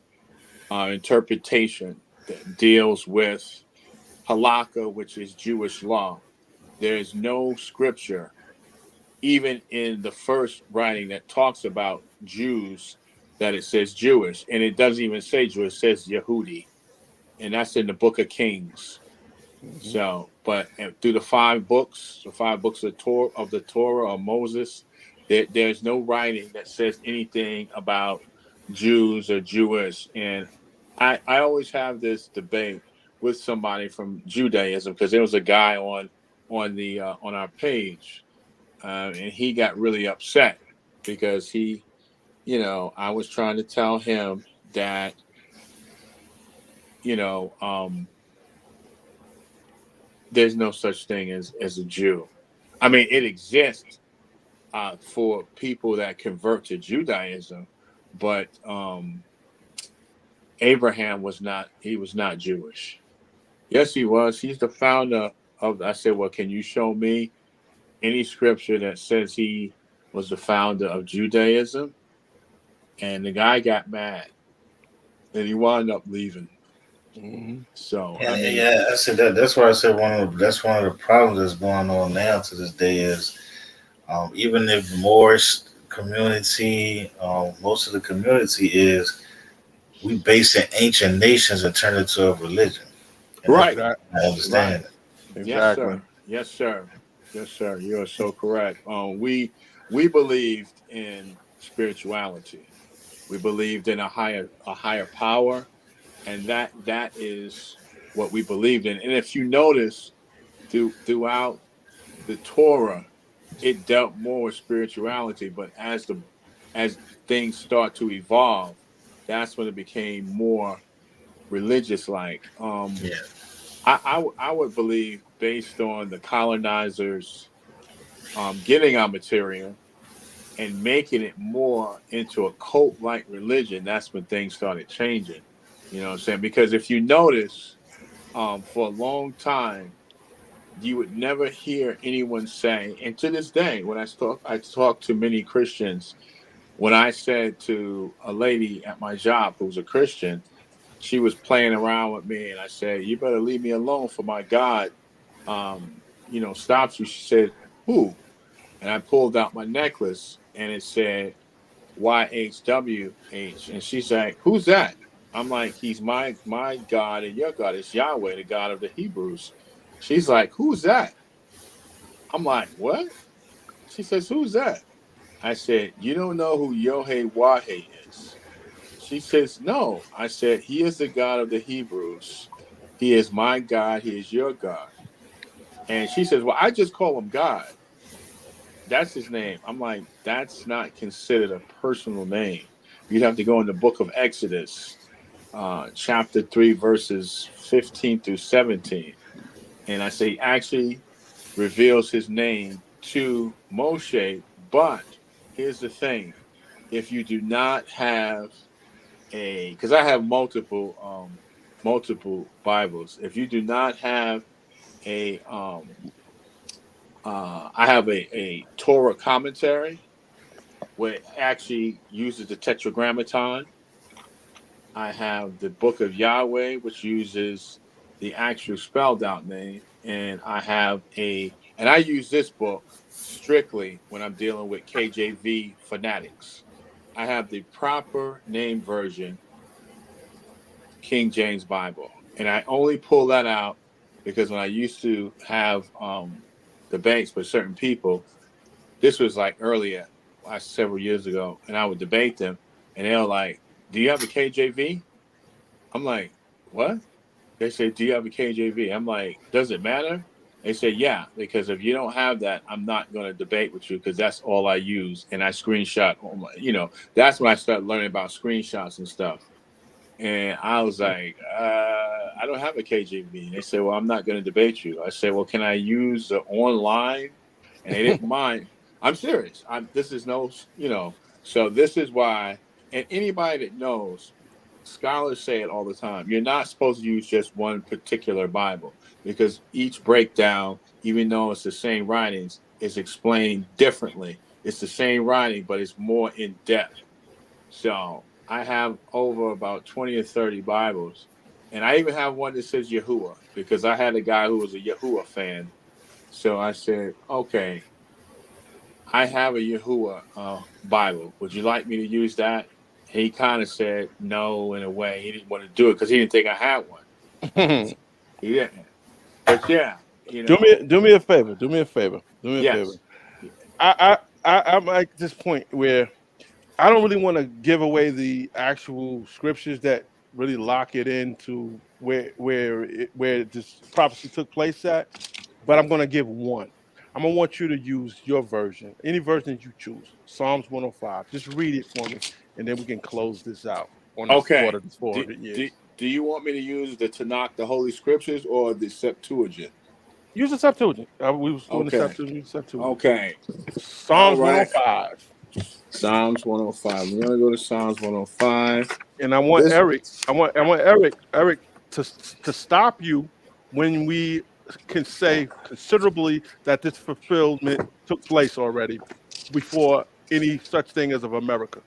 interpretation that deals with halakha, which is Jewish law. There is no scripture, even in the first writing that talks about Jews, that it says Jewish, and it doesn't even say Jewish; it says Yehudi, and that's in the Book of Kings. Mhm. So, but through the 5 books of the Torah or Moses, there's no writing that says anything about Jews or Jewish. And I always have this debate with somebody from Judaism because there was a guy on our page, and he got really upset because I was trying to tell him that you know there's no such thing as a Jew. I mean, it exists for people that convert to Judaism, but Abraham was not. He was not Jewish. Yes, he was. He's the founder of. I said, well, can you show me any scripture that says he was the founder of Judaism? And the guy got mad, and he wound up leaving. Mhm. So I And mean, yeah, I said that. That's why I said that's one of the problems that's going on now to this day is even if Moorish community, most of the community is we base in ancient nations and turn it to a religion, and that's right, Exact. what I right. understand. Yes, Exactly. sir. Yes, sir. Yes, sir. You are so correct. We believed in spirituality. We believed in a higher power, and that is what we believed in. And if you notice throughout the Torah, it dealt more with spirituality. But as things start to evolve, that's when it became more religious like. Yeah, I would believe based on the colonizers getting our material and making it more into a cult like religion, that's when things started changing. You know what I'm saying? Because if you notice, for a long time, you would never hear anyone say, and to this day, when I talk to many Christians, when I said to a lady at my job who was a Christian, she was playing around with me, and I said, "You better leave me alone, for my God, stops you." She said, "Who?" And I pulled out my necklace, and it said YHWH, and she's like, "Who's that?" I'm like, "He's my God and your God. It's Yahweh, the God of the Hebrews." She's like, "Who's that?" I'm like, "What?" She says, "Who's that?" I said, "You don't know who Yohe Wahe is?" She says, "No." I said, "He is the God of the Hebrews. He is my God. He is your God." And she says, "Well, I just call him God. That's his name." I'm like, "That's not considered a personal name. You'd have to go in the book of Exodus, chapter 3, verses 15 through 17." And I say, actually reveals his name to Moshe. But here's the thing: if you do not have because I have multiple Bibles. If you do not have a I have a Torah commentary where it actually uses the Tetragrammaton. I have the Book of Yahweh, which uses the actual spelled out name, and I use this book strictly when I'm dealing with KJV fanatics. I have the proper name version, King James Bible, and I only pull that out because when I used to have debates with certain people, this was like earlier, several years ago, and I would debate them, and they were like, "Do you have a KJV?" I'm like, "What?" They say, "Do you have a KJV?" I'm like, "Does it matter?" They say, "Yeah, because if you don't have that, I'm not going to debate with you because that's all I use." And I screenshot all that's when I started learning about screenshots and stuff. And I was like, I don't have a KJV. They said, well, I'm not going to debate you. I said, well, can I use the online? And they didn't mind. I'm serious. This is no, so this is why, and anybody that knows, scholars say it all the time. You're not supposed to use just one particular Bible because each breakdown, even though it's the same writings, is explained differently. It's the same writing, but it's more in depth. So I have over about 20 or 30 Bibles. And I even have one that says Yahuwah because I had a guy who was a Yahuwah fan. So I said, okay, I have a Yahuwah Bible. Would you like me to use that? And he kind of said no in a way. He didn't want to do it because he didn't think I had one. He didn't. But yeah, do me a favor. Do me a favor. Do me a favor. Yes. I'm at this point where I don't really want to give away the actual scriptures that really lock it into where this prophecy took place at, but I'm going to give one. I'm going to want you to use your version, any version that you choose. Psalms 105. Just read it for me, and then we can close this out on this Okay. 400 years. Do you want me to use the Tanakh, the Holy Scriptures, or the Septuagint? Use the Septuagint. We was doing Okay. the Septuagint. Okay. Psalms All right. 105. Psalms 105. We're gonna go to Psalms 105. And I want Eric to stop you when we can say considerably that this fulfillment took place already before any such thing as of America.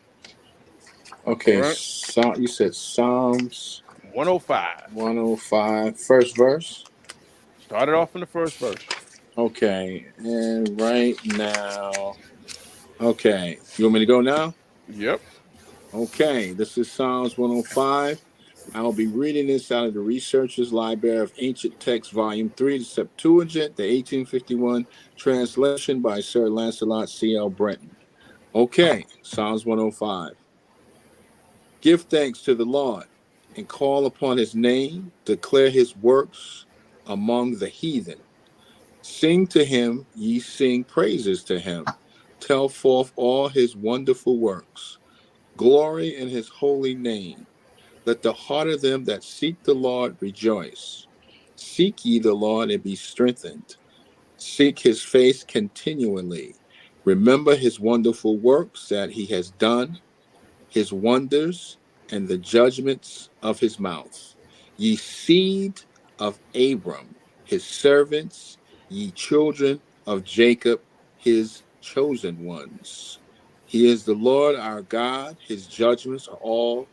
Okay, right? So you said Psalms 105. 105, first verse. Started off in the first verse. Okay, and right now. Okay, you want me to go now? Yep. Okay, this is Psalms 105. I'll be reading this out of the Researcher's Library of Ancient Texts, Volume 3, the Septuagint, the 1851 translation by Sir Lancelot C.L. Brenton. Okay, Psalms 105. Give thanks to the Lord and call upon his name, declare his works among the heathen. Sing to him, ye sing praises to him. Tell forth all his wonderful works. Glory in his holy name. Let the heart of them that seek the Lord rejoice. Seek ye the Lord and be strengthened. Seek his face continually. Remember his wonderful works that he has done, his wonders, and the judgments of his mouth. Ye seed of Abram, his servants, ye children of Jacob, his chosen ones. He is the Lord our God. His judgments are all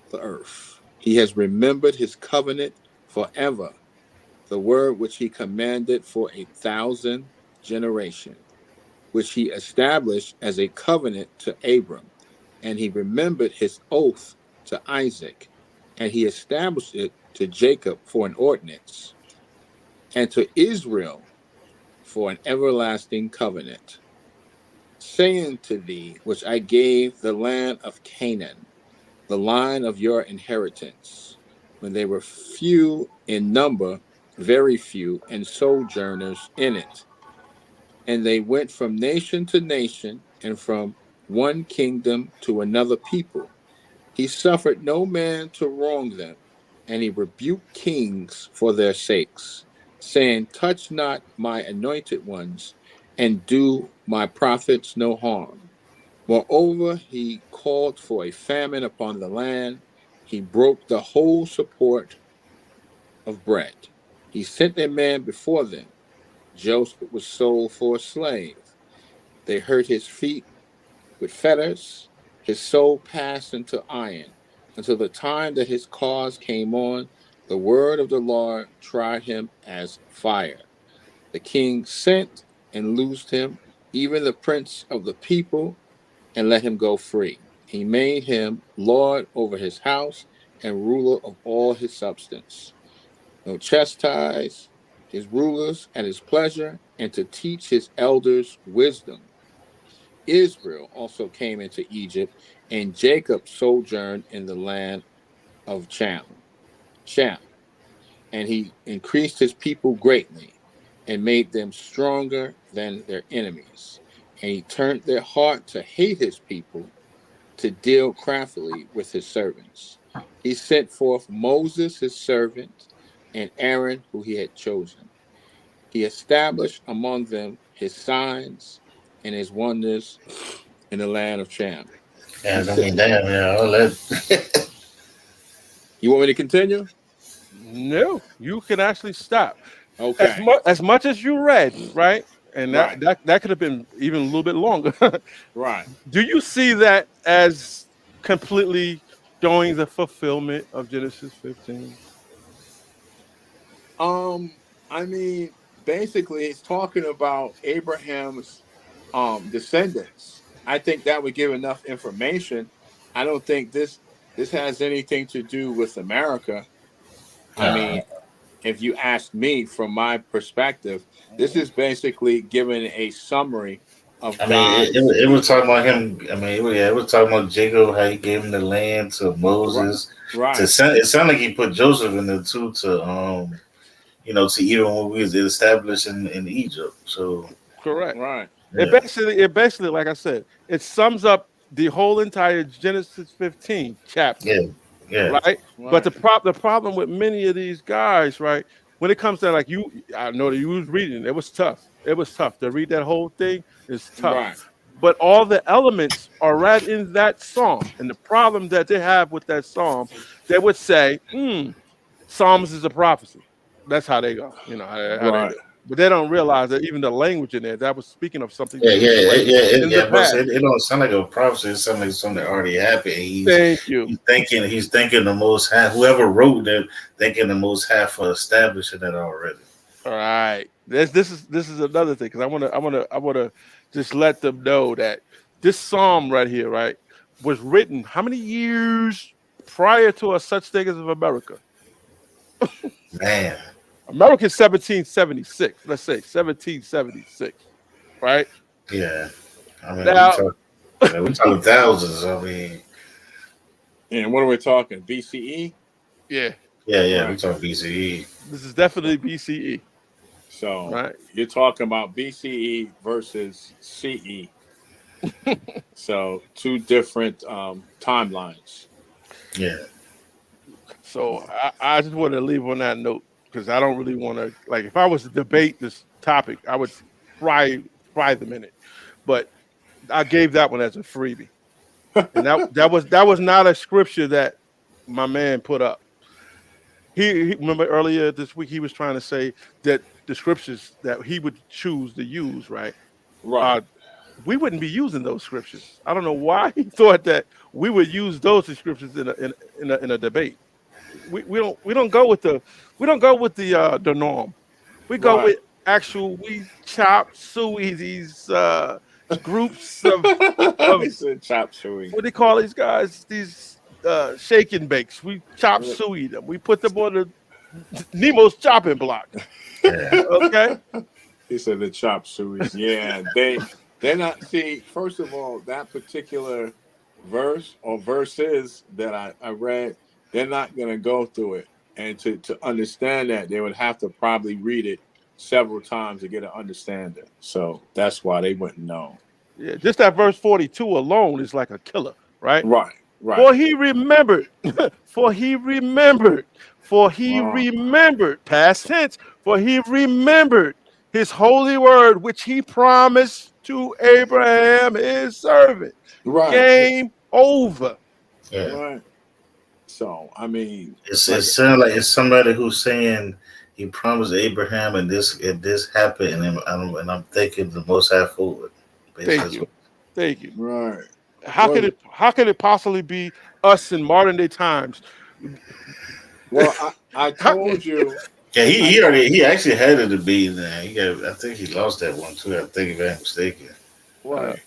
the earth. He has remembered his covenant forever, the word which he commanded for 1,000 generations, which he established as a covenant to Abram. And he remembered his oath to Isaac, and he established it to Jacob for an ordinance, and to Israel for an everlasting covenant, saying to thee, which I gave the land of Canaan, the line of your inheritance, when they were few in number, very few, and sojourners in it. And they went from nation to nation, and from one kingdom to another people. He suffered no man to wrong them, and he rebuked kings for their sakes, saying, touch not my anointed ones, and do my prophets no harm. Moreover, he called for a famine upon the land. He broke the whole support of bread. He sent a man before them. Joseph was sold for a slave. They hurt his feet with fetters. His soul passed into iron until the time that his cause came on. The word of the Lord tried him as fire. The king sent and loosed him, even the prince of the people, and let him go free. He made him lord over his house and ruler of all his substance. No chastise his rulers at his pleasure, and to teach his elders wisdom. Israel also came into Egypt, and Jacob sojourned in the land of Cham. And he increased his people greatly and made them stronger than their enemies. And he turned their heart to hate his people, to deal craftily with his servants. He sent forth Moses, his servant, and Aaron, who he had chosen. He established among them his signs and his wonders in the land of Cham. He Yeah, I said, mean, damn, yeah, all that. "You want me to continue?" No, you can actually stop. Okay. As much as you read, right? And Right. that could have been even a little bit longer. Right. Do you see that as completely showing the fulfillment of Genesis 15? Um, I mean, basically, it's talking about Abraham's descendants. I think that would give enough information. I don't think this has anything to do with America. I Nah, mean, if you ask me from my perspective, this is basically giving a summary of I mean, God's it was talking people. about him. I mean, it was talking about Jacob, how he gave him the land to Right. Moses. Right. It sounded like he put Joseph in there too to even when we was established in Egypt. So Correct. Right. yeah, It basically, like I said, it sums up the whole entire Genesis 15 chapter, yeah, yeah. right? But Right. the problem with many of these guys, right, when it comes to like you, I know that you was reading, it was tough. It was tough to read that whole thing. It's tough. Right. But all the elements are right in that psalm. And the problem that they have with that psalm, they would say, Psalms is a prophecy. That's how they go, how they Right. do. But they don't realize that even the language in there, that was speaking of something Yeah, that took place in the but past. it don't sound like a prophecy. It sounds like something that already happened. Thank you. He's thinking the Most High. Whoever wrote that, thinking the Most High for establishing it already. All right. This is another thing because I wanna just let them know that this psalm right here, right, was written how many years prior to a such thing as of America? Man, America's 1776. Let's say 1776, right? yeah. I mean, Now, we talking thousands. I mean, And what are we talking? BCE? yeah, yeah, we Right. talking BCE. this is definitely BCE, So right? you're talking about BCE versus CE. So two different timelines. Yeah, So I just want to leave on that note because I don't really want to like if I was to debate this topic, I would fry them in it. But I gave that one as a freebie. And that was not a scripture that my man put up. He remember earlier this week he was trying to say that the scriptures that he would choose to use, right? Right. Uh we wouldn't be using those scriptures. I don't know why he thought that we would use those scriptures in a debate. We don't go with the norm. We go Right. with actual we chop suey these groups of He said chop suey. what do you call these guys? These shake and bakes. We chop suey them. We put them on the Nemo's chopping block. yeah. Okay. He said the chop sueys. Yeah, they're not. See, first of all, that particular verse or verses that I read, they're not going to go through it. And to understand that, they would have to probably read it several times to get an understanding. So that's why they wouldn't know. Yeah, just that verse 42 alone is like a killer, right? Right, right. For he remembered, for he remembered, for he remembered, past tense, for he remembered his holy word, which he promised to Abraham, his servant. Right, Game over. Yeah. right. So, I mean, It sounds like it's somebody who's saying he promised Abraham and this happened and I'm thinking the Most High forward. Thank you. Thank you. right. How Well, could it possibly be us in modern day times? Well, I told you. Yeah, he actually had a debate there. I think he lost that one too. I think if I'm mistaken. Right.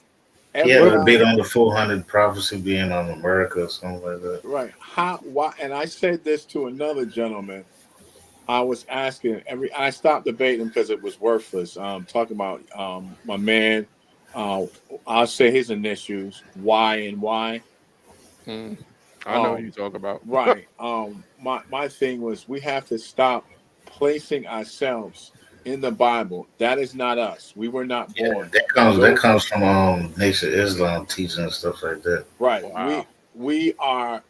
He had a Everybody- debate on the 400 prophecy being on America or something like that. Right. Why? And I said this to another gentleman. I was asking I stopped debating because it was worthless. Talking about my man. I'll say his initials, Y and Y. I know who you talk about. Right. My thing was we have to stop placing ourselves in the Bible. That is not us. We were not born. That comes from Nation of Islam teaching and stuff like that. Right. Wow. We are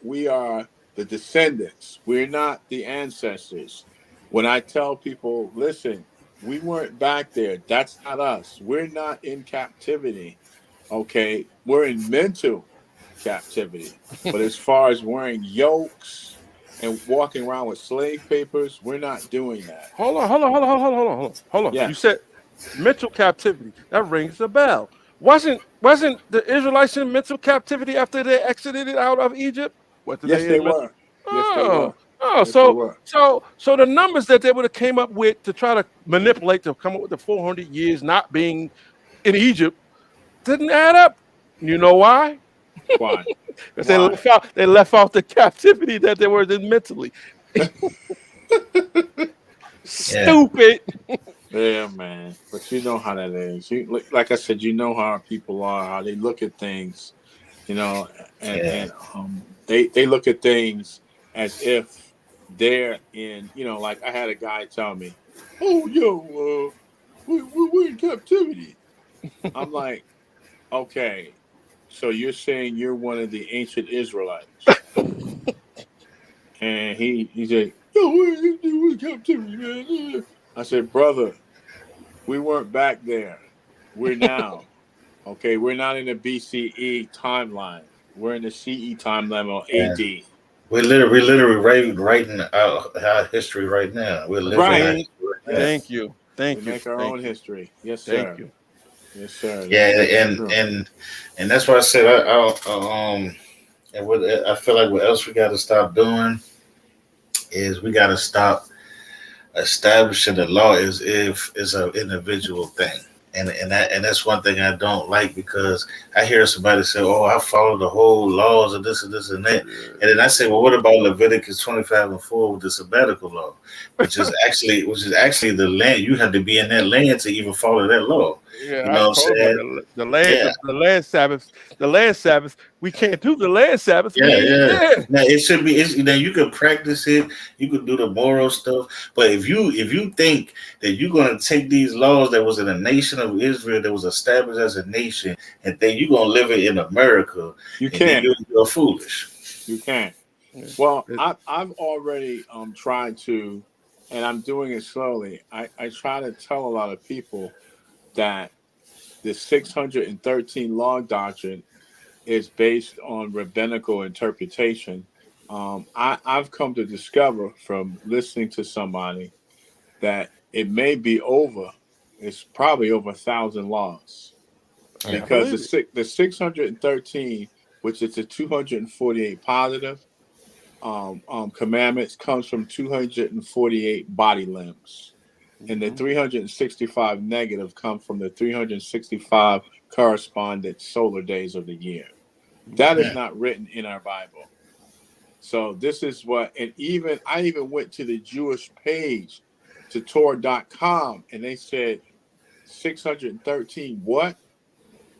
the descendants. We're not the ancestors. When I tell people, listen, we weren't back there. That's not us. We're not in captivity. Okay, we're in mental captivity. But as far as wearing yokes and walking around with slave papers, we're not doing that. Hold on. You Yeah. said mental captivity. That rings a bell. Wasn't the Israelites in mental captivity after they exited out of Egypt? Wasn't Yes, they they in mental? were. Yes, they Oh, were. oh, Yes, they so were. so so the numbers that they would have came up with to try to manipulate to come up with the 400 years not being in Egypt didn't add up. You know why? Why? Because Why? they left out the captivity that they were in mentally. Yeah, Stupid. Yeah, man. But you know how that is. Like I said, you know how our people are, how they look at things, you know, yeah, and they look at things as if they're in, you know, like I had a guy tell me, "Oh, yo, we're in captivity." I'm like, okay, so you're saying you're one of the ancient Israelites, and he said, "Yo, we're in captivity, man." I said, brother, we weren't back there. We're now. Okay, we're not in the BCE timeline. We're in the CE timeline or yeah. AD. We're literally writing our history right now. We're living our Right. Thank, history right now. thank Yes. you, We thank you, make our thank own you, history. Yes, thank sir. you. Yes, sir. Yeah, That's true. and that's why I said and what I feel like what else we got to stop doing is we got to stop establishing the law as if it's an individual thing. And that's one thing I don't like because I hear somebody say, "Oh, I follow the whole laws of this and this and that," and then I say, "Well, what about Leviticus 25:4 with the sabbatical law, which is actually the land you have to be in that land to even follow that law." Yeah, You I know what I'm told about saying? the land, Yeah, the land Sabbath, the land Sabbath. We can't do the land Sabbath. We yeah, ain't yeah. there. Now it should be. It's, you know, you can practice it. You can do the moral stuff. But if you think that you're going to take these laws that was in the nation of Israel that was established as a nation, and then you're going to live it in America, You and then can't. you're foolish. You can't. Yeah. Well, It- I've already tried to, and I'm doing it slowly. I try to tell a lot of people that the 613 law doctrine is based on rabbinical interpretation. I've come to discover from listening to somebody that it may be over. It's probably over 1,000 laws I because believe it. the 613, which is the 248 positive commandments, comes from 248 body limbs, and the Mhm. 365 negative come from the 365 correspondent solar days of the year. That is Mhm. Yeah, not written in our Bible. So this is what, and even I even went to the Jewish page to Torah.com, and they said 613 what?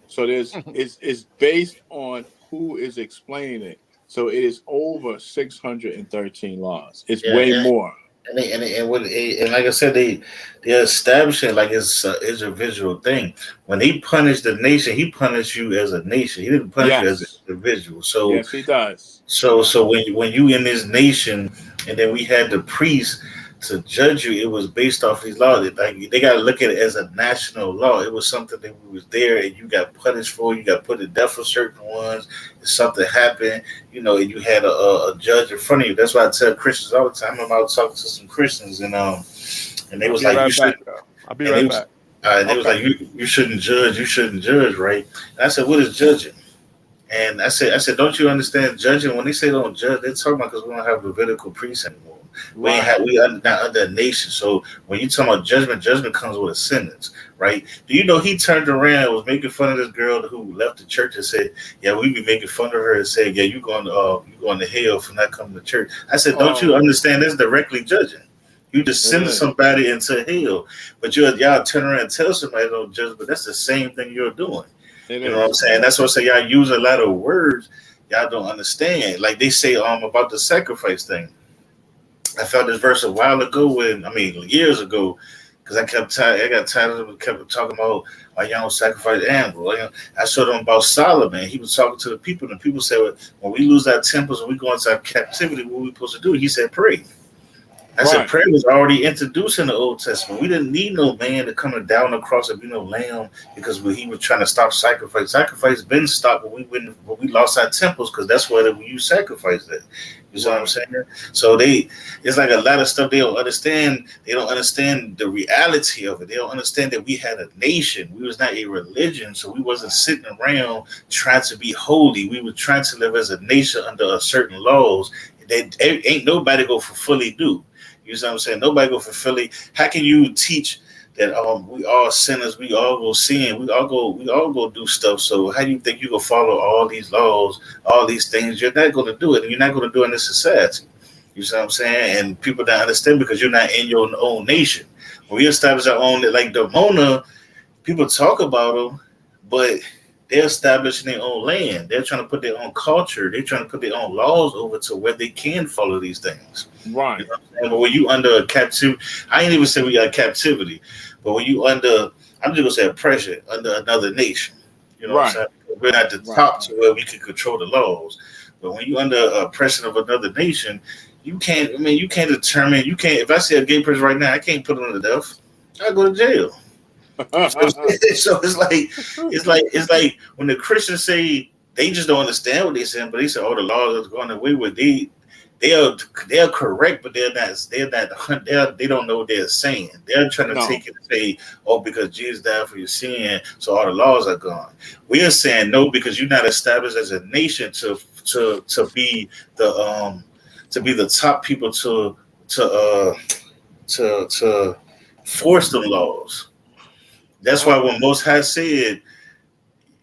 So it's based on who is explaining it. So it is over 613 laws. It's yeah, way more. and like I said, they're establishing like it's a visual thing. When he punished the nation, he punished you as a nation. He didn't punish you as an Yes. individual. So Yes, he does. So Yeah. when you in this nation, and then we had the priests to judge you, it was based off these laws. Like they got to look at it as a national law. It was something that was there, and you got punished for. You got put to death for certain ones. If something happened, you know, and you had a judge in front of you. That's why I tell Christians all the time. I'm out talking to some Christians, and they I'll was be like, right you should, back, though. I'll be and they right was. back. They was Okay. like, you shouldn't judge. You shouldn't judge, right? And I said, what is judging? And I said, don't you understand judging? When they say don't judge, they're talking about because we don't have Levitical priests anymore. We ain't Right. have, we are not under a nation. So when you talk about judgment, judgment comes with a sentence, right? Do you know he turned around and was making fun of this girl who left the church and said, "Yeah, we be making fun of her and saying, yeah, you going to hell for not coming to church." I said, don't you Oh, understand? That's directly judging. You just it send is. somebody into hell, but y'all turn around and tell somebody don't judge. But that's the same thing you're doing. It You know what I'm is. saying? That's what I say. Y'all use a lot of words y'all don't understand. Like they say about the sacrifice thing. I found this verse a while ago years ago, because I got tired of them kept talking about why y'all don't sacrifice animals. I showed them about Solomon. He was talking to the people, and the people said, well, when we lose our temples and we go into our captivity, what are we supposed to do? He said, pray. I said, prayer was already introduced in the Old Testament. We didn't need no man to come down the cross and be no lamb because he was trying to stop sacrifice. Sacrifice been stopped when we lost our temples because that's where we use sacrifice at. You know what I'm saying? So it's like a lot of stuff they don't understand. They don't understand the reality of it. They don't understand that we had a nation. We was not a religion, so we wasn't sitting around trying to be holy. We were trying to live as a nation under certain laws that ain't nobody go for fully do. You know what I'm saying? Nobody go for Philly. How can you teach that we all sinners, we all go sin, we all go do stuff? So how do you think you gonna follow all these laws, all these things? You're not gonna do it, and you're not gonna do it in this society. You know what I'm saying? And people don't understand because you're not in your own nation. When we establish our own, like the Mona, people talk about them, but they're establishing their own land. They're trying to put their own culture. They're trying to put their own laws over to where they can follow these things. Right. You know, but when you under a captivity, I ain't even say we got captivity, but when you under, I'm just gonna say oppression under another nation. You know what I'm saying? We're at the top to where we can control the laws. But when you under oppression of another nation, you can't. I mean, you can't determine. You can't. If I see a gay person right now, I can't put them to death. I go to jail. So it's like when the Christians say they just don't understand what they're saying, but they say, "Oh, the laws are going away with." They are correct, but they don't know what they're saying. They're trying to take it and say, "Oh, because Jesus died for your sin, so all the laws are gone." We are saying no, because you're not established as a nation to be the top people to force the laws. That's why when Most High said,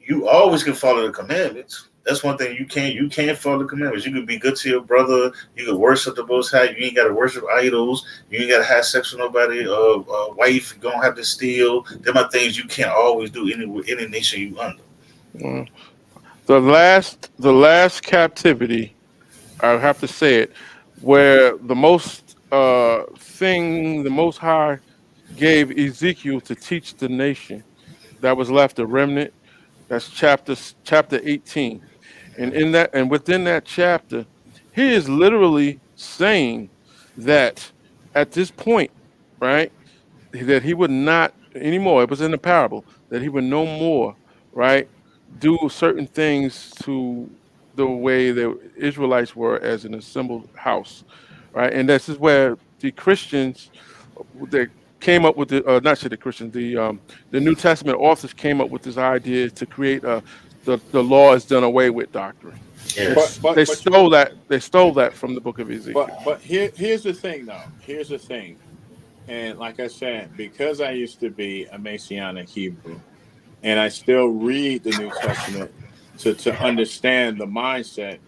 you always can follow the commandments. That's one thing you can't follow the commandments. You can be good to your brother. You can worship the Most High. You ain't got to worship idols. You ain't got to have sex with nobody. Wife, you don't have to steal. Them are things you can't always do any nation you under. The last captivity, I have to say it, where the most the Most High gave Ezekiel to teach the nation that was left, a remnant. That's chapter 18. And within that chapter, he is literally saying that at this point, right, that he would not anymore, it was in the parable, that he would no more, right, do certain things to the way the Israelites were as an assembled house, right? And this is where the Christians that came up with not say the Christians, the New Testament authors came up with this idea to create the law is done away with doctrine. Yes. They stole that from the book of Ezekiel. But here's the thing, though. Here's the thing. And like I said, because I used to be a Messianic Hebrew, and I still read the New Testament to understand the mindset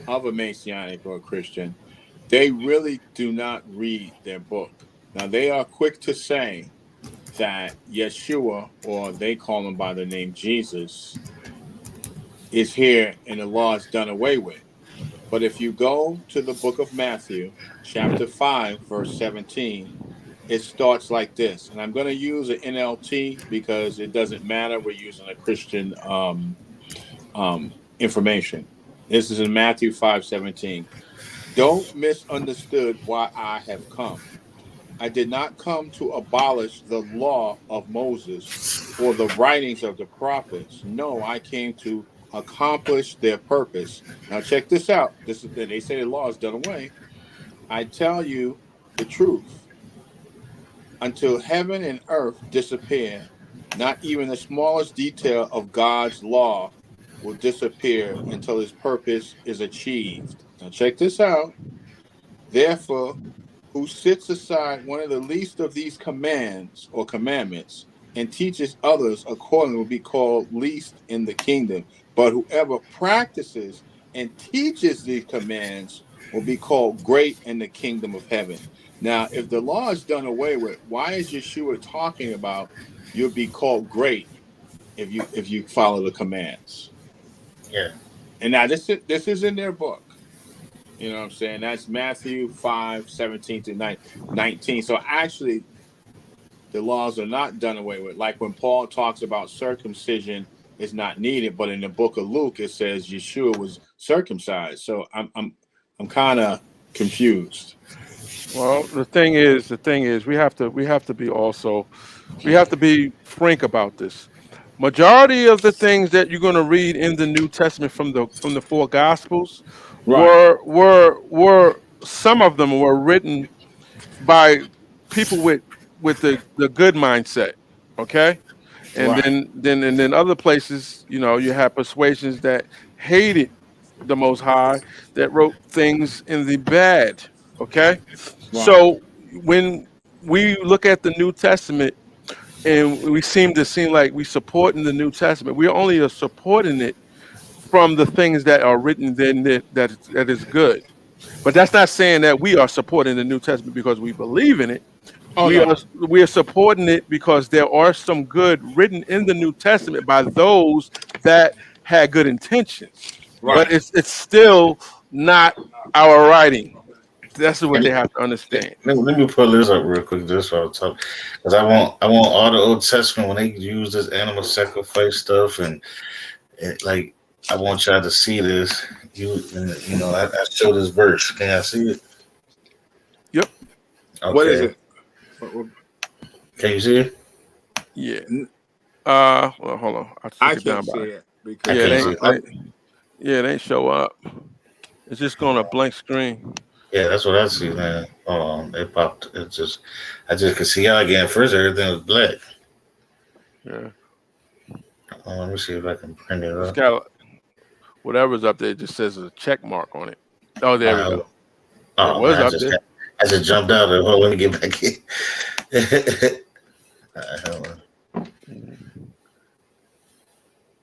of a Messianic or a Christian, they really do not read their book. Now, they are quick to say that Yeshua, or they call him by the name Jesus, is here and the law is done away with. But if you go to the book of Matthew, chapter 5, verse 17, it starts like this. And I'm going to use an NLT because it doesn't matter. We're using a Christian information. This is in Matthew 5:17. Don't misunderstood why I have come. I did not come to abolish the law of Moses or the writings of the prophets. No, I came to accomplish their purpose. Now check this out. They say the law is done away. I tell you the truth. Until heaven and earth disappear, not even the smallest detail of God's law will disappear until his purpose is achieved. Now check this out. Therefore, who sits aside one of the least of these commands or commandments and teaches others accordingly will be called least in the kingdom. But whoever practices and teaches these commands will be called great in the kingdom of heaven. Now, if the law is done away with, why is Yeshua talking about you'll be called great if you follow the commands? Yeah. And now this is in their book. You know what I'm saying? That's Matthew 5:17 to 19. So actually, the laws are not done away with. Like when Paul talks about circumcision is not needed, but in the book of Luke it says Yeshua was circumcised. So I'm kind of confused. Well, the thing is, we have to be frank about this. Majority of the things that you're going to read in the New Testament from the four Gospels Right. were some of them were written by people with the good mindset. Okay, and Right. then other places, you have persuasions that hated the Most High that wrote things in the bad. Okay, Right. so when we look at the New Testament and we seem like we supporting the New Testament, we only are supporting it from the things that are written then that is good. But that's not saying that we are supporting the New Testament because we believe in it. Oh We no. are we are supporting it because there are some good written in the New Testament by those that had good intentions. But Right. it's still not our writing. That's what And they have to understand. let me pull this up real quick, just so I'll talk, because I want all the Old Testament when they use this animal sacrifice stuff and like I want y'all to see this. I show this verse. Can I see it? Yep. Okay. What is it? Can you see it? Yeah. Well, hold on. I took I it down can't see by. it I because Yeah, can't it see ain't. it. It ain't show up. It's just going a blank screen. Yeah, that's what I see, man. It popped. I just could see out again. First, everything was black. Yeah. Let me see if I can print it It's up. got whatever's up there. It just says a check mark on it. Oh, there we Uh, go. It oh was man, up there. I just jumped out of it. Hold on, let me get back in. Hold on.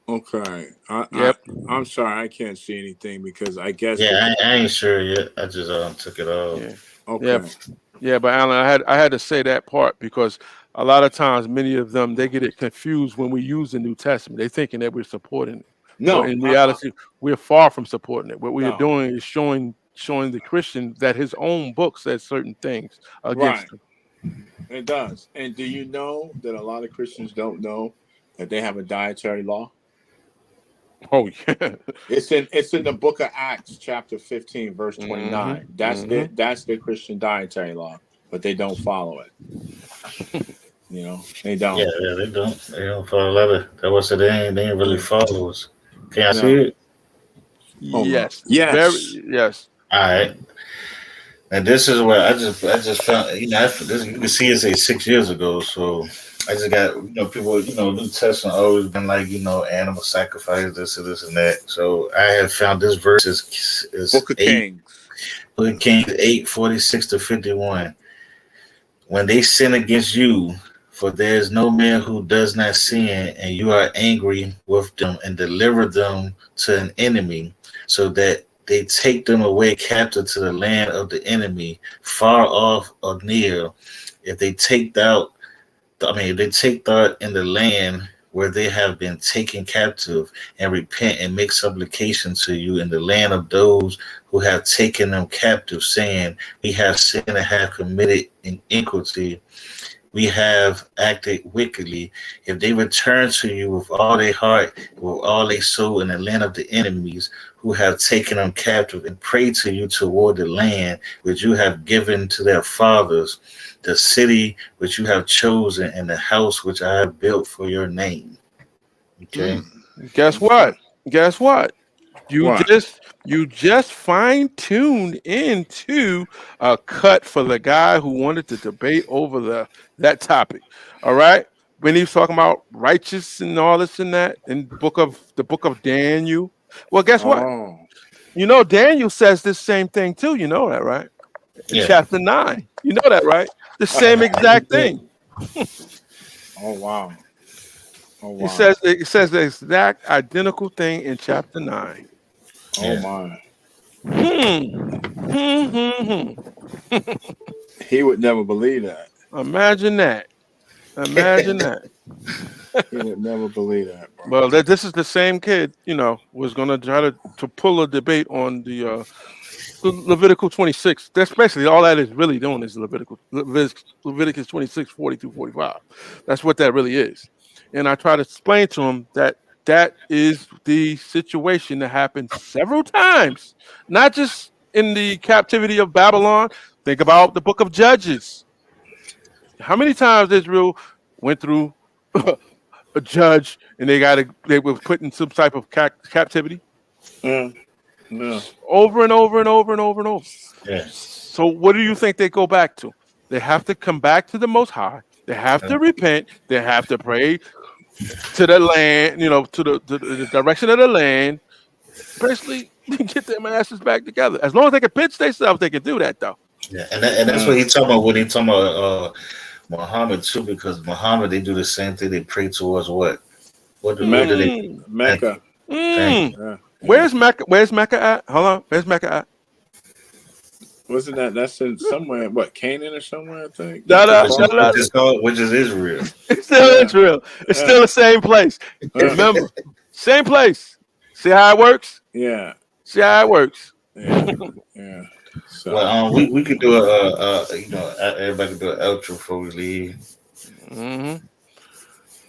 okay. Yep. I'm sorry, I can't see anything because I guess Yeah, I ain't sure yet. I just took it off. Yeah. Yeah. okay. Yeah. But Alan, I had to say that part because a lot of times many of them they get it confused when we use the New Testament. They thinking that we're supporting it. But No, in reality, we're far from supporting it. What we are no. doing is showing the Christian that his own book says certain things Right. against him. It does. And do you know that a lot of Christians don't know that they have a dietary law? Oh yeah. It's in the book of Acts, chapter 15, verse hmm 29. That's their Christian dietary law, but they don't follow it. They Yeah, don't. yeah, they don't follow a lot of that. Was it? They ain't really followers. Can I see No. it? Oh my. Yes. Very Yes. yes. All right. And this is where I just found, you can see it's 6 years ago. So I just got, people, New Testament always been like, animal sacrifice, this and this and that. So I have found this verse is Book of 8, Kings. Book of Kings 8:46-51. When they sin against you, for there is no man who does not sin, and you are angry with them and deliver them to an enemy, so that they take them away captive to the land of the enemy, far off or near. If they take thou, if they take thought in the land where they have been taken captive, and repent and make supplication to you in the land of those who have taken them captive, saying, we have sinned and have committed iniquity, we have acted wickedly. If they return to you with all their heart, with all their soul in the land of the enemies who have taken them captive, and pray to you toward the land which you have given to their fathers, the city which you have chosen, and the house which I have built for your name. Okay. Mm. Guess what? Guess what? You What? just fine tuned into a cut for the guy who wanted to debate over that topic. All right. When he was talking about righteous and all this and that in the book of Daniel. Well, guess what? Oh. Daniel says this same thing too. You know that, right? In Yeah. chapter 9. You know that, right? The same exact thing. Oh wow. Oh He wow. says it says the exact identical thing in chapter 9. Oh Yeah. my. Hmm. Hmm. Hmm. Hmm. He would never believe that. Imagine that. Imagine that. He would never believe that, bro. Well, this is the same kid, was going to try to pull a debate on Levitical 26. That's basically all that is really doing is Leviticus 26, 42, 45. That's what that really is. And I try to explain to him that that is the situation that happened several times, not just in the captivity of Babylon. Think about the book of Judges. How many times Israel went through a judge and they were put in some type of captivity? No. Over and over and over and over and over. Yeah. So what do you think they go back to? They have to come back to the Most High. They have to repent. They have to pray to the land, to the direction of the land. Basically, get their asses back together. As long as they can pitch themselves, they can do that, though. Yeah, and that's what he talking about when he talking about Muhammad too, because Muhammad they do the same thing. They pray towards what? What do they? Mecca. Yeah. Where's Mecca? Where's Mecca at? Hold on. Where's Mecca at? Wasn't that? That's in somewhere. What, Canaan or somewhere? I think. Which is Israel. It's still Israel. It's still the same place. Remember, same place. See how it works? Yeah. See how it works? Yeah. So. Well, we could do everybody could do an outro before we leave. Mm-hmm.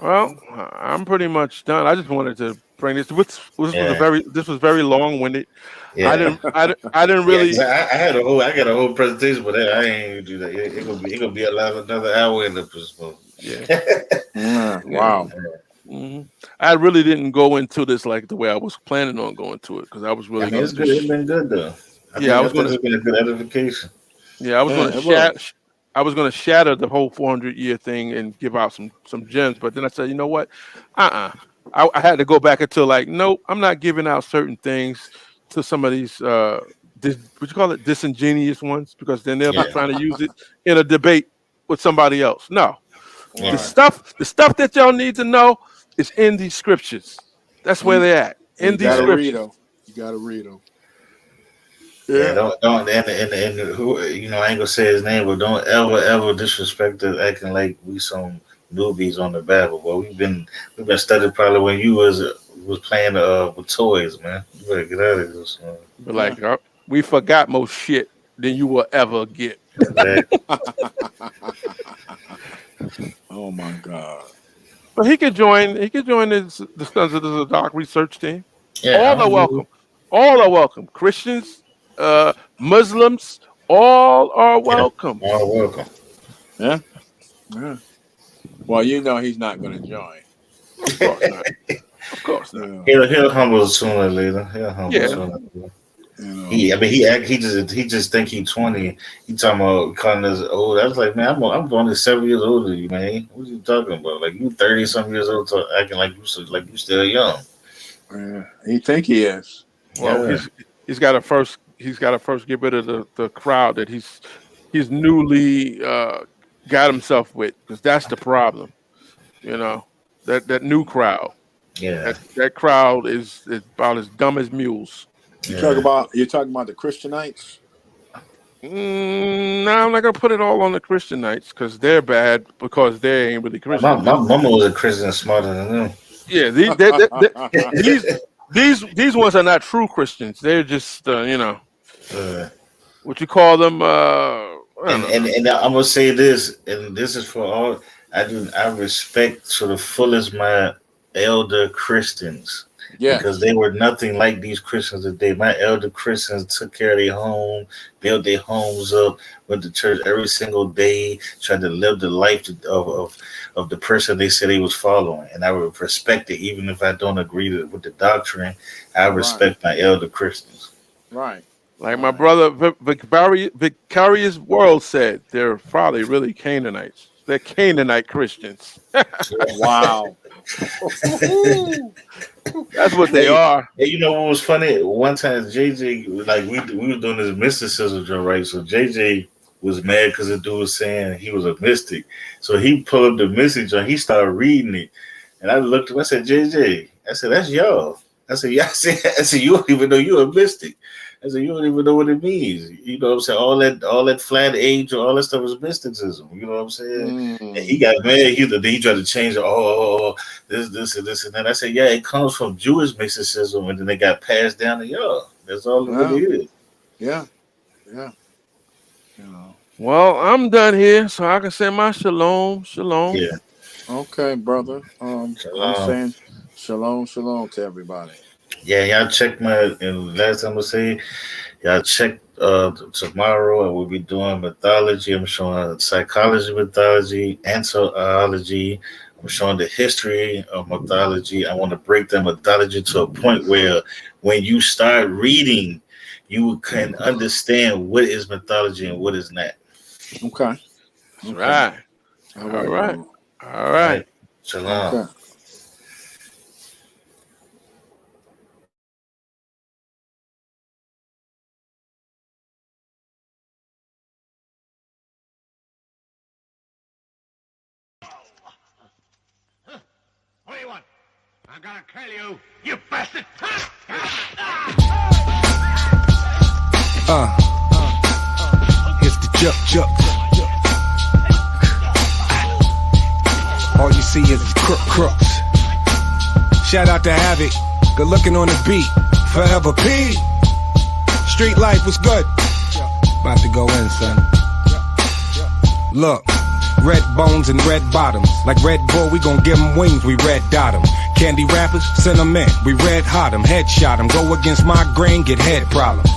Well, I'm pretty much done. I just wanted to bring this. This was very long-winded. Yeah. I didn't really. Yeah, I got a whole presentation, but I ain't do that. It gonna be another hour in the episode. Yeah. Wow. Mm-hmm. I really didn't go into this like the way I was planning on going to it because I was really. It's been good though. I was going to been a good edification. Yeah, I was going to shatter. I was going to shatter the whole 400-year thing and give out some gems, but then I said, you know what? I had to go back until nope, I'm not giving out certain things to some of these what you call it, disingenuous ones, because then they'll be trying to use it in a debate with somebody else. No, the stuff that y'all need to know is in these scriptures. That's where they're at. In these scriptures. You gotta read them. Yeah, don't and who I ain't gonna say his name, but don't ever disrespect us acting like we some newbies on the Bible. Well, we've been studying probably when you was playing with toys, man. You better get out of this. But we forgot more shit than you will ever get. Oh my God! But he could join. He could join the Sons of the Dark research team. Yeah, all are welcome. All are welcome. Christians. Muslims, all are welcome. All welcome. Yeah. Well, he's not going to join. Of course not. Of course not. He'll humble sooner or later. Sooner or later. He just think he's 20. He talking about calling us old. I was like, man, I'm only 7 years older than you, man. What are you talking about? Like you 30-some years old, acting like you still young. Yeah, he think he is. Well, he's got to first get rid of the crowd that he's newly got himself with, because that's the problem. That new crowd. Yeah. That crowd is about as dumb as mules. You're talking about the Christianites? No, I'm not gonna put it all on the Christianites because they're bad because they ain't really Christian. My mama was a Christian, smarter than them. Yeah, these ones are not true Christians. They're just what you call them. And I'm gonna say this, and this is for all. I respect to the fullest my elder Christians. Yeah, because they were nothing like these Christians today. My elder Christians took care of their home, built their homes up, went to church every single day, tried to live the life of the person they said they was following. And I would respect it, even if I don't agree with the doctrine. I respect my elder Christians. Right. Like my brother Vicarious World said, they're probably really Canaanites. They're Canaanite Christians. Wow. That's what they are. Hey, you know what was funny? One time JJ, like we were doing this mysticism joint, right? So JJ was mad because the dude was saying he was a mystic. So he pulled up the mystic joint, he started reading it. And I looked at him, I said, JJ, I said, that's y'all. I said, yeah, I said, you don't even know you're a mystic. I said, you don't even know what it means. You know what I'm saying? All that flat age or all that stuff is mysticism. You know what I'm saying? And he got mad. He tried to change it. This and that. I said, yeah, it comes from Jewish mysticism, and then they got passed down to y'all. That's all it really is. Yeah. Yeah. You know. Well, I'm done here, so I can say my shalom, shalom. Yeah. Okay, brother. I'm saying shalom to everybody. Yeah, y'all check my. And last time I say, y'all check tomorrow. I will be doing mythology. I'm showing psychology, mythology, anthropology. I'm showing the history of mythology. I want to break the mythology to a point where when you start reading, you can understand what is mythology and what is not. Okay. All right. All right. All right. Shalom. Okay. What do you want? I'm gonna kill you, you bastard! Here's the juk. All you see is crooks. Shout out to Havoc, good looking on the beat. Forever P. Street life was good. About to go in, son. Look, red bones and red bottoms. Like Red Bull, we gon' give them wings, we red dot 'em. Candy rappers, send 'em in, we red hot 'em. Headshot 'em, go against my grain, get head problems.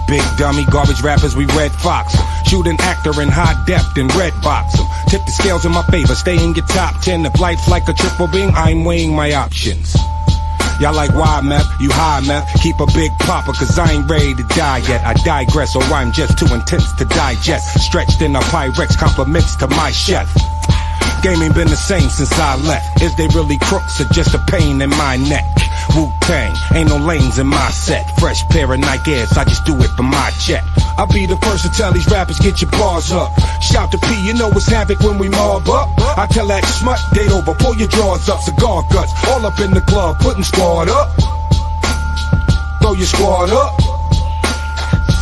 Big dummy, garbage rappers, we red fox 'em. Shoot an actor in high depth and red box 'em. Tip the scales in my favor, stay in your top 10. If life's like a triple beam, I'm weighing my options. Y'all like wide meth, you high meth. Keep a big popper, cause I ain't ready to die yet. I digress, or I'm just too intense to digest. Stretched in a Pyrex, compliments to my chef. Game ain't been the same since I left. Is they really crooks or just a pain in my neck? Wu-Tang, ain't no lanes in my set. Fresh pair of Nike Airs, I just do it for my check. I'll be the first to tell these rappers, get your bars up. Shout to P, you know it's havoc when we mob up. I tell that smut, date over, pull your drawers up. Cigar guts, all up in the club, putting squad up. Throw your squad up.